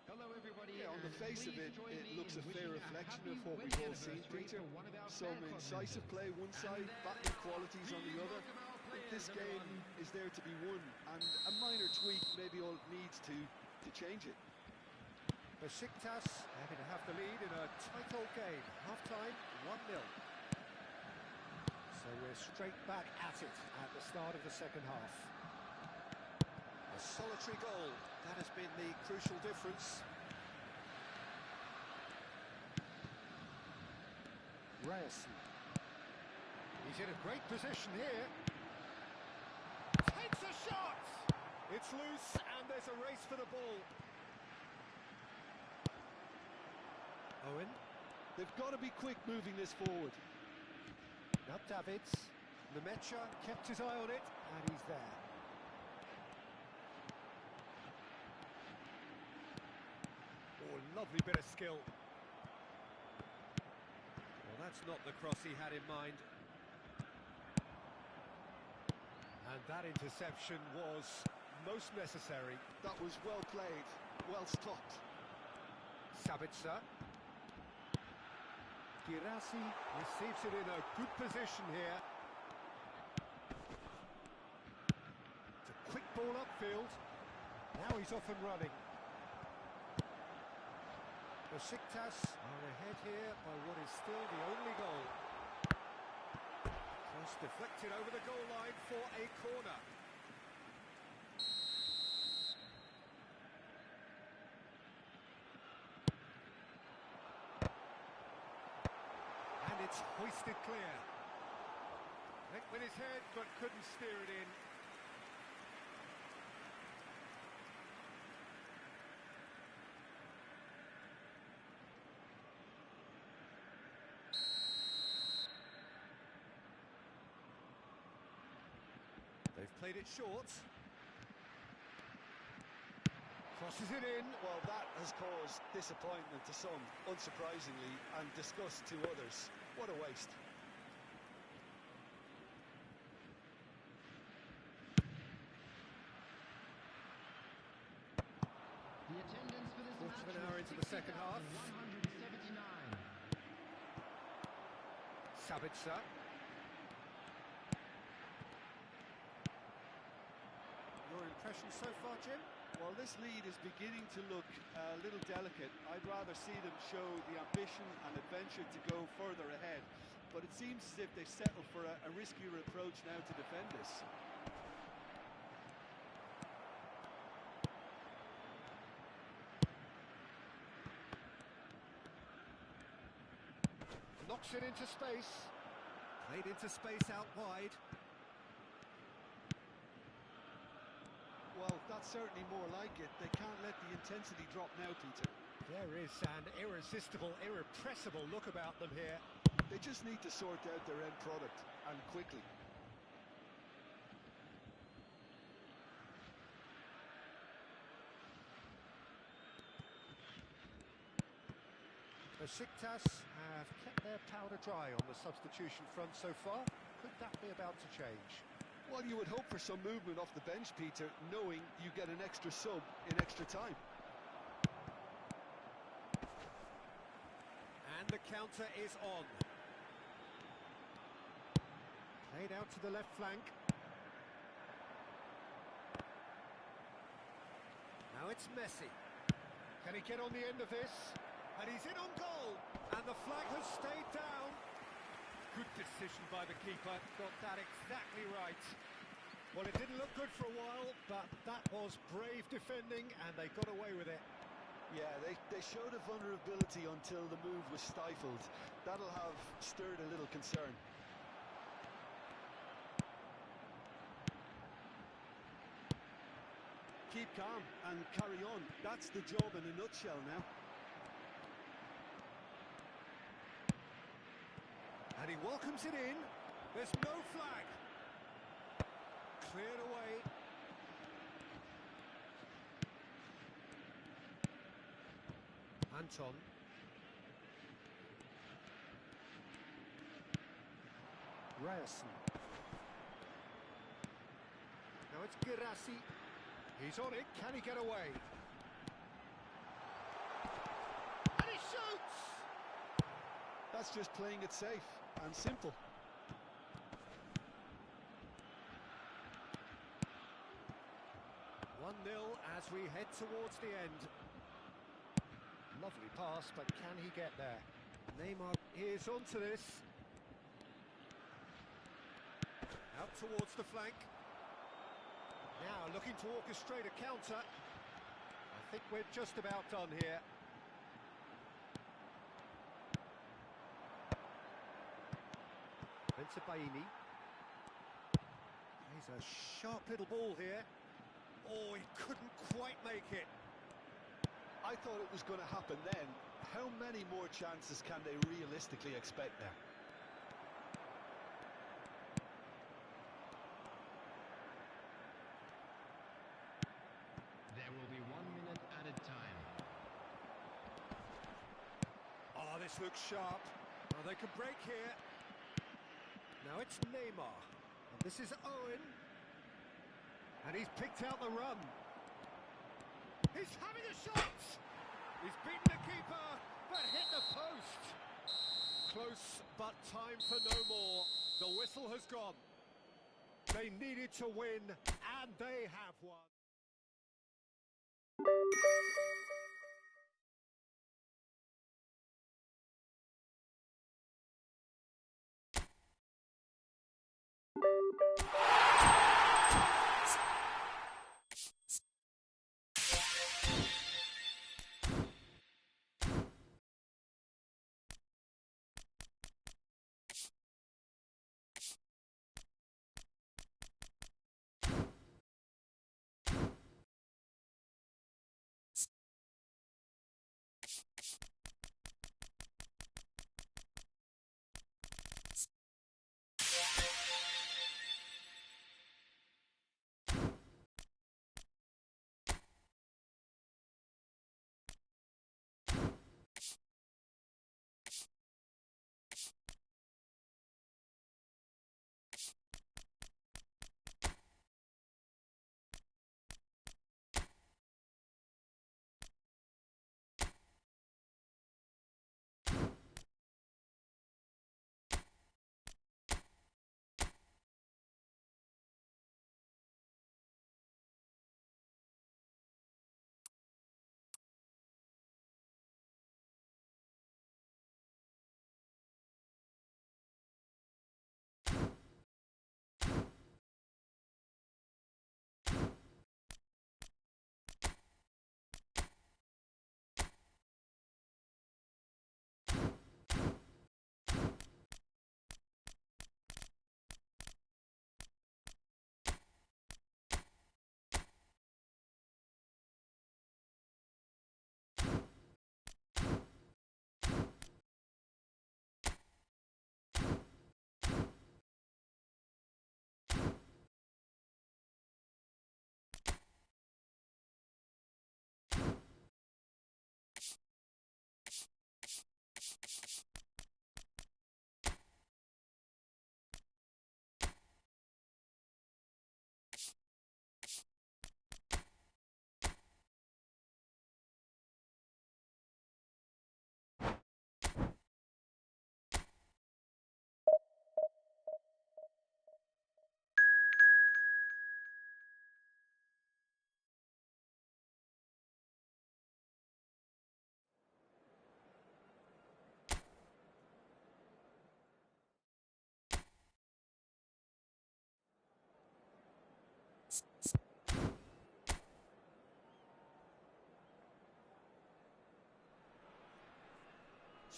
Hello everybody. Yeah, on the face of it, it looks a fair reflection of what we've all seen, Peter. Some incisive play one side, battling qualities on the other. But this game is there to be won, and a minor tweak maybe all it needs to change it. Besiktas happy to have the lead in a tight old game. Half-time, 1-0. So we're straight back at it at the start of the second half. A solitary goal, that has been the crucial difference. Ryerson. He's in a great position here. Takes a shot! It's loose and there's a race for the ball. Owen. They've got to be quick moving this forward. Now Davids. Nemecha kept his eye on it and he's there. Oh, lovely bit of skill. Well, that's not the cross he had in mind. And that interception was most necessary. That was well played, well stopped. Sabitzer. Girassi receives it in a good position here. It's a quick ball upfield. Now he's off and running. Besiktas are ahead here by what is still the only goal. Cross deflected over the goal line for a corner. And it's hoisted clear. Went with his head but couldn't steer it in. They've played it short. Crosses it in. Well, that has caused disappointment to some, unsurprisingly, and disgust to others. What a waste. The attendance for this Quarter of match an hour was into the second half. 60,179. Sabitzer. Your impression so far, Jim? Well, this lead is beginning to look a little delicate. I'd rather see them show the ambition and adventure to go further ahead. But it seems as if they've settled for a riskier approach now to defend this. Knocks it into space. Played into space out wide. Well, that's certainly more like it. They can't let the intensity drop now, Peter. There is an irresistible, irrepressible look about them here. They just need to sort out their end product, and quickly. Besiktas have kept their powder dry on the substitution front so far. Could that be about to change? Well, you would hope for some movement off the bench, Peter, knowing you get an extra sub in extra time. And the counter is on. Played out to the left flank. Now it's Messi. Can he get on the end of this? And he's in on goal. And the flag has stayed down. Good decision by the keeper. Got that exactly right. Well, it didn't look good for a while, but that was brave defending, and they got away with it. Yeah, they showed a vulnerability until the move was stifled. That'll have stirred a little concern. Keep calm and carry on. That's the job in a nutshell now. And he welcomes it in. There's no flag. Cleared away. Anton. Ryerson. Now it's Girassi. He's on it. Can he get away? And he shoots! That's just playing it safe and simple. One 0 as we head towards the end. Lovely pass, but can he get there? Neymar is onto this. Out towards the flank. Now looking to orchestrate a counter. I think we're just about done here. Baini. He's a sharp little ball here. Oh, he couldn't quite make it. I thought it was going to happen then. How many more chances can they realistically expect now? There will be 1 minute added time. Oh, this looks sharp. Oh, they can break here. Now it's Neymar. And this is Owen. And he's picked out the run. He's having a shot! He's beaten the keeper, but hit the post. Close, but time for no more. The whistle has gone. They needed to win, and they have won.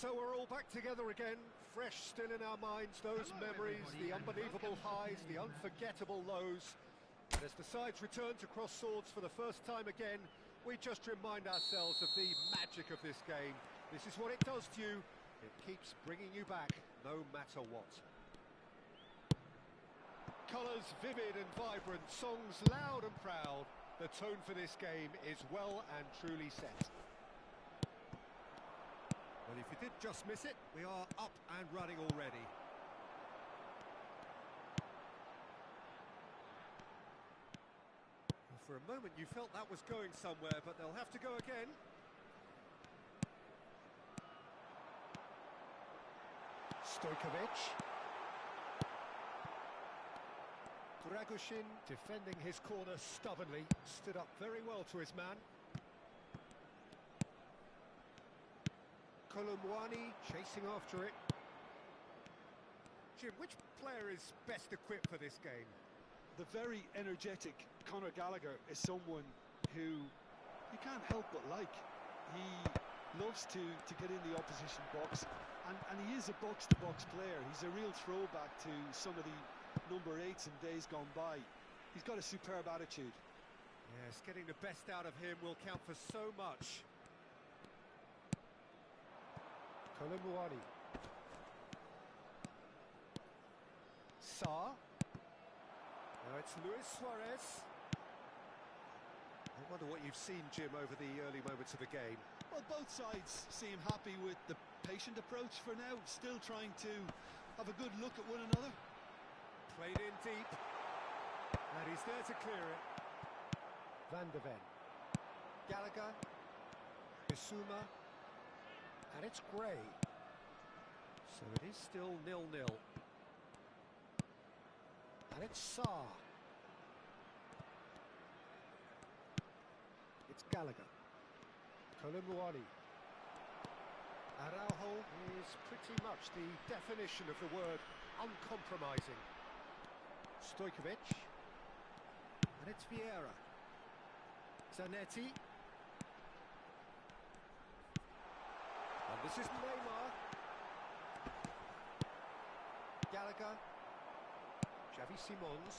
So we're all back together again, fresh still in our minds, those Hello, memories, everybody, the and unbelievable welcome to highs, the the unforgettable lows. And as the sides return to cross swords for the first time again, we just remind ourselves of the magic of this game. This is what it does to you. It keeps bringing you back, no matter what. Colours vivid and vibrant, songs loud and proud. The tone for this game is well and truly set. Well, if you did just miss it, we are up and running already. Well, for a moment you felt that was going somewhere, but they'll have to go again. Stojkovic. Dragushin defending his corner stubbornly, stood up very well to his man. Kolumwani chasing after it. Jim, which player is best equipped for this game? The very energetic Conor Gallagher is someone who you can't help but like. He loves to get in the opposition box, and he is a box-to-box player. He's a real throwback to some of the number 8s in days gone by. He's got a superb attitude. Yes, getting the best out of him will count for so much. Kolumwani. Sarr. Now it's Luis Suarez. I wonder what you've seen, Jim, over the early moments of the game. Well, both sides seem happy with the patient approach for now, still trying to have a good look at one another. Played in deep. And he's there to clear it. Van de Ven. Gallagher. Bissouma. And it's Gray. So it is still 0-0. And it's Sarr. It's Gallagher. Kolumwani. Araujo is pretty much the definition of the word uncompromising. Stojkovic. And it's Vieira. Zanetti. And this is Neymar. Gallagher. Xavi Simons.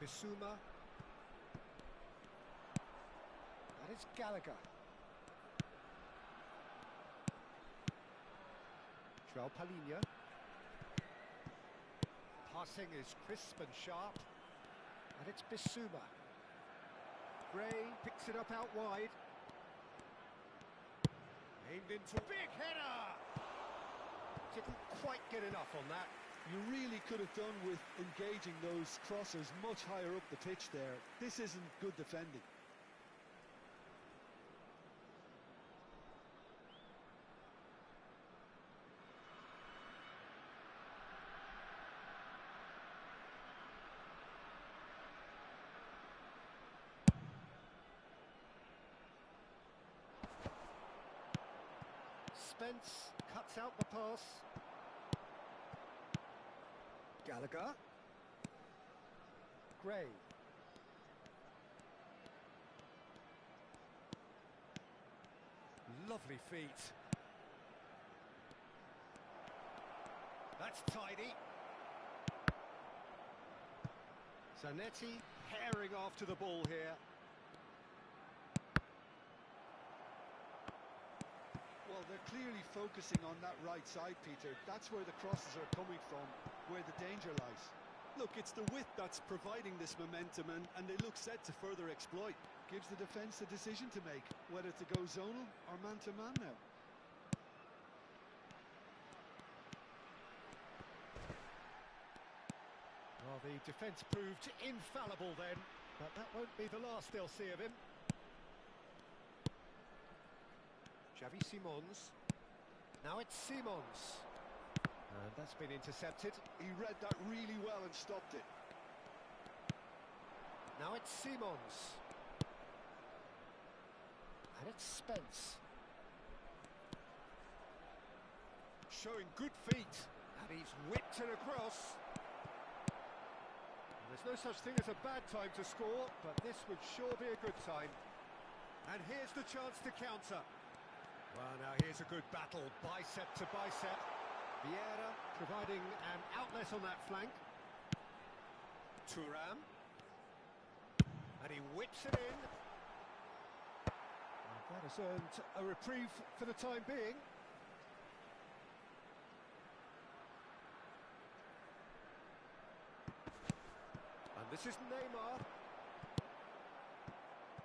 Bissouma. That is Gallagher. João Palhinha. Passing is crisp and sharp. And it's Bissouma. Gray picks it up out wide. Aimed into big header! Didn't quite get enough on that. You really could have done with engaging those crossers much higher up the pitch there. This isn't good defending. Spence cuts out the pass. Gallagher. Gray. Lovely feet. That's tidy. Zanetti herring after the ball here. Well, they're clearly focusing on that right side, Peter. That's where the crosses are coming from, where the danger lies. Look, it's the width that's providing this momentum, and they look set to further exploit. Gives the defence a decision to make, whether to go zonal or man-to-man now. Well, the defence proved infallible then, but that won't be the last they'll see of him. Xavi Simons. Now it's Simons. And that's been intercepted. He read that really well and stopped it. Now it's Simons. And it's Spence. Showing good feet. And he's whipped it across. And there's no such thing as a bad time to score, but this would sure be a good time. And here's the chance to counter. Well, now here's a good battle, bicep to bicep. Vieira providing an outlet on that flank. Thuram. And he whips it in. And that has earned a reprieve for the time being. And this is Neymar.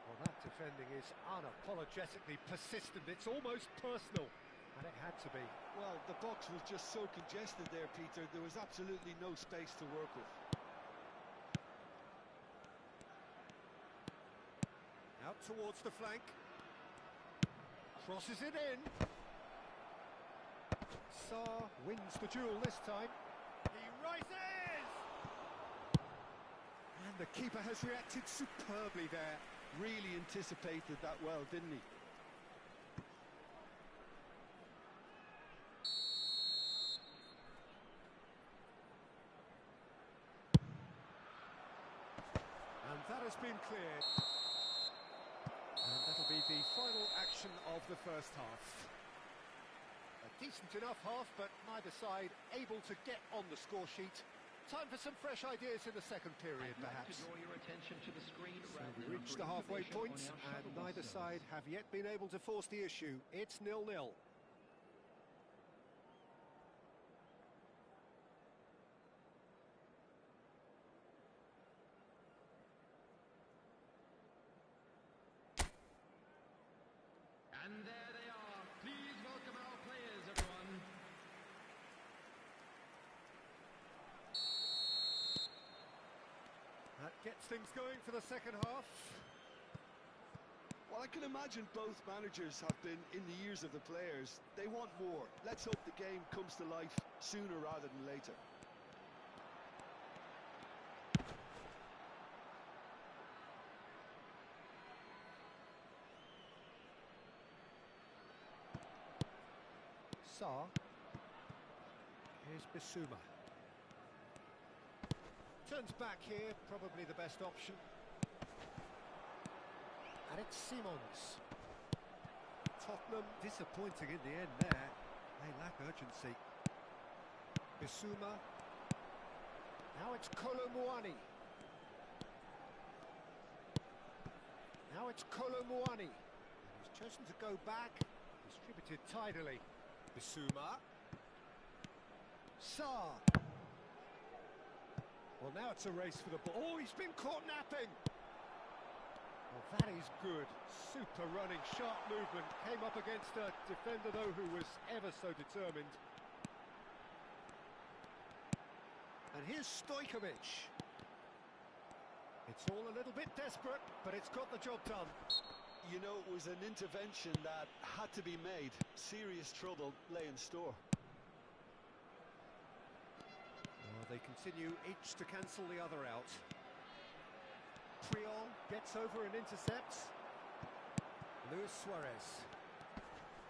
Well, that defending is unapologetically persistent. It's almost personal. And it had to be. Well, the box was just so congested there, Peter. There was absolutely no space to work with. Out towards the flank. Crosses it in. Sarr wins the duel this time. He rises! And the keeper has reacted superbly there. Really anticipated that well, didn't he? And that has been cleared. And that'll be the final action of the first half. A decent enough half, but neither side able to get on the score sheet. Time for some fresh ideas in the second period, perhaps. To draw your attention to the screen. So we reached the halfway point, and neither side have yet been able to force the issue. It's 0-0. And there they are. Please welcome our players, everyone. That gets things going for the second half. Well, I can imagine both managers have been in the ears of the players. They want more. Let's hope the game comes to life sooner rather than later. Sarr. Here's Bissouma. Turns back here, probably the best option. And it's Simons. Tottenham disappointing in the end there. They lack urgency. Bissouma. Now it's Colomouani. Now it's Colomouani. He's chosen to go back. Distributed tidily. Bissouma. Sarr. Well, now it's a race for the ball. Oh, he's been caught napping. Well, that is good. Super running, sharp movement. Came up against a defender, though, who was ever so determined. And here's Stojkovic. It's all a little bit desperate, but it's got the job done. You know, it was an intervention that had to be made. Serious trouble lay in store. Well, they continue each to cancel the other out. Priol gets over and intercepts. Luis Suarez.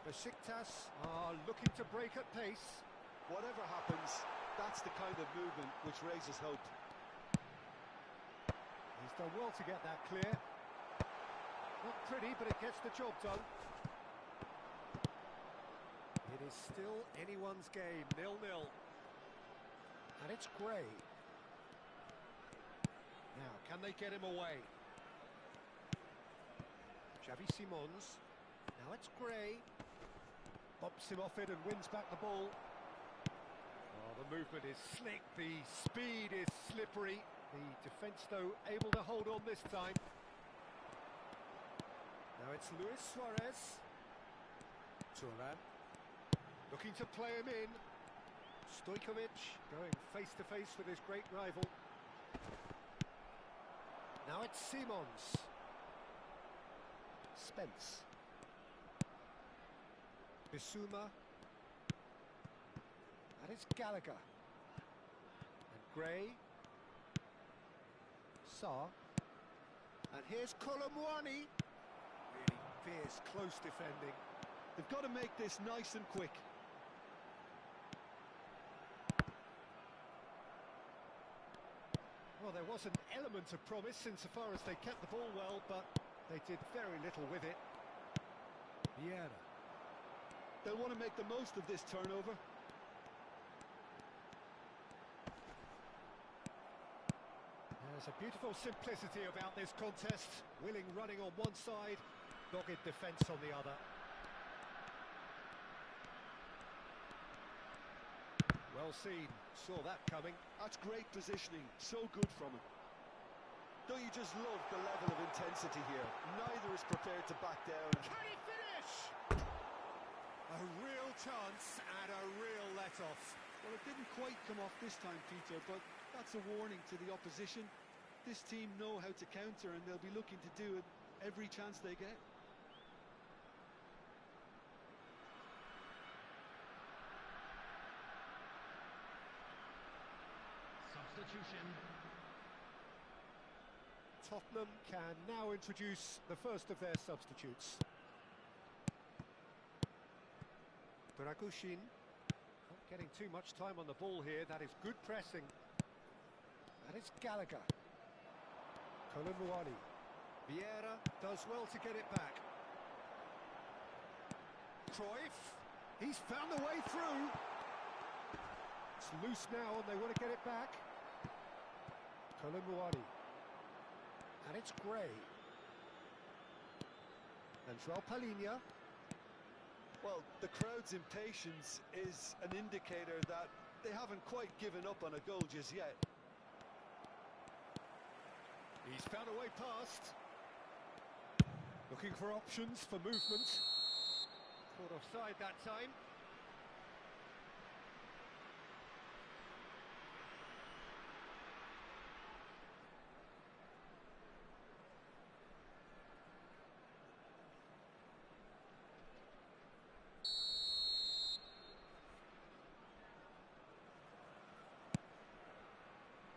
Besiktas are looking to break at pace. Whatever happens, that's the kind of movement which raises hope. He's done well to get that clear. Not pretty, but it gets the job done. It is still anyone's game, 0-0. And it's Gray. Now, can they get him away? Xavi Simons. Now it's Gray. Bumps him off it and wins back the ball. Oh, the movement is slick. The speed is slippery. The defence, though, able to hold on this time. Now it's Luis Suarez. Thuram. Looking to play him in. Stojkovic going face-to-face with his great rival. Now it's Simons. Spence. Bissouma. That is Gallagher. And Gray. Sarr. And here's Colomouani. Really fierce, close defending. They've got to make this nice and quick. Well, there was an element of promise insofar as they kept the ball well, but they did very little with it. Vieira. They'll want to make the most of this turnover. There's a beautiful simplicity about this contest. Willing running on one side, dogged defence on the other. Well seen, saw that coming. That's great positioning, so good from him. Don't you just love the level of intensity here? Neither is prepared to back down. Can he finish? A real chance and a real let-off. Well, it didn't quite come off this time, Peter, but that's a warning to the opposition. This team know how to counter, and they'll be looking to do it every chance they get. Substitution. Tottenham can now introduce the first of their substitutes. Dragushin. Not getting too much time on the ball here. That is good pressing. That is Gallagher. Colomboani. Vieira does well to get it back. Cruyff. He's found a way through. It's loose now and they want to get it back. Colomboani. And it's Gray. And João Palhinha. Well, the crowd's impatience is an indicator that they haven't quite given up on a goal just yet. He's found a way past. Looking for options for movement. Caught offside that time.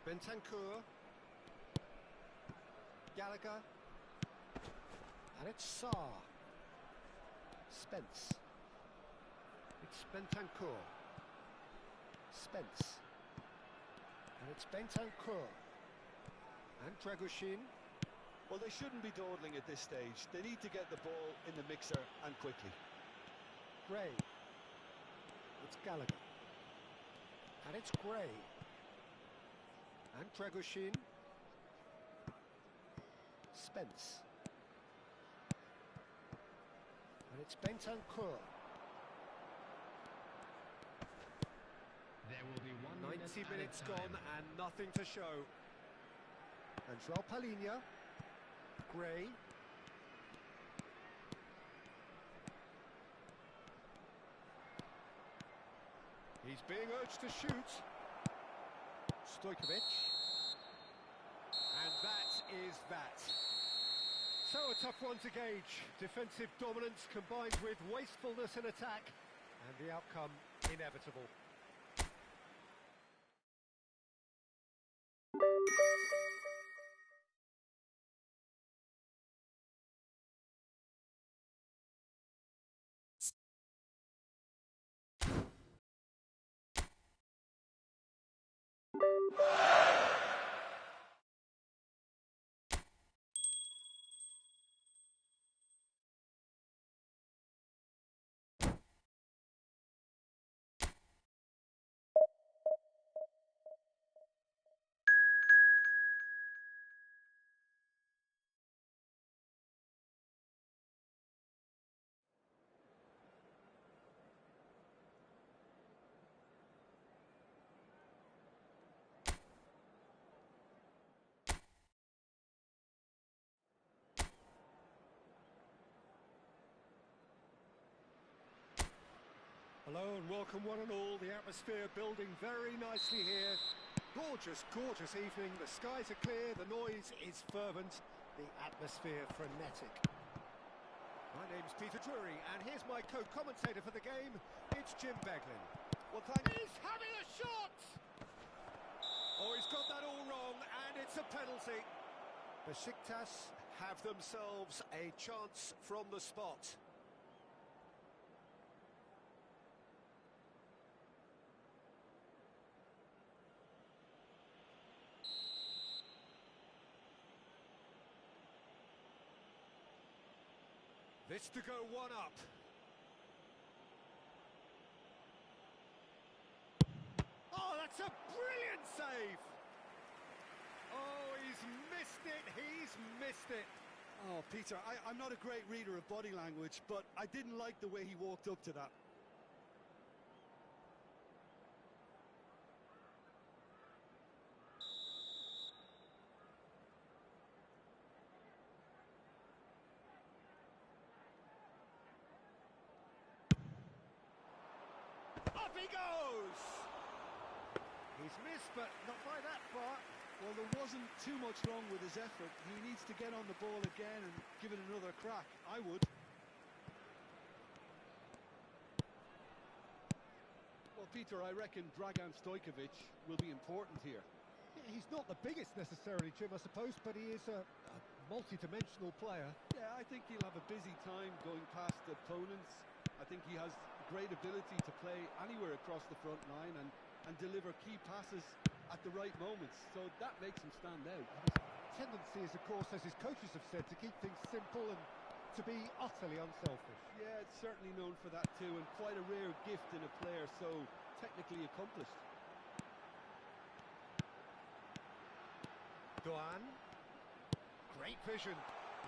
Bentancur. Gallagher. And it's Sarr. Spence. It's Bentancur. Spence. And it's Bentancur. And Dragushin. Well, they shouldn't be dawdling at this stage. They need to get the ball in the mixer and quickly. Gray. It's Gallagher. And it's Gray. And Dragushin. Spence. And it's Bentancur. There will be 1 minute 90 minutes gone and nothing to show. And João Palhinha. Gray. He's being urged to shoot. Stojkovic. And that is that. So a tough one to gauge. Defensive dominance combined with wastefulness in attack. And the outcome inevitable. Hello and welcome one and all. The atmosphere building very nicely here. Gorgeous, gorgeous evening. The skies are clear, the noise is fervent, the atmosphere frenetic. My name's Peter Drury and here's my co-commentator for the game. It's Jim Beglin. Well, he's having a shot! Oh, he's got that all wrong and it's a penalty. Besiktas have themselves a chance from the spot. This to go one up. It's a brilliant save! Oh, he's missed it, he's missed it. Oh, Peter, I'm not a great reader of body language, but I didn't like the way he walked up to that. Up he goes! He's missed, but not by that far. Well, there wasn't too much wrong with his effort. He needs to get on the ball again and give it another crack. I would. Well, Peter, I reckon Dragan Stojkovic will be important here. Yeah, he's not the biggest necessarily, Jim, I suppose, but he is a multi-dimensional player. Yeah, I think he'll have a busy time going past opponents. I think he has great ability to play anywhere across the front line and deliver key passes at the right moments, so that makes him stand out. His tendency is, of course, as his coaches have said, to keep things simple and to be utterly unselfish. Yeah, it's certainly known for that too, and quite a rare gift in a player so technically accomplished. Doan. Great vision.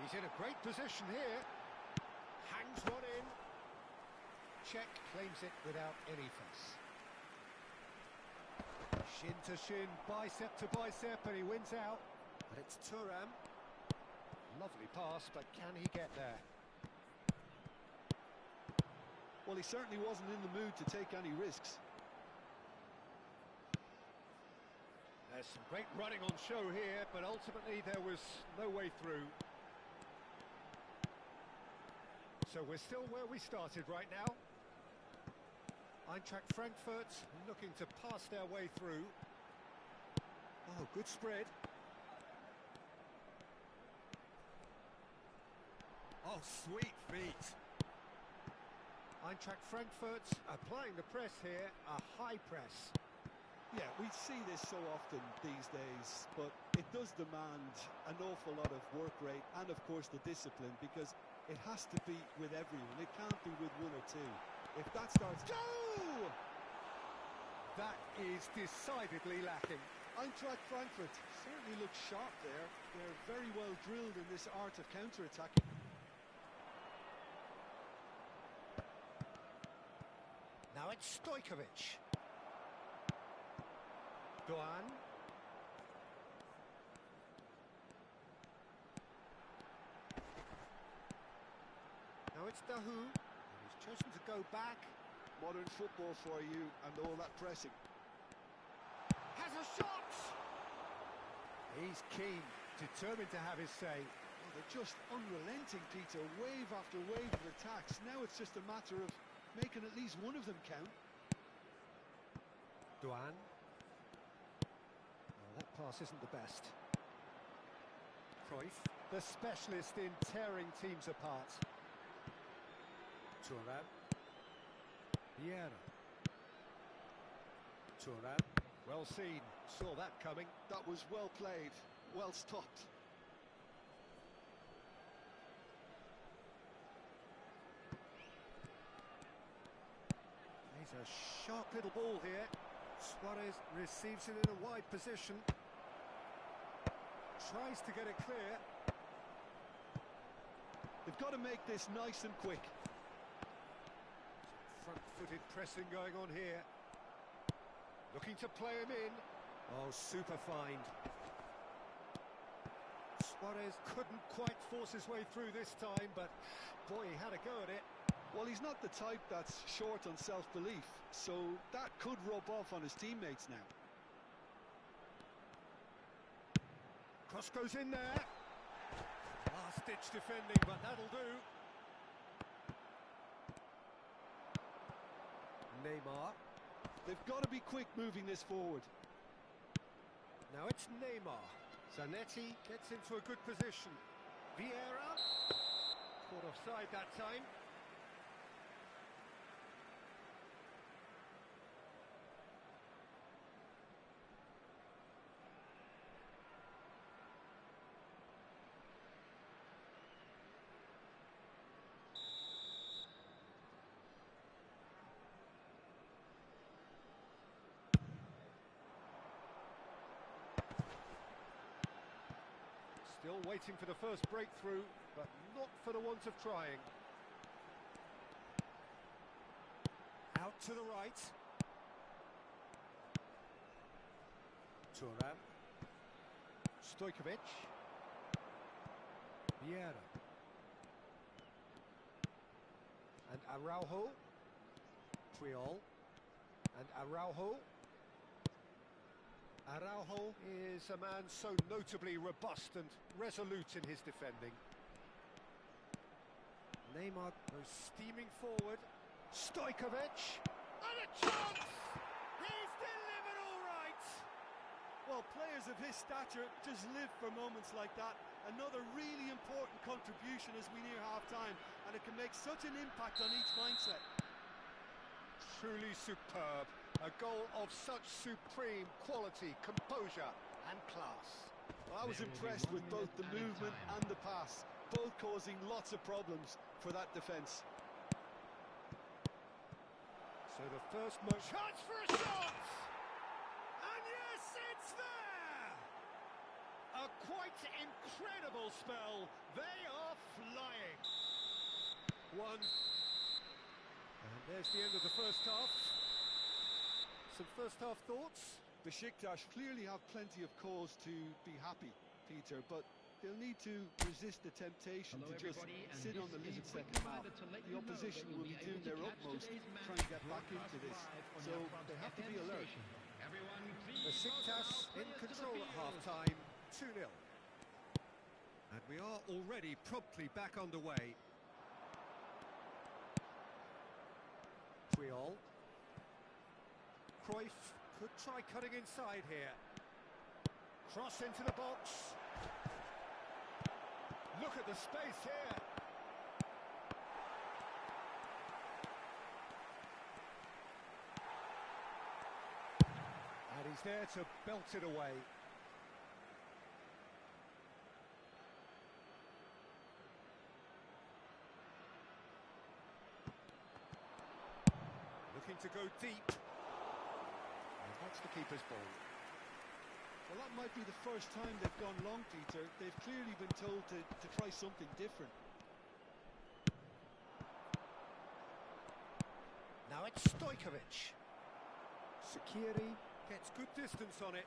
He's in a great position here. Hangs one in. Czech claims it without any fuss. Shin to shin, bicep to bicep, and he wins out. But it's Thuram. Lovely pass, but can he get there? Well, he certainly wasn't in the mood to take any risks. There's some great running on show here, but ultimately there was no way through. So we're still where we started right now. Eintracht Frankfurt looking to pass their way through. Oh, good spread. Oh, sweet feet. Eintracht Frankfurt applying the press here, a high press. Yeah, we see this so often these days, but it does demand an awful lot of work rate and, of course, the discipline, because it has to be with everyone. It can't be with one or two. If that starts... Go! That is decidedly lacking. Eintracht Frankfurt certainly looks sharp there. They're very well drilled in this art of counter-attacking. Now it's Stojkovic. Doan. Now it's Dahu. He's chosen to go back. Modern football for you and all that pressing. Has a shot! He's keen, determined to have his say. Oh, they're just unrelenting, Peter. Wave after wave of attacks. Now it's just a matter of making at least one of them count. Doan. Oh, that pass isn't the best. Cruyff, the specialist in tearing teams apart. Thuram. Vieira. Thuram. Well seen. Saw that coming. That was well played. Well stopped. He's a sharp little ball here. Suarez receives it in a wide position. Tries to get it clear. They've got to make this nice and quick. Front-footed pressing going on here. Looking to play him in. Oh, super find. Suarez couldn't quite force his way through this time, but boy, he had a go at it. Well, he's not the type that's short on self-belief, so that could rub off on his teammates now. Cross goes in there. Last-ditch defending, but that'll do. Neymar. They've got to be quick moving this forward. Now it's Neymar. Zanetti gets into a good position. Vieira. Caught offside that time. Still waiting for the first breakthrough, but not for the want of trying. Out to the right. Turan. Stojkovic. Vieira. And Araujo. Puyol. And Araujo. Araujo is a man so notably robust and resolute in his defending. Neymar goes steaming forward. Stojkovic! And a chance! He's delivered all right! Well, players of his stature just live for moments like that. Another really important contribution as we near half-time, and it can make such an impact on each mindset. Truly superb. A goal of such supreme quality, composure and class. Well, I was impressed with both the movement and the pass, both causing lots of problems for that defence. So the first chance for a shot! And yes, it's there! A quite incredible spell. They are flying. One. And there's the end of the first half. Some first half thoughts? Besiktas clearly have plenty of cause to be happy, Peter, but they'll need to resist the temptation to just sit on the lead second half. The opposition will be doing their utmost trying to get back into this, so they have to be alert. Besiktas in control at half-time, 2-0. And we are already promptly back underway. Puyol. Cruyff could try cutting inside here. Cross into the box. Look at the space here. And he's there to belt it away. Looking to go deep. And that's the keeper's ball. Well, that might be the first time they've gone long, Peter. They've clearly been told to try something different. Now it's Stojkovic. Sakiri gets good distance on it.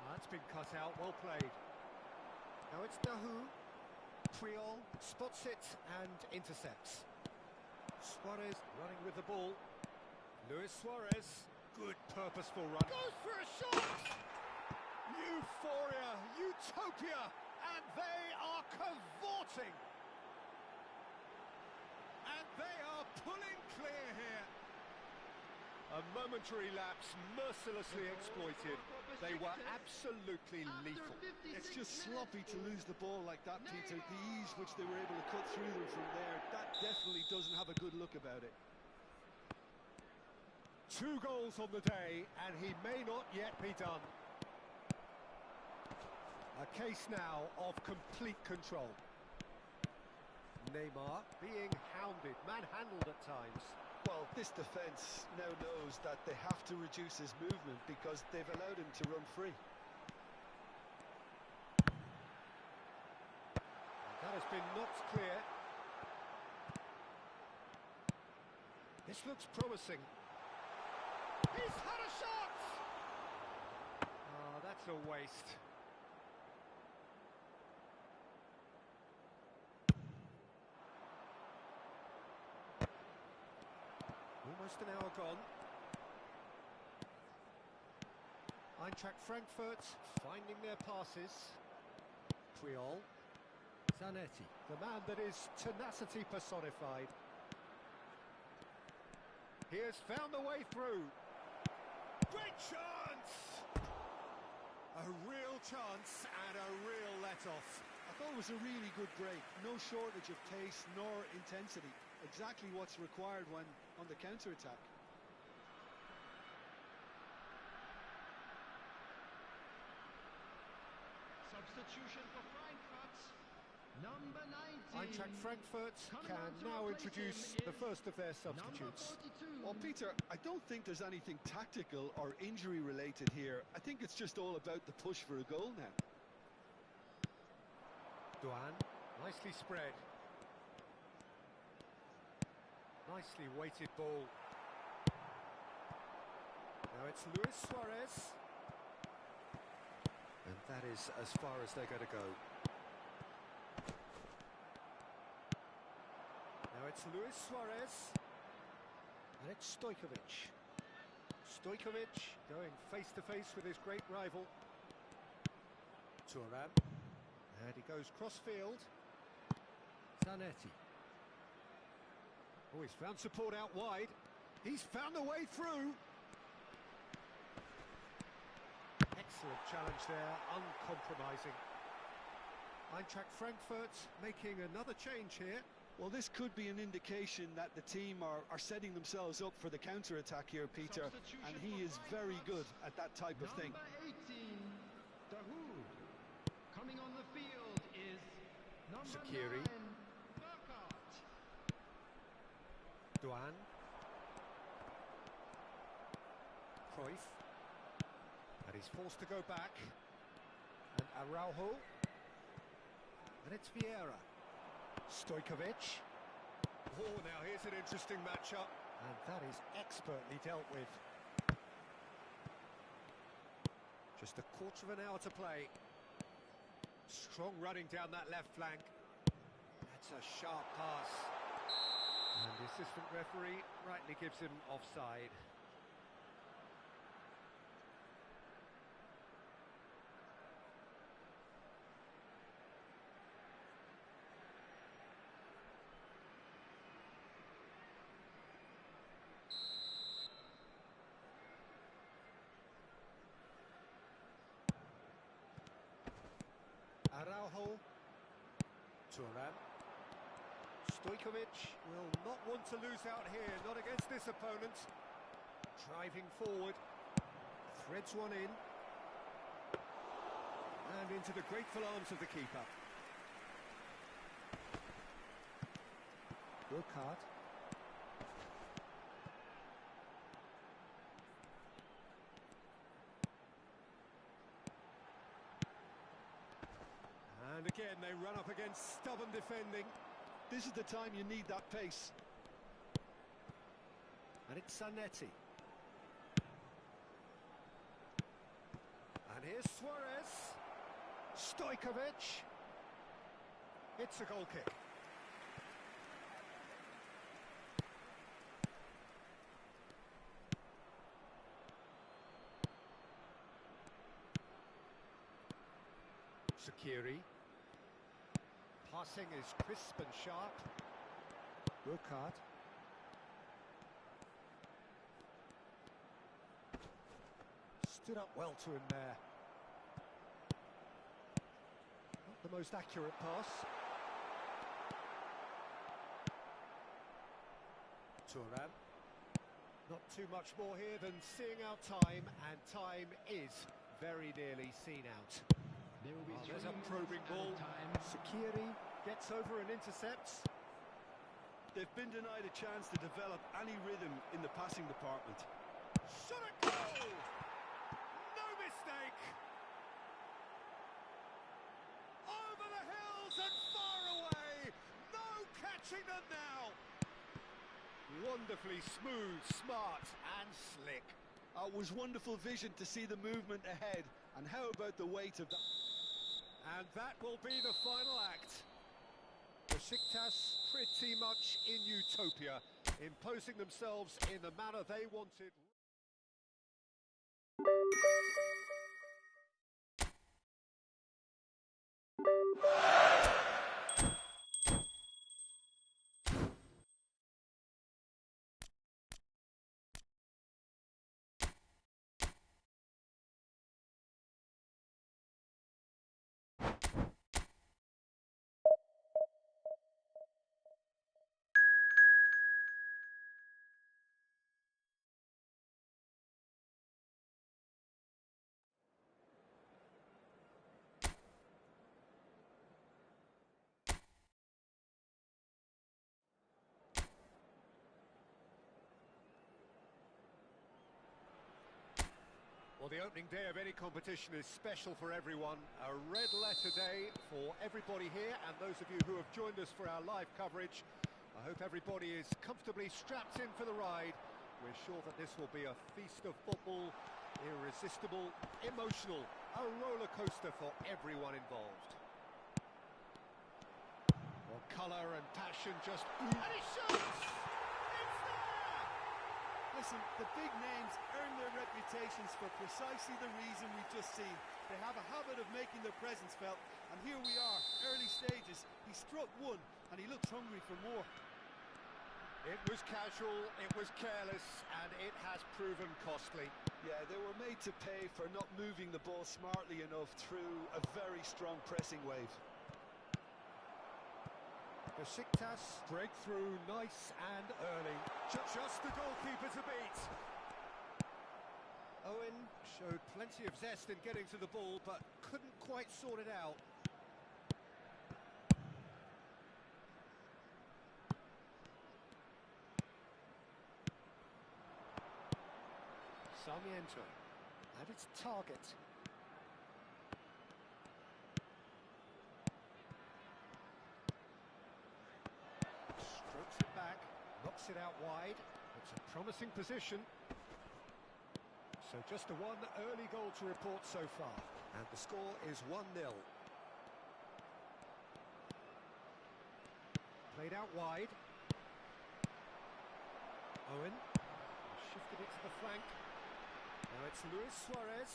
That's been cut out, well played. Now it's Dahu. Puyol spots it and intercepts. Suarez running with the ball. Luis Suarez, good purposeful run. Goes for a shot! Euphoria, utopia, and they are cavorting. And they are pulling clear here. A momentary lapse mercilessly exploited. They were absolutely lethal. It's just sloppy to lose the ball like that, Peter. The ease which they were able to cut through them from there, that definitely doesn't have a good look about it. 2 goals on the day, and he may not yet be done. A case now of complete control. Neymar being hounded, manhandled at times. Well, this defence now knows that they have to reduce his movement because they've allowed him to run free. That has been knocked clear. This looks promising. He's had a shot! Oh, that's a waste. Almost an hour gone. Eintracht Frankfurt finding their passes. Puyol. Zanetti, the man that is tenacity personified. He has found the way through. Great chance! A real chance and a real let-off. I thought it was a really good break. No shortage of pace nor intensity. Exactly what's required when on the counter-attack. Substitution for Frankfurt. Number 19. Eintracht Frankfurt can now introduce the first of their substitutes. Well, Peter, I don't think there's anything tactical or injury related here. I think it's just all about the push for a goal now. Duan, nicely spread. Nicely weighted ball. Now it's Luis Suarez. And that is as far as they're going to go. Now it's Luis Suarez. And it's Stojkovic. Stojkovic going face to face with his great rival. Thuram. And he goes cross-field. Zanetti. Oh, he's found support out wide. He's found a way through. Excellent challenge there, uncompromising. Eintracht Frankfurt making another change here. Well, this could be an indication that the team are setting themselves up for the counter-attack here, Peter, and he is very good at that type of thing. Number 18, Dahoud. Coming on the field is number Shaqiri. 9, Burkhardt. Duan. Cruyff. And he's forced to go back. And Araujo. And it's Vieira. Stojkovic. Oh, now here's an interesting matchup. And that is expertly dealt with. Just a quarter of an hour to play. Strong running down that left flank. That's a sharp pass. And the assistant referee rightly gives him offside. Araujo. Thuram. Stojkovic will not want to lose out here, not against this opponent. Driving forward. Threads one in. And into the grateful arms of the keeper. Burkhardt. And again, they run up against stubborn defending. This is the time you need that pace. And it's Zanetti. And here's Suarez. Stojkovic. It's a goal kick. Shaqiri. Passing is crisp and sharp. Burkhardt. Stood up well to him there. Not the most accurate pass. Thuram. Not too much more here than seeing out time, and time is very nearly seen out. There will be There's 3 a probing minutes ball. added time. Shaqiri gets over and intercepts. They've been denied a chance to develop any rhythm in the passing department. Shot a goal! No mistake! Over the hills and far away! No catching them now! Wonderfully smooth, smart and slick. It was wonderful vision to see the movement ahead, and how about the weight of that? And that will be the final act. Besiktas pretty much in utopia, imposing themselves in the manner they wanted. Well, the opening day of any competition is special for everyone. A red letter day for everybody here and those of you who have joined us for our live coverage. I hope everybody is comfortably strapped in for the ride. We're sure that this will be a feast of football, irresistible, emotional, a roller coaster for everyone involved. Well, colour and passion just ooze. And he shoots! It's there! Listen, the big names earn their reputations for precisely the reason we've just seen. They have a habit of making their presence felt, and here we are, early stages. He struck one, and he looks hungry for more. It was casual, it was careless, and it has proven costly. Yeah, they were made to pay for not moving the ball smartly enough through a very strong pressing wave. Besiktas breakthrough nice and early. Just the goalkeeper to beat. Owen showed plenty of zest in getting to the ball, but couldn't quite sort it out. Sarmiento, and its target. Strokes it back, knocks it out wide. It's a promising position. So just the one early goal to report so far. And the score is 1-0. Played out wide. Owen shifted it to the flank. Now it's Luis Suarez.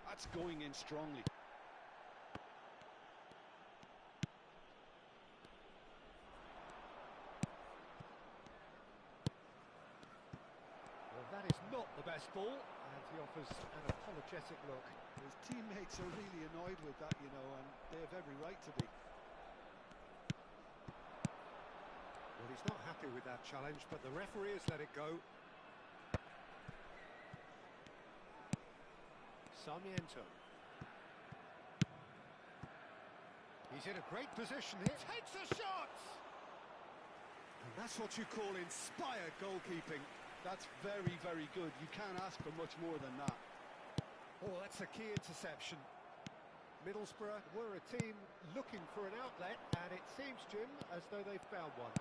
That's going in strongly. Well, that is not the best ball, and he offers an apologetic look. His teammates are really annoyed with that, you know, and they have every right to be. Well, he's not happy with that challenge, but the referee has let it go. Sarmiento. He's in a great position here. Takes a shot! And that's what you call inspired goalkeeping. That's very, very good. You can't ask for much more than that. Oh, that's a key interception. Middlesbrough were a team looking for an outlet, and it seems, Jim, as though they've found one.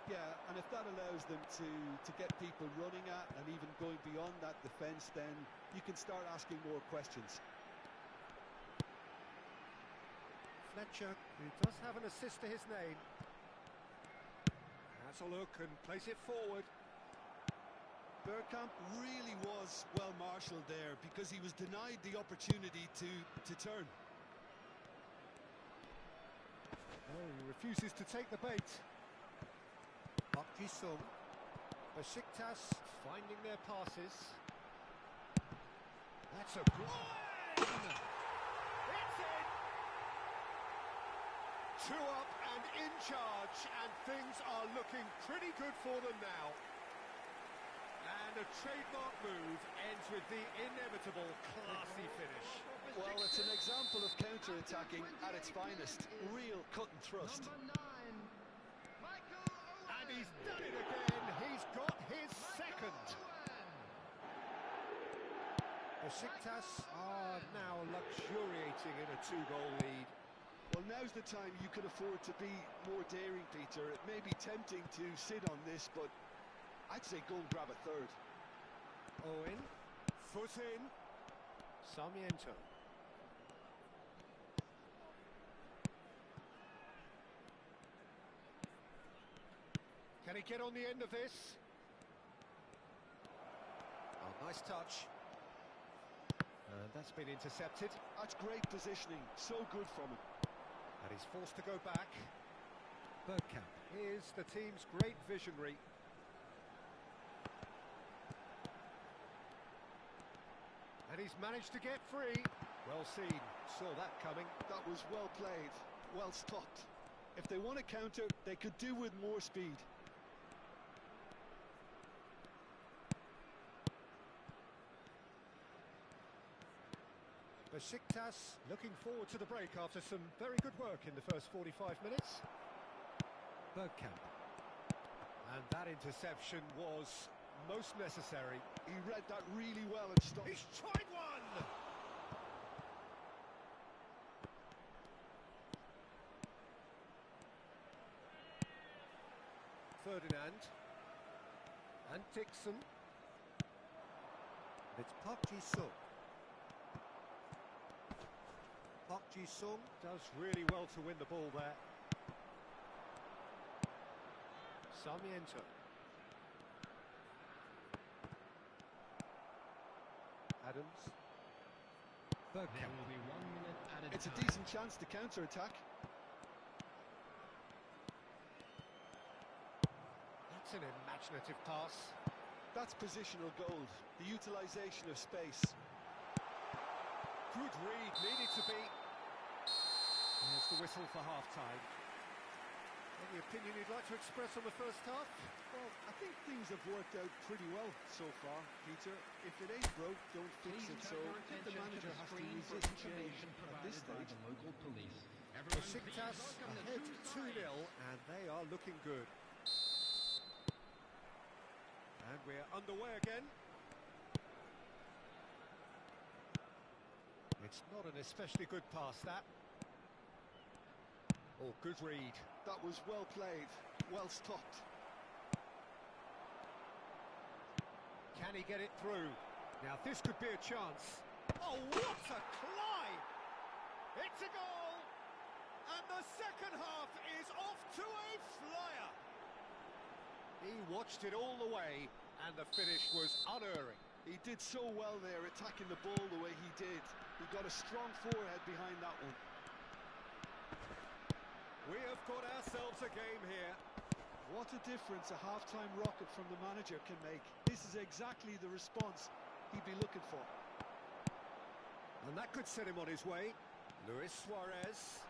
Yeah, and if that allows them to get people running at and even going beyond that defence, then you can start asking more questions. Fletcher, who does have an assist to his name. Has a look and plays it forward. Bergkamp really was well marshalled there because he was denied the opportunity to turn. Oh, he refuses to take the bait. Park Ji-sung. Besiktas finding their passes. That's a good... It's in! 2 up and in charge, and things are looking pretty good for them now. And a trademark move ends with the inevitable classy finish. Well, it's an example of counter-attacking at its finest. Real cut and thrust. And he's done it again. He's got his second. Besiktas are now luxuriating in a 2-goal lead. Well, now's the time you can afford to be more daring, Peter. It may be tempting to sit on this, but I'd say go and grab a third. Owen, foot in. Sarmiento. Can he get on the end of this? Oh, nice touch. And that's been intercepted. That's great positioning. So good from him. And he's forced to go back. Bergkamp is the team's great visionary. And he's managed to get free. Well seen. Saw that coming. That was well played. Well stopped. If they want to counter, they could do with more speed. Besiktas looking forward to the break after some very good work in the first 45 minutes. Bergkamp. And that interception was most necessary. He read that really well and stopped. He's tried one! Ferdinand. And Dixon. It's Park Ji-sung. Park Ji-sung does really well to win the ball there. Sarmiento. Adams. There will be 1 minute added It's a time. decent chance to counter-attack. That's an imaginative pass. That's positional gold, the utilisation of space. Good read, needed to be. There's the whistle for half-time. Any opinion you'd like to express on the first half? Well, I think things have worked out pretty well so far, Peter. If it ain't broke, don't fix Please it. turn So your I think the attention to manager the has to screen for resist change information at this provided by stage. the local police. Everyone, please Besiktas welcome the ahead two 2-0, sides. and they are looking good. And we're underway again. It's not an especially good pass, that. Oh, good read. That was well played, well stopped. Can he get it through? Now, this could be a chance. Oh, what a climb! It's a goal! And the second half is off to a flyer! He watched it all the way, and the finish was unerring. He did so well there, attacking the ball the way he did. He got a strong forehead behind that one. We have got ourselves a game here. What a difference a half-time rocket from the manager can make. This is exactly the response he'd be looking for. And that could set him on his way. Luis Suarez.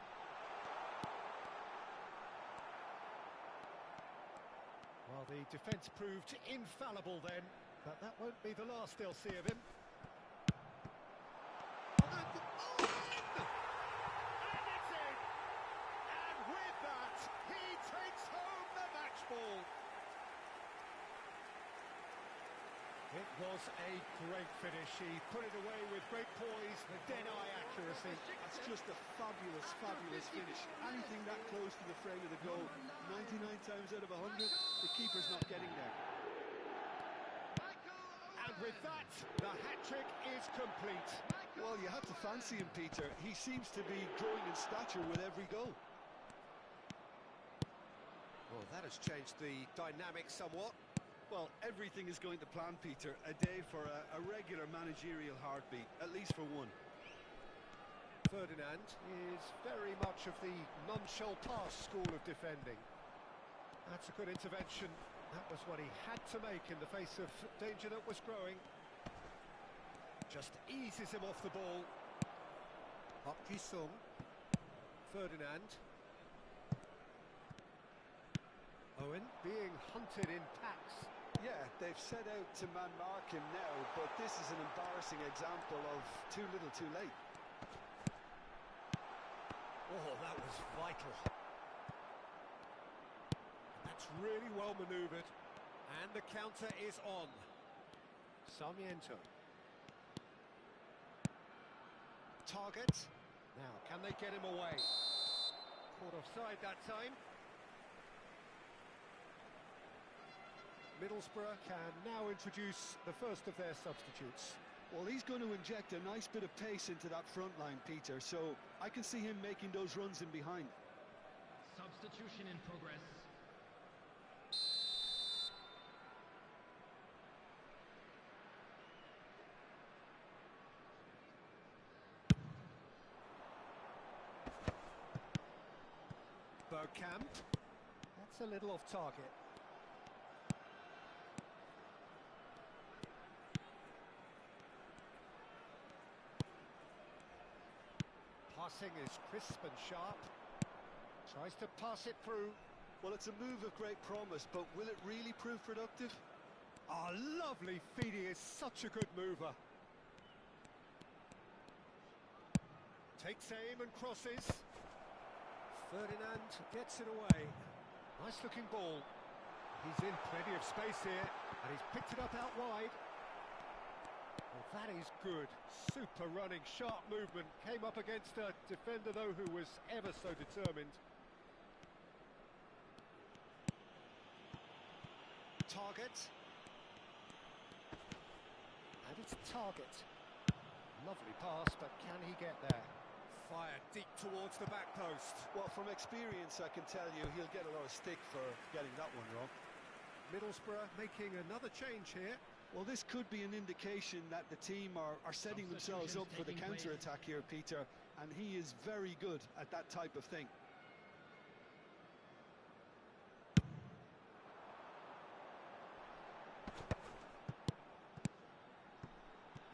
Well, the defence proved infallible then, but that won't be the last they'll see of him. And it's in! And with that, he takes home the match ball. It was a great finish. He put it away with great poise, dead-eye accuracy. That's just a fabulous, fabulous finish. Anything that close to the frame of the goal, 99 times out of 100, the keeper's not getting there. And with that, the hat-trick is complete. Well, you had to fancy him, Peter. He seems to be growing in stature with every goal. Well, that has changed the dynamic somewhat. Well, everything is going to plan, Peter. A day for a regular managerial heartbeat, at least for one. Ferdinand is very much of the non-shall-pass school of defending. That's a good intervention. That was what he had to make in the face of danger that was growing. Just eases him off the ball. Park Ji-sung. Ferdinand. Owen being hunted in packs. Yeah, they've set out to man-mark him now, but this is an embarrassing example of too little too late. Oh, that was vital. That's really well manoeuvred. And the counter is on. Sarmiento. Target. Now, can they get him away? Caught offside that time. Middlesbrough can now introduce the first of their substitutes. Well, he's going to inject a nice bit of pace into that front line, Peter, so I can see him making those runs in behind. Substitution in progress. Bergkamp. That's a little off target. Passing is crisp and sharp. Tries to pass it through. Well, it's a move of great promise, but will it really prove productive? Ah, lovely feet. He is such a good mover. Takes aim and crosses. Ferdinand gets it away. Nice looking ball. He's in plenty of space here, and he's picked it up out wide. Well, that is good. Super running, sharp movement. Came up against a defender, though, who was ever so determined. Target. And it's Target. Lovely pass, but can he get there? Fired deep towards the back post. Well, from experience, I can tell you he'll get a lot of stick for getting that one wrong. Middlesbrough making another change here. Well, this could be an indication that the team are setting themselves up for the counter-attack here, Peter, and he is very good at that type of thing.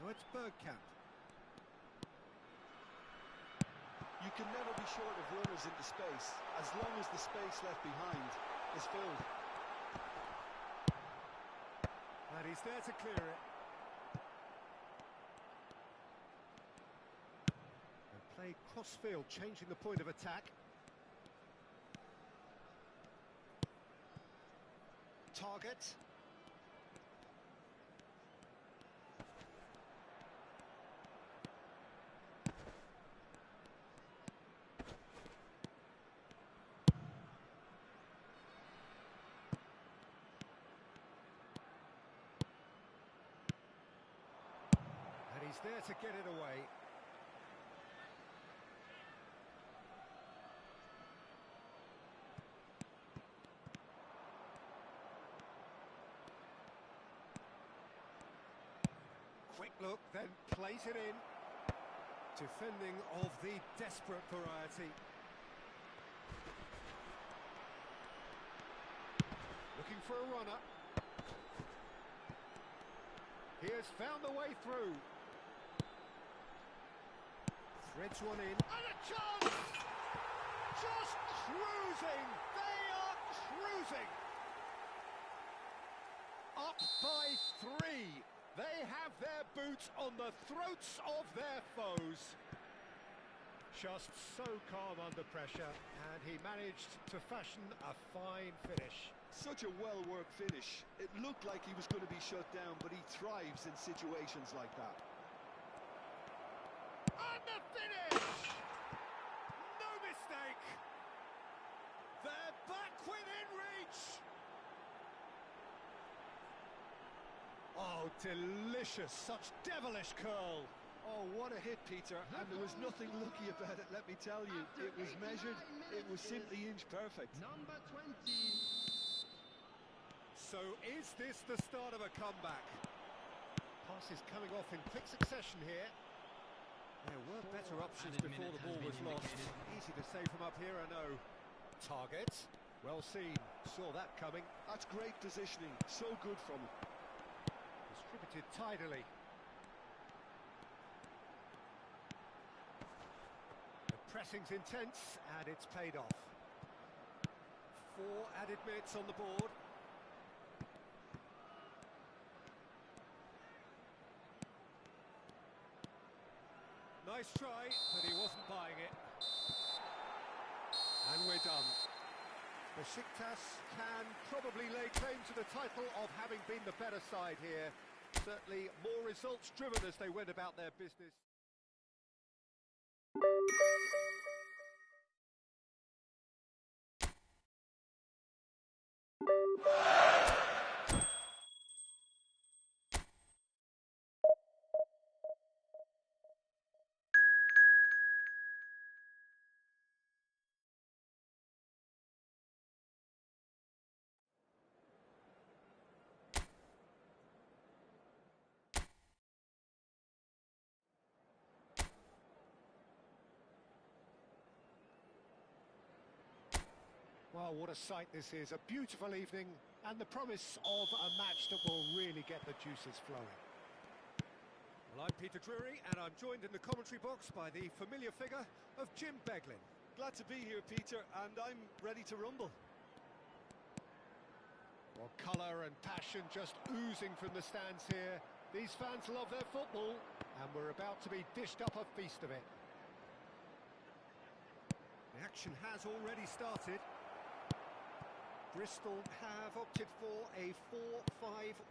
Now it's Bergkamp. You can never be short of runners into space, as long as the space left behind is filled. And he's there to clear it. And play cross-field, changing the point of attack. Target. He's there to get it away. Quick look, then plays it in. Defending of the desperate variety. Looking for a runner. He has found the way through. Threads one in. And a chance! Just cruising! They are cruising! Up by 3. They have their boots on the throats of their foes. Just so calm under pressure, and he managed to fashion a fine finish. Such a well-worked finish. It looked like he was going to be shut down, but he thrives in situations like that. And the finish! No mistake! They're back within reach! Oh, delicious! Such devilish curl! Oh, what a hit, Peter, and there was nothing lucky about it, let me tell you. It was measured, it was simply inch perfect. Number 20. So is this the start of a comeback? Passes coming off in quick succession here. There were better options before the ball was lost. Easy to say from up here, I know. Target. Well seen. Saw that coming. That's great positioning. So good from him. Distributed tidily. The pressing's intense, and it's paid off. 4 added minutes on the board. Nice try, but he wasn't buying it. And we're done. Besiktas can probably lay claim to the title of having been the better side here. Certainly more results driven as they went about their business. Well, what a sight this is. A beautiful evening and the promise of a match that will really get the juices flowing. Well, I'm Peter Drury, and I'm joined in the commentary box by the familiar figure of Jim Beglin. Glad to be here, Peter, and I'm ready to rumble. Well, colour and passion just oozing from the stands here. These fans love their football, and we're about to be dished up a feast of it. The action has already started. Bristol have opted for a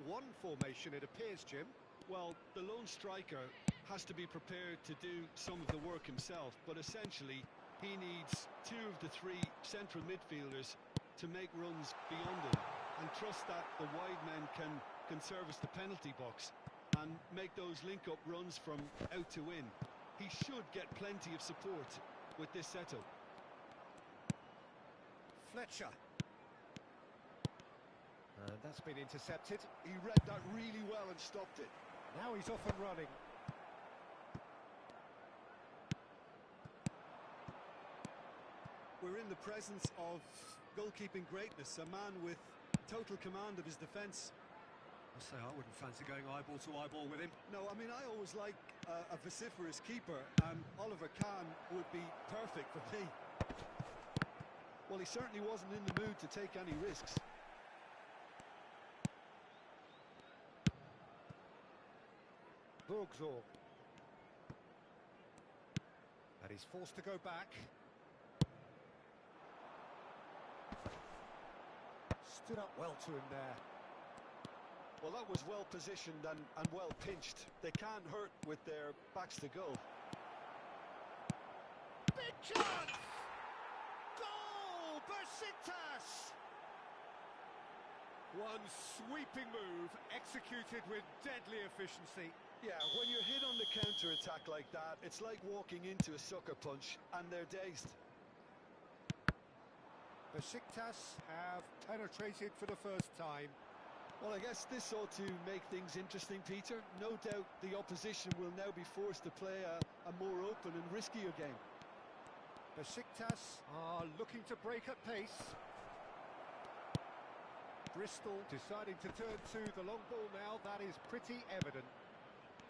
4-5-1 formation, it appears, Jim. Well, the lone striker has to be prepared to do some of the work himself, but essentially he needs two of the three central midfielders to make runs beyond him and trust that the wide men can service the penalty box and make those link-up runs from out to in. He should get plenty of support with this setup. Fletcher. And that's been intercepted. He read that really well and stopped it. Now he's off and running. We're in the presence of goalkeeping greatness, a man with total command of his defence. I say I wouldn't fancy going eyeball to eyeball with him. No, I mean, I always like a vociferous keeper, and Oliver Kahn would be perfect for me. Well, he certainly wasn't in the mood to take any risks. Burgzorg. And he's forced to go back. Stood up well to him there. Well, that was well positioned and well pinched. They can't hurt with their backs to goal. Big chance! Goal! Besiktas! One sweeping move, executed with deadly efficiency. Yeah, when you're hit on the counter-attack like that, it's like walking into a sucker punch and they're dazed. Besiktas have penetrated for the first time. Well, I guess this ought to make things interesting, Peter. No doubt the opposition will now be forced to play a more open and riskier game. Besiktas are looking to break at pace. Bristol deciding to turn to the long ball now, that is pretty evident.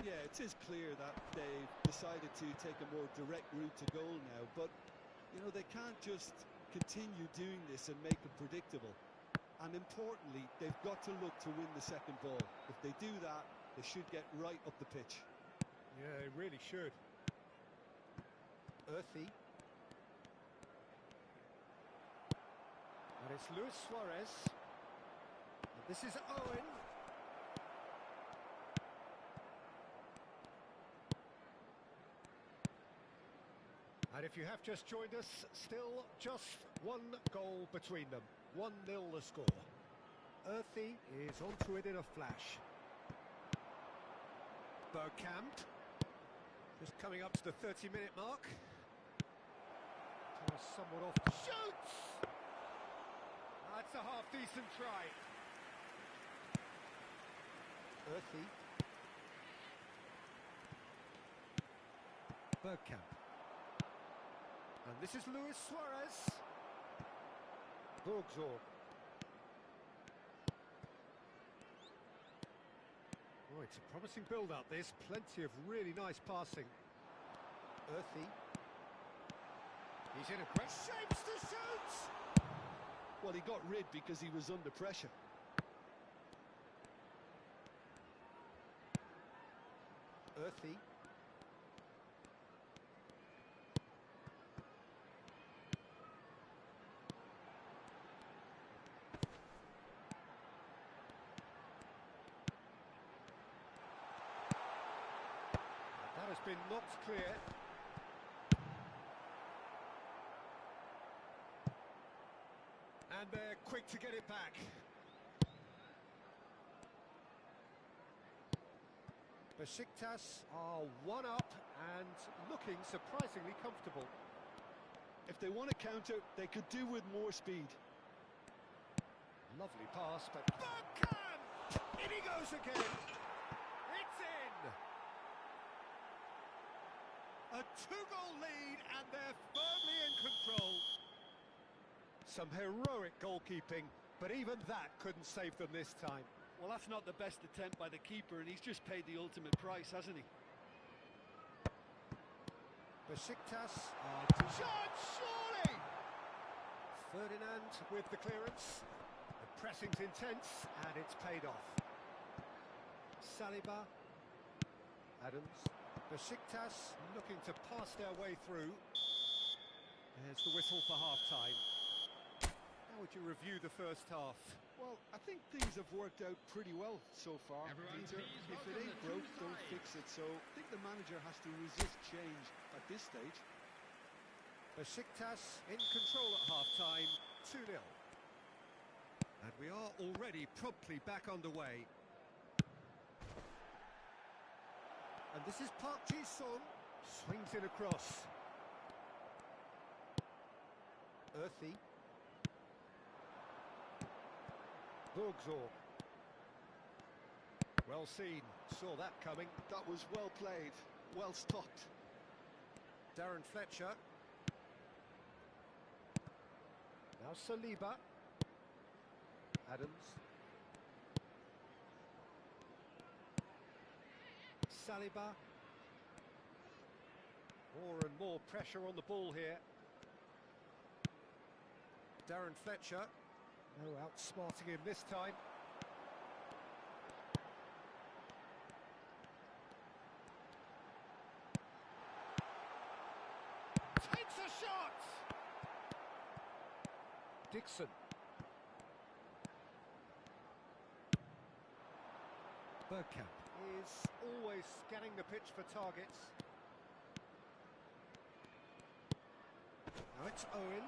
Yeah, it is clear that they've decided to take a more direct route to goal now, but, you know, they can't just continue doing this and make it predictable. And importantly, they've got to look to win the second ball. If they do that, they should get right up the pitch. Yeah, they really should. Earthy. And it's Luis Suarez. And this is Owen. And if you have just joined us, still just one goal between them. 1-0 the score. Earthy is onto it in a flash. Bergkamp. Just coming up to the 30-minute mark. Somewhat off. Shoots! That's a half-decent try. Earthy. Bergkamp. And this is Luis Suarez. Burgzorg. Oh, it's a promising build-up, this. Plenty of really nice passing. Earthy. He's in a great shape to shoot! Well, he got rid because he was under pressure. Earthy. That has been knocked clear. And they're quick to get it back. Besiktas are one up and looking surprisingly comfortable. If they want to counter, they could do with more speed. Lovely pass, but Bergkamp! In he goes again. It's in. A two-goal lead, and they're firmly in control. Some heroic goalkeeping, but even that couldn't save them this time. Well, that's not the best attempt by the keeper, and he's just paid the ultimate price, hasn't he? Besiktas are shot, surely! Ferdinand with the clearance. The pressing's intense, and it's paid off. Saliba. Adams. Besiktas looking to pass their way through. There's the whistle for half-time. How would you review the first half? Well, I think things have worked out pretty well so far, Everyone Peter. please If it welcome ain't the broke, two don't sides. fix it. So I think the manager has to resist change at this stage. Besiktas in control at half-time, 2-0. And we are already promptly back underway. And this is Park Ji-sung. Swings in across. Earthy. Borgzor. Well seen. Saw that coming. That was well played, well stopped. Darren Fletcher. Now Saliba. Adams. Saliba. More and more pressure on the ball here. Darren Fletcher. No outsmarting him this time. Takes a shot! Dixon. Bergkamp is always scanning the pitch for targets. Now it's Owen.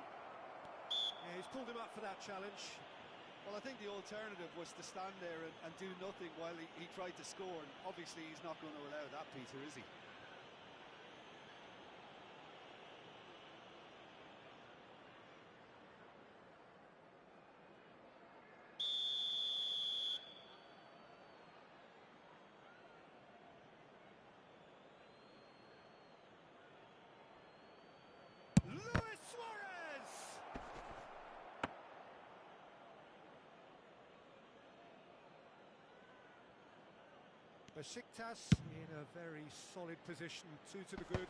Yeah, he's pulled him up for that challenge. Well, I think the alternative was to stand there and do nothing while he tried to score. And obviously, he's not going to allow that, Peter, is he? Luis Suarez! Besiktas in a very solid position, 2 to the good.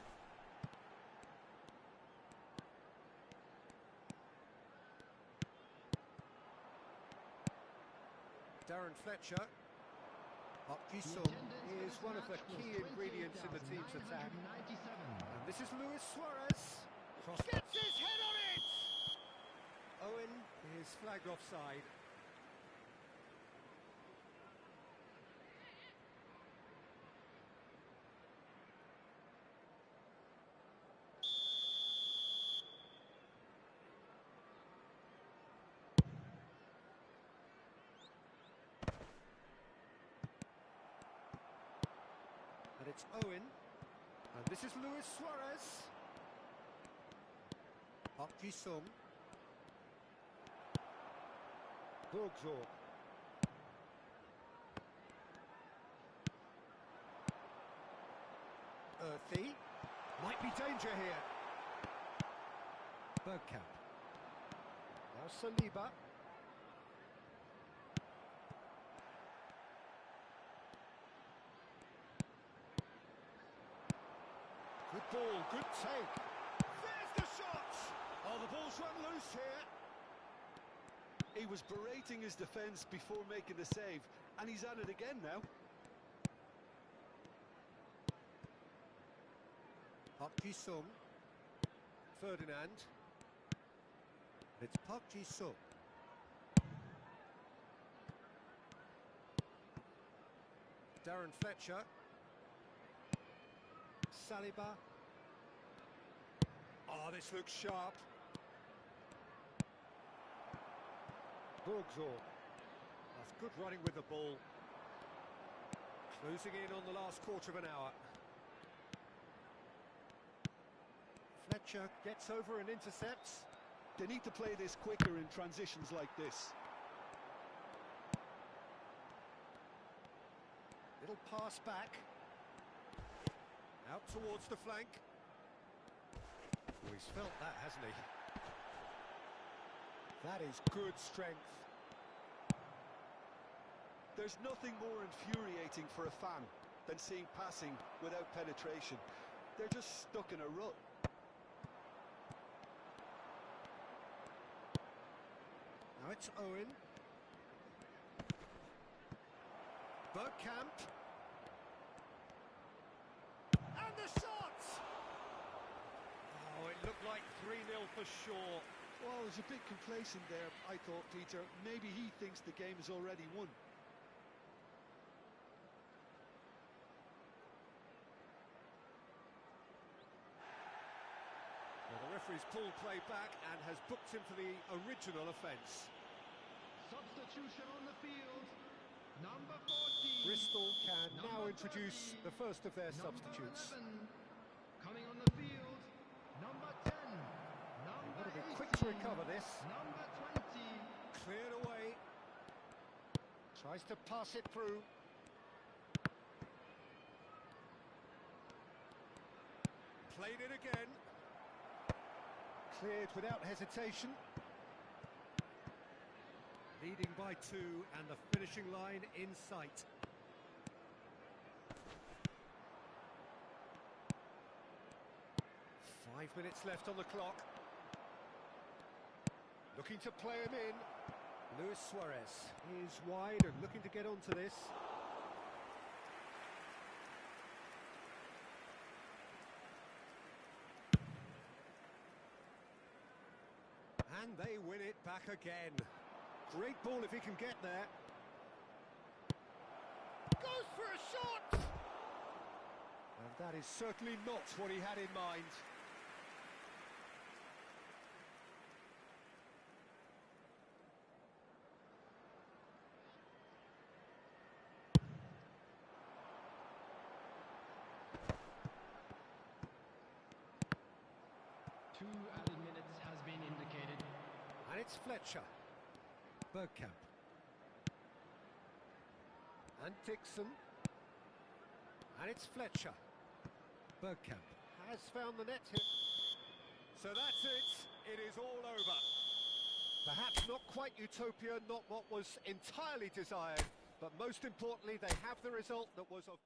Darren Fletcher. Park Ji-sung is one of the key ingredients in the team's attack. And this is Luis Suarez. Gets his head on it! Owen is flagged offside. And it's Owen. And this is Luis Suarez. Park Ji-sung. Borgzor. Earthy. Might be danger here. Bergkamp. Now Saliba. Good ball, good take. There's the shot! Oh, the ball's run loose here. He was berating his defence before making the save, and he's at it again now. Park Ji-sung. Ferdinand. It's Park Ji-sung. Darren Fletcher. Saliba. Oh, this looks sharp. Borgzor. That's good running with the ball. Closing in on the last quarter of an hour. Fletcher gets over and intercepts. They need to play this quicker in transitions like this. Little pass back. Out towards the flank. Oh, he's felt that, hasn't he? That is good strength. There's nothing more infuriating for a fan than seeing passing without penetration. They're just stuck in a rut. Now it's Owen. Bergkamp. And the shot! Oh, it looked like 3-0 for sure. Well, there's a bit complacent there, I thought, Peter. Maybe he thinks the game is already won. Well, the referee's pulled play back and has booked him for the original offence. Substitution on the field. Number 14. Bristol can now Number introduce 30, the first of their number substitutes. 11, coming on the field, number 10, number Got to be 18, quick to recover this. number 20. Cleared away. Tries to pass it through. Played it again. Cleared without hesitation. Leading by 2 and the finishing line in sight. Five minutes left on the clock. Looking to play him in. Luis Suarez is wide and looking to get onto this. And they win it back again. Great ball if he can get there. Goes for a shot! And that is certainly not what he had in mind. Two added minutes has been indicated. And it's Fletcher. Bergkamp. And Dixon. And it's Fletcher. Bergkamp has found the net here. So that's it. It is all over. Perhaps not quite utopia, not what was entirely desired, but most importantly, they have the result that was of...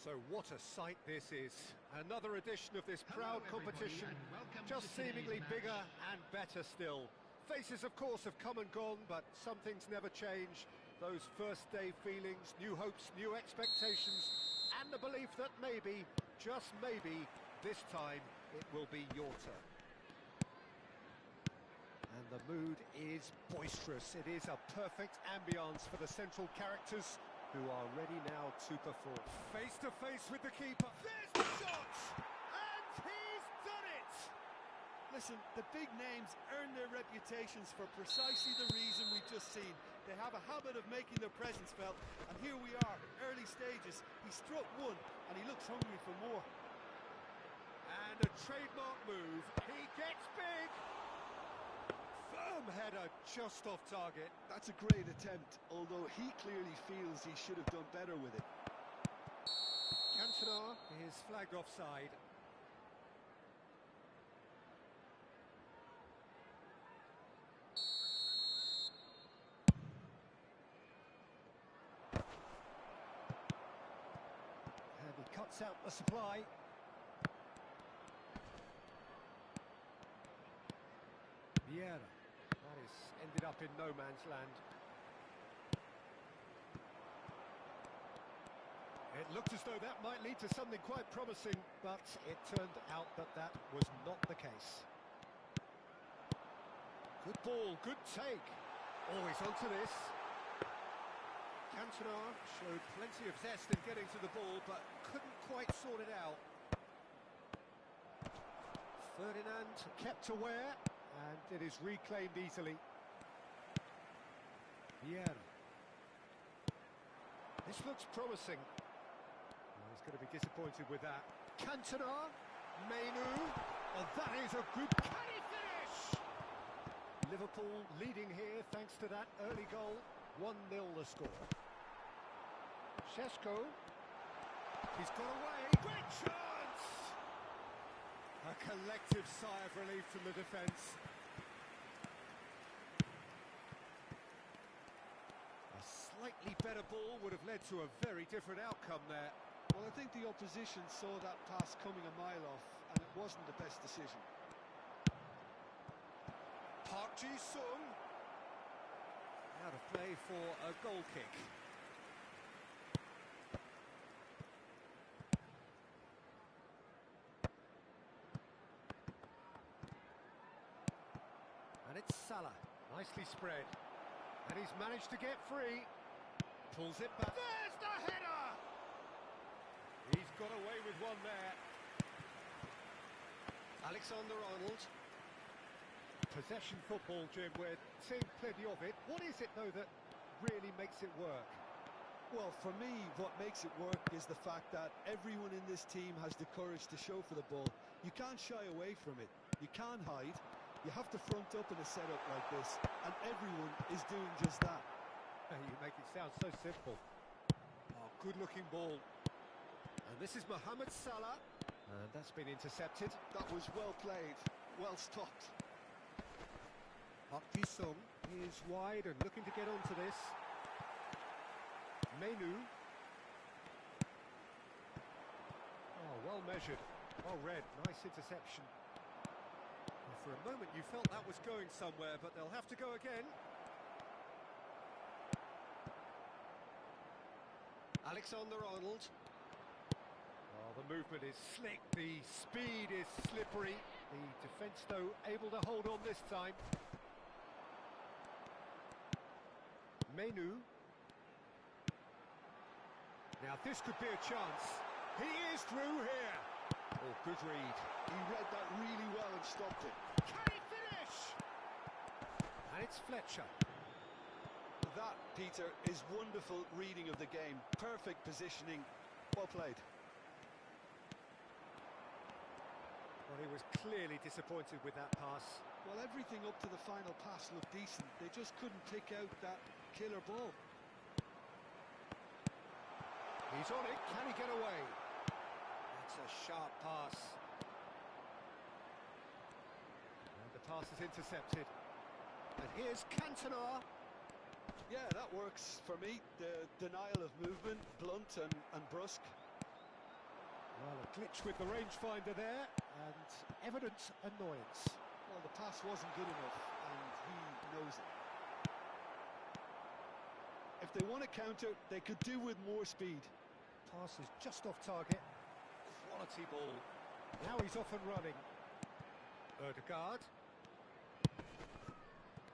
So what a sight this is. Another edition of this proud competition, just seemingly bigger and better still. Faces, of course, have come and gone, but some things never change. Those first day feelings, new hopes, new expectations, and the belief that maybe, just maybe, this time it will be your turn. And the mood is boisterous. It is a perfect ambience for the central characters, who are ready now to perform. Face to face with the keeper. There's the shot! And he's done it! Listen, the big names earn their reputations for precisely the reason we've just seen. They have a habit of making their presence felt, and here we are, early stages. He struck one, and he looks hungry for more. And a trademark move. He gets big! Firm header just off target. That's a great attempt, although he clearly feels he should have done better with it. Cantona is flagged offside. And he cuts out the supply. Vieira. That is ended up in no man's land. It looked as though that might lead to something quite promising, but it turned out that that was not the case. Good ball, good take. Always onto this. Cantona showed plenty of zest in getting to the ball, but couldn't quite sort it out. Ferdinand kept aware, and it is reclaimed easily. Vieira. This looks promising. He's going to be disappointed with that. Cantona, Mainu, oh, that is a good, can he finish? Liverpool leading here thanks to that early goal. 1-0 the score. Šeško, he's got away, great chance! A collective sigh of relief from the defence. A slightly better ball would have led to a very different outcome there. Well, I think the opposition saw that pass coming a mile off, and it wasn't the best decision. Park Ji-sung. Out of play for a goal kick. And it's Salah, nicely spread. And he's managed to get free. Pulls it back. There's the header! He's got away with one there. Alexander-Arnold. Possession football, Jim, we're seeing plenty of it. What is it, though, that really makes it work? Well, for me, what makes it work is the fact that everyone in this team has the courage to show for the ball. You can't shy away from it. You can't hide. You have to front up in a setup like this, and everyone is doing just that. You make it sound so simple. Oh, good-looking ball. And this is Mohamed Salah. And that's been intercepted. That was well played, well stopped. Park Ji-sung is wide and looking to get onto this. Mainu. Oh, well measured, well read, nice interception. And for a moment you felt that was going somewhere, but they'll have to go again. Alexander-Arnold. Oh, the movement is slick, the speed is slippery. The defence, though, able to hold on this time. Mainu. Now this could be a chance. He is through here. Oh, good read. He read that really well and stopped it. Can he finish? And it's Fletcher. That, Peter, is wonderful reading of the game. Perfect positioning. Well played. Well, he was clearly disappointed with that pass. Well, Well, everything up to the final pass looked decent. They just couldn't pick out that killer ball. He's on it, can he get away? That's a sharp pass. And the pass is intercepted. And here's Cantona. Yeah, that works for me. The denial of movement, blunt and brusque. Well, a glitch with the rangefinder there, and evident annoyance. Well, the pass wasn't good enough, and he knows it. If they want to counter, they could do with more speed. Pass is just off target. Quality ball. Now he's off and running. Ødegaard.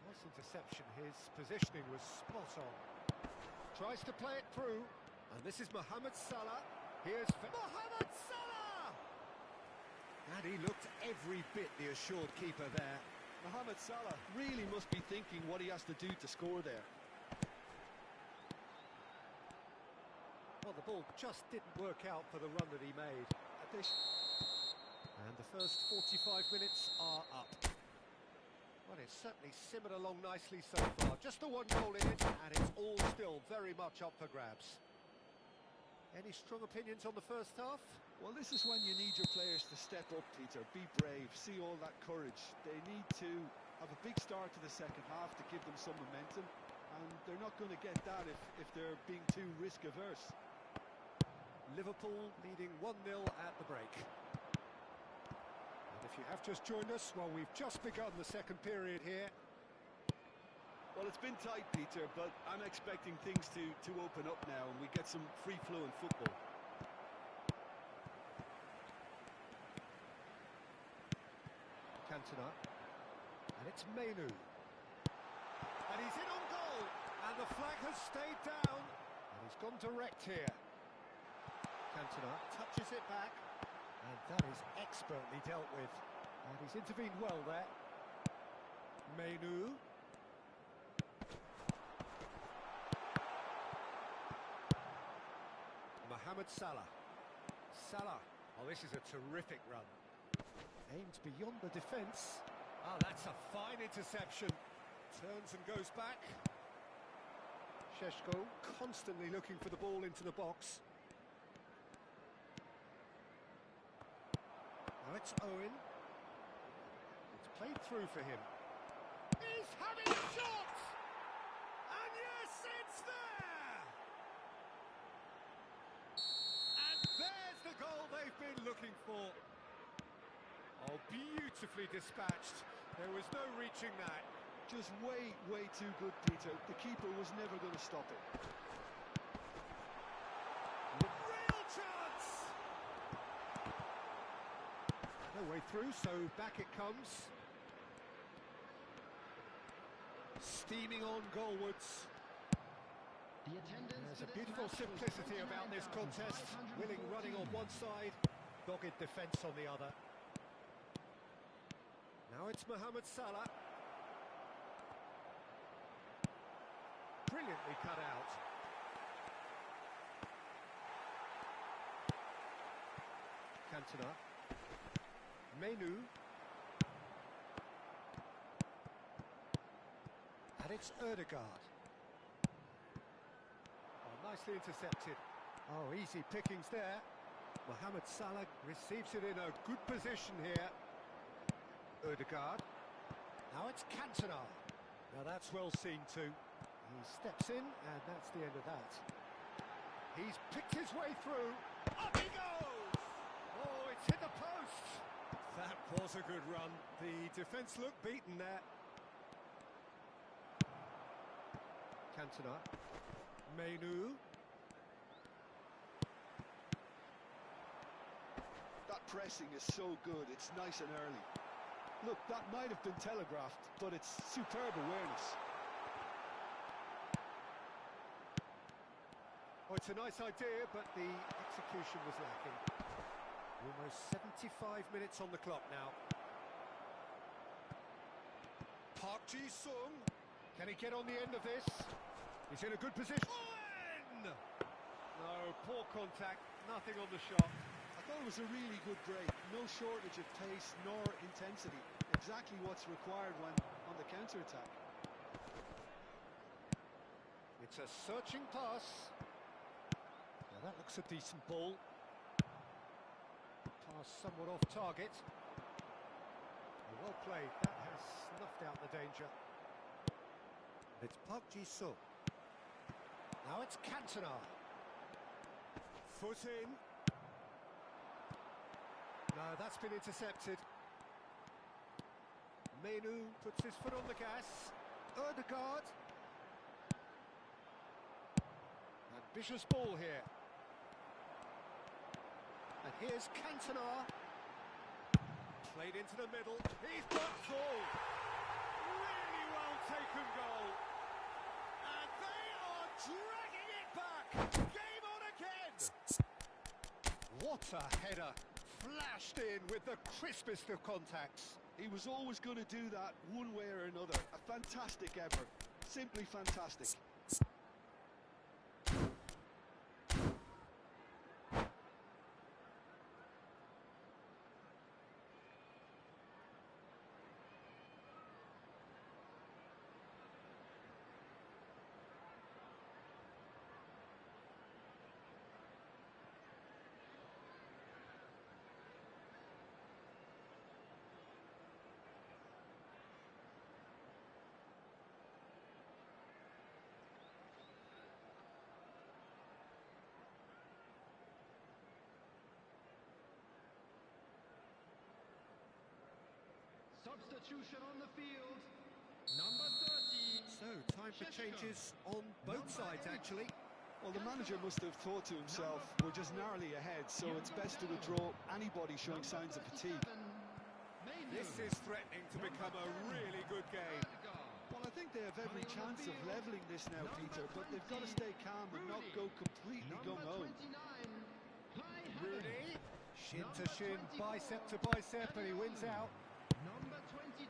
Nice interception. His positioning was spot on. Tries to play it through. And this is Mohamed Salah. Here's Mohamed Salah! And he looked every bit the assured keeper there. Mohamed Salah really must be thinking what he has to do to score there. Well, the ball just didn't work out for the run that he made. And the first 45 minutes are up. Well, it's certainly simmered along nicely so far. Just the one goal in it, and it's all still very much up for grabs. Any strong opinions on the first half? Well, this is when you need your players to step up, Peter. Be brave, see all that courage. They need to have a big start to the second half to give them some momentum, and they're not going to get that if they're being too risk-averse. Liverpool leading 1-0 at the break. And if you have just joined us, well, we've just begun the second period here. Well, it's been tight, Peter, but I'm expecting things to open up now and we get some free-flowing football. Cantona. And it's Menu. And he's in on goal. And the flag has stayed down. And he's gone direct here. Cantona touches it back. And that is expertly dealt with. And he's intervened well there. Menu. Mohamed Salah. Salah. Oh, this is a terrific run. Aimed beyond the defence. Oh, that's a fine interception. Turns and goes back. Šeško constantly looking for the ball into the box. Now it's Owen. It's played through for him. He's having a shot! And yes, it's there! And there's the goal they've been looking for. Oh, beautifully dispatched. There was no reaching that. Just way too good, Peter. The keeper was never going to stop it. Real chance! No way through, so back it comes. Steaming on goalwards. There's a beautiful simplicity about this contest. Willing running on one side, dogged defence on the other. Now it's Mohamed Salah. Brilliantly cut out. Cantona. Menu. And it's Ødegaard. Oh, nicely intercepted. Oh, easy pickings there. Mohamed Salah receives it in a good position here. Ødegaard. Now it's Cantona. Now that's well seen too. He steps in, and that's the end of that. He's picked his way through. Up he goes! Oh, it's hit the post. That was a good run. The defence looked beaten there. Cantona. Menu. That pressing is so good. It's nice and early. Look, that might have been telegraphed, but it's superb awareness. Oh, it's a nice idea, but the execution was lacking. Almost 75 minutes on the clock now. Park Ji-sung. Can he get on the end of this? He's in a good position. Owen! No, poor contact, nothing on the shot. I thought it was a really good break. No shortage of pace nor intensity. exactly what's required when on the counter-attack. It's a searching pass. Now that looks a decent ball. Pass somewhat off target. Well played. That has snuffed out the danger. It's Park Ji-soo. Now it's Cantona. Foot in. No, that's been intercepted. Menu puts his foot on the gas. Ødegaard. Ambitious ball here. And here's Cantona. Played into the middle. He's got full. Really well taken goal. And they are dragging it back. Game on again. What a header. Flashed in with the crispest of contacts. He was always going to do that one way or another. A fantastic effort. Simply fantastic. Substitution on the field. Number 30. So, time for changes on both sides, actually. Well, the manager must have thought to himself, we're just narrowly ahead, so it's best to withdraw anybody showing signs of fatigue. This is threatening to become a really good game. Well, I think they have every chance of levelling this now, Peter, but they've got to stay calm and not go completely gung-ho. Rooney, shin to shin, bicep to bicep, and he wins out.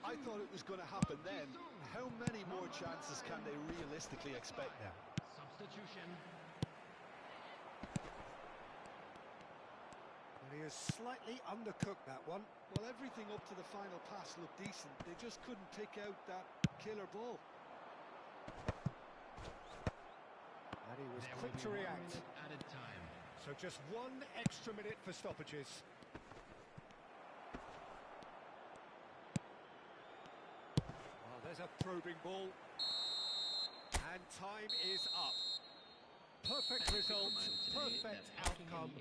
I thought it was going to happen then. How many more chances can they realistically expect now? Substitution. And he has slightly undercooked that one. Well, everything up to the final pass looked decent. They just couldn't pick out that killer ball. And he was quick to react. Added time. So just 1 extra minute for stoppages. Well, there's a probing ball. And time is up. Perfect result, perfect outcome. A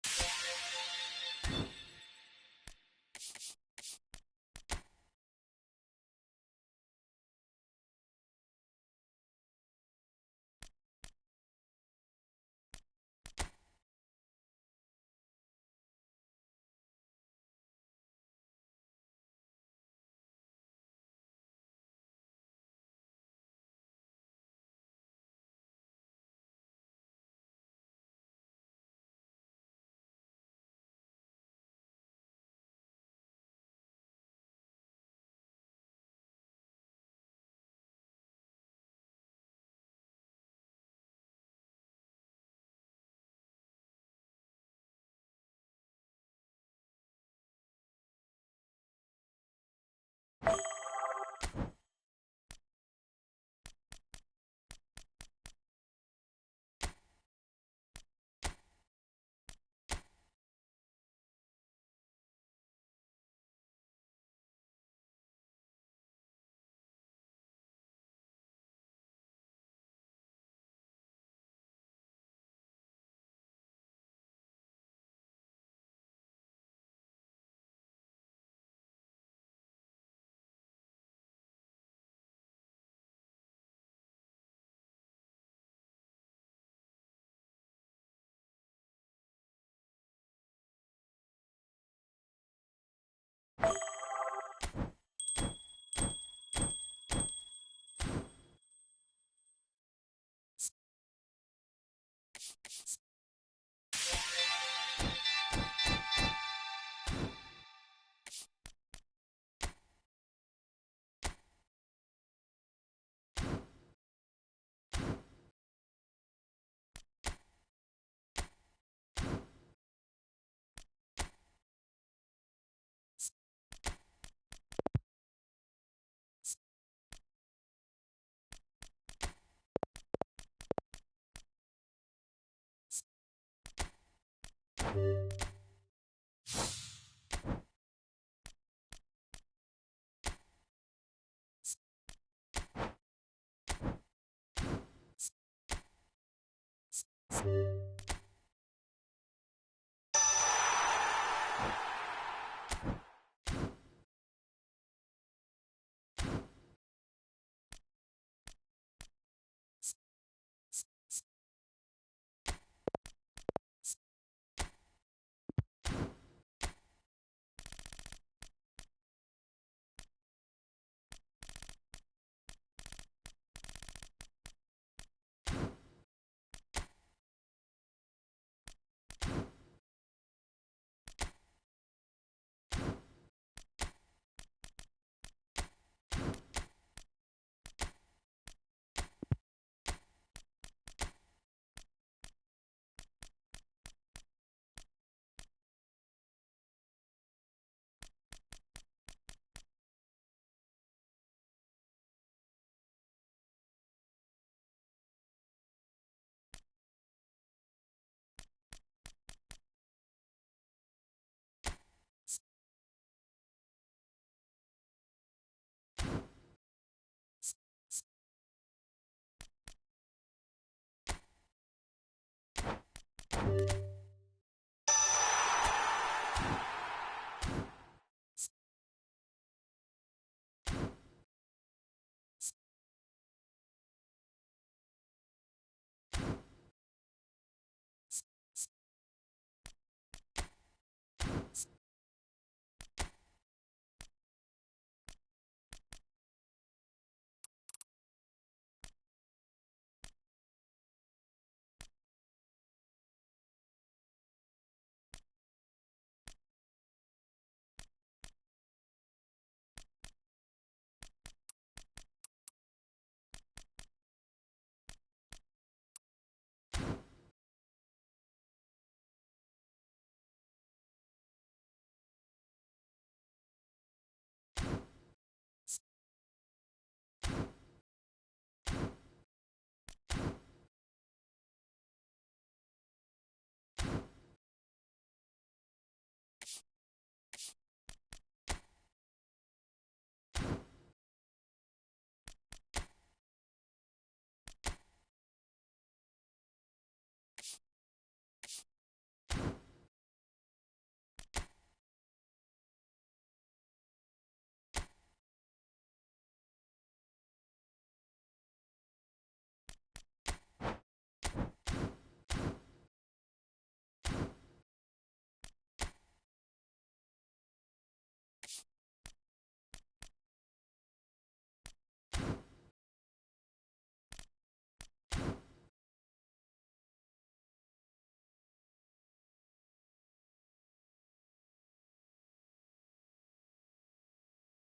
test.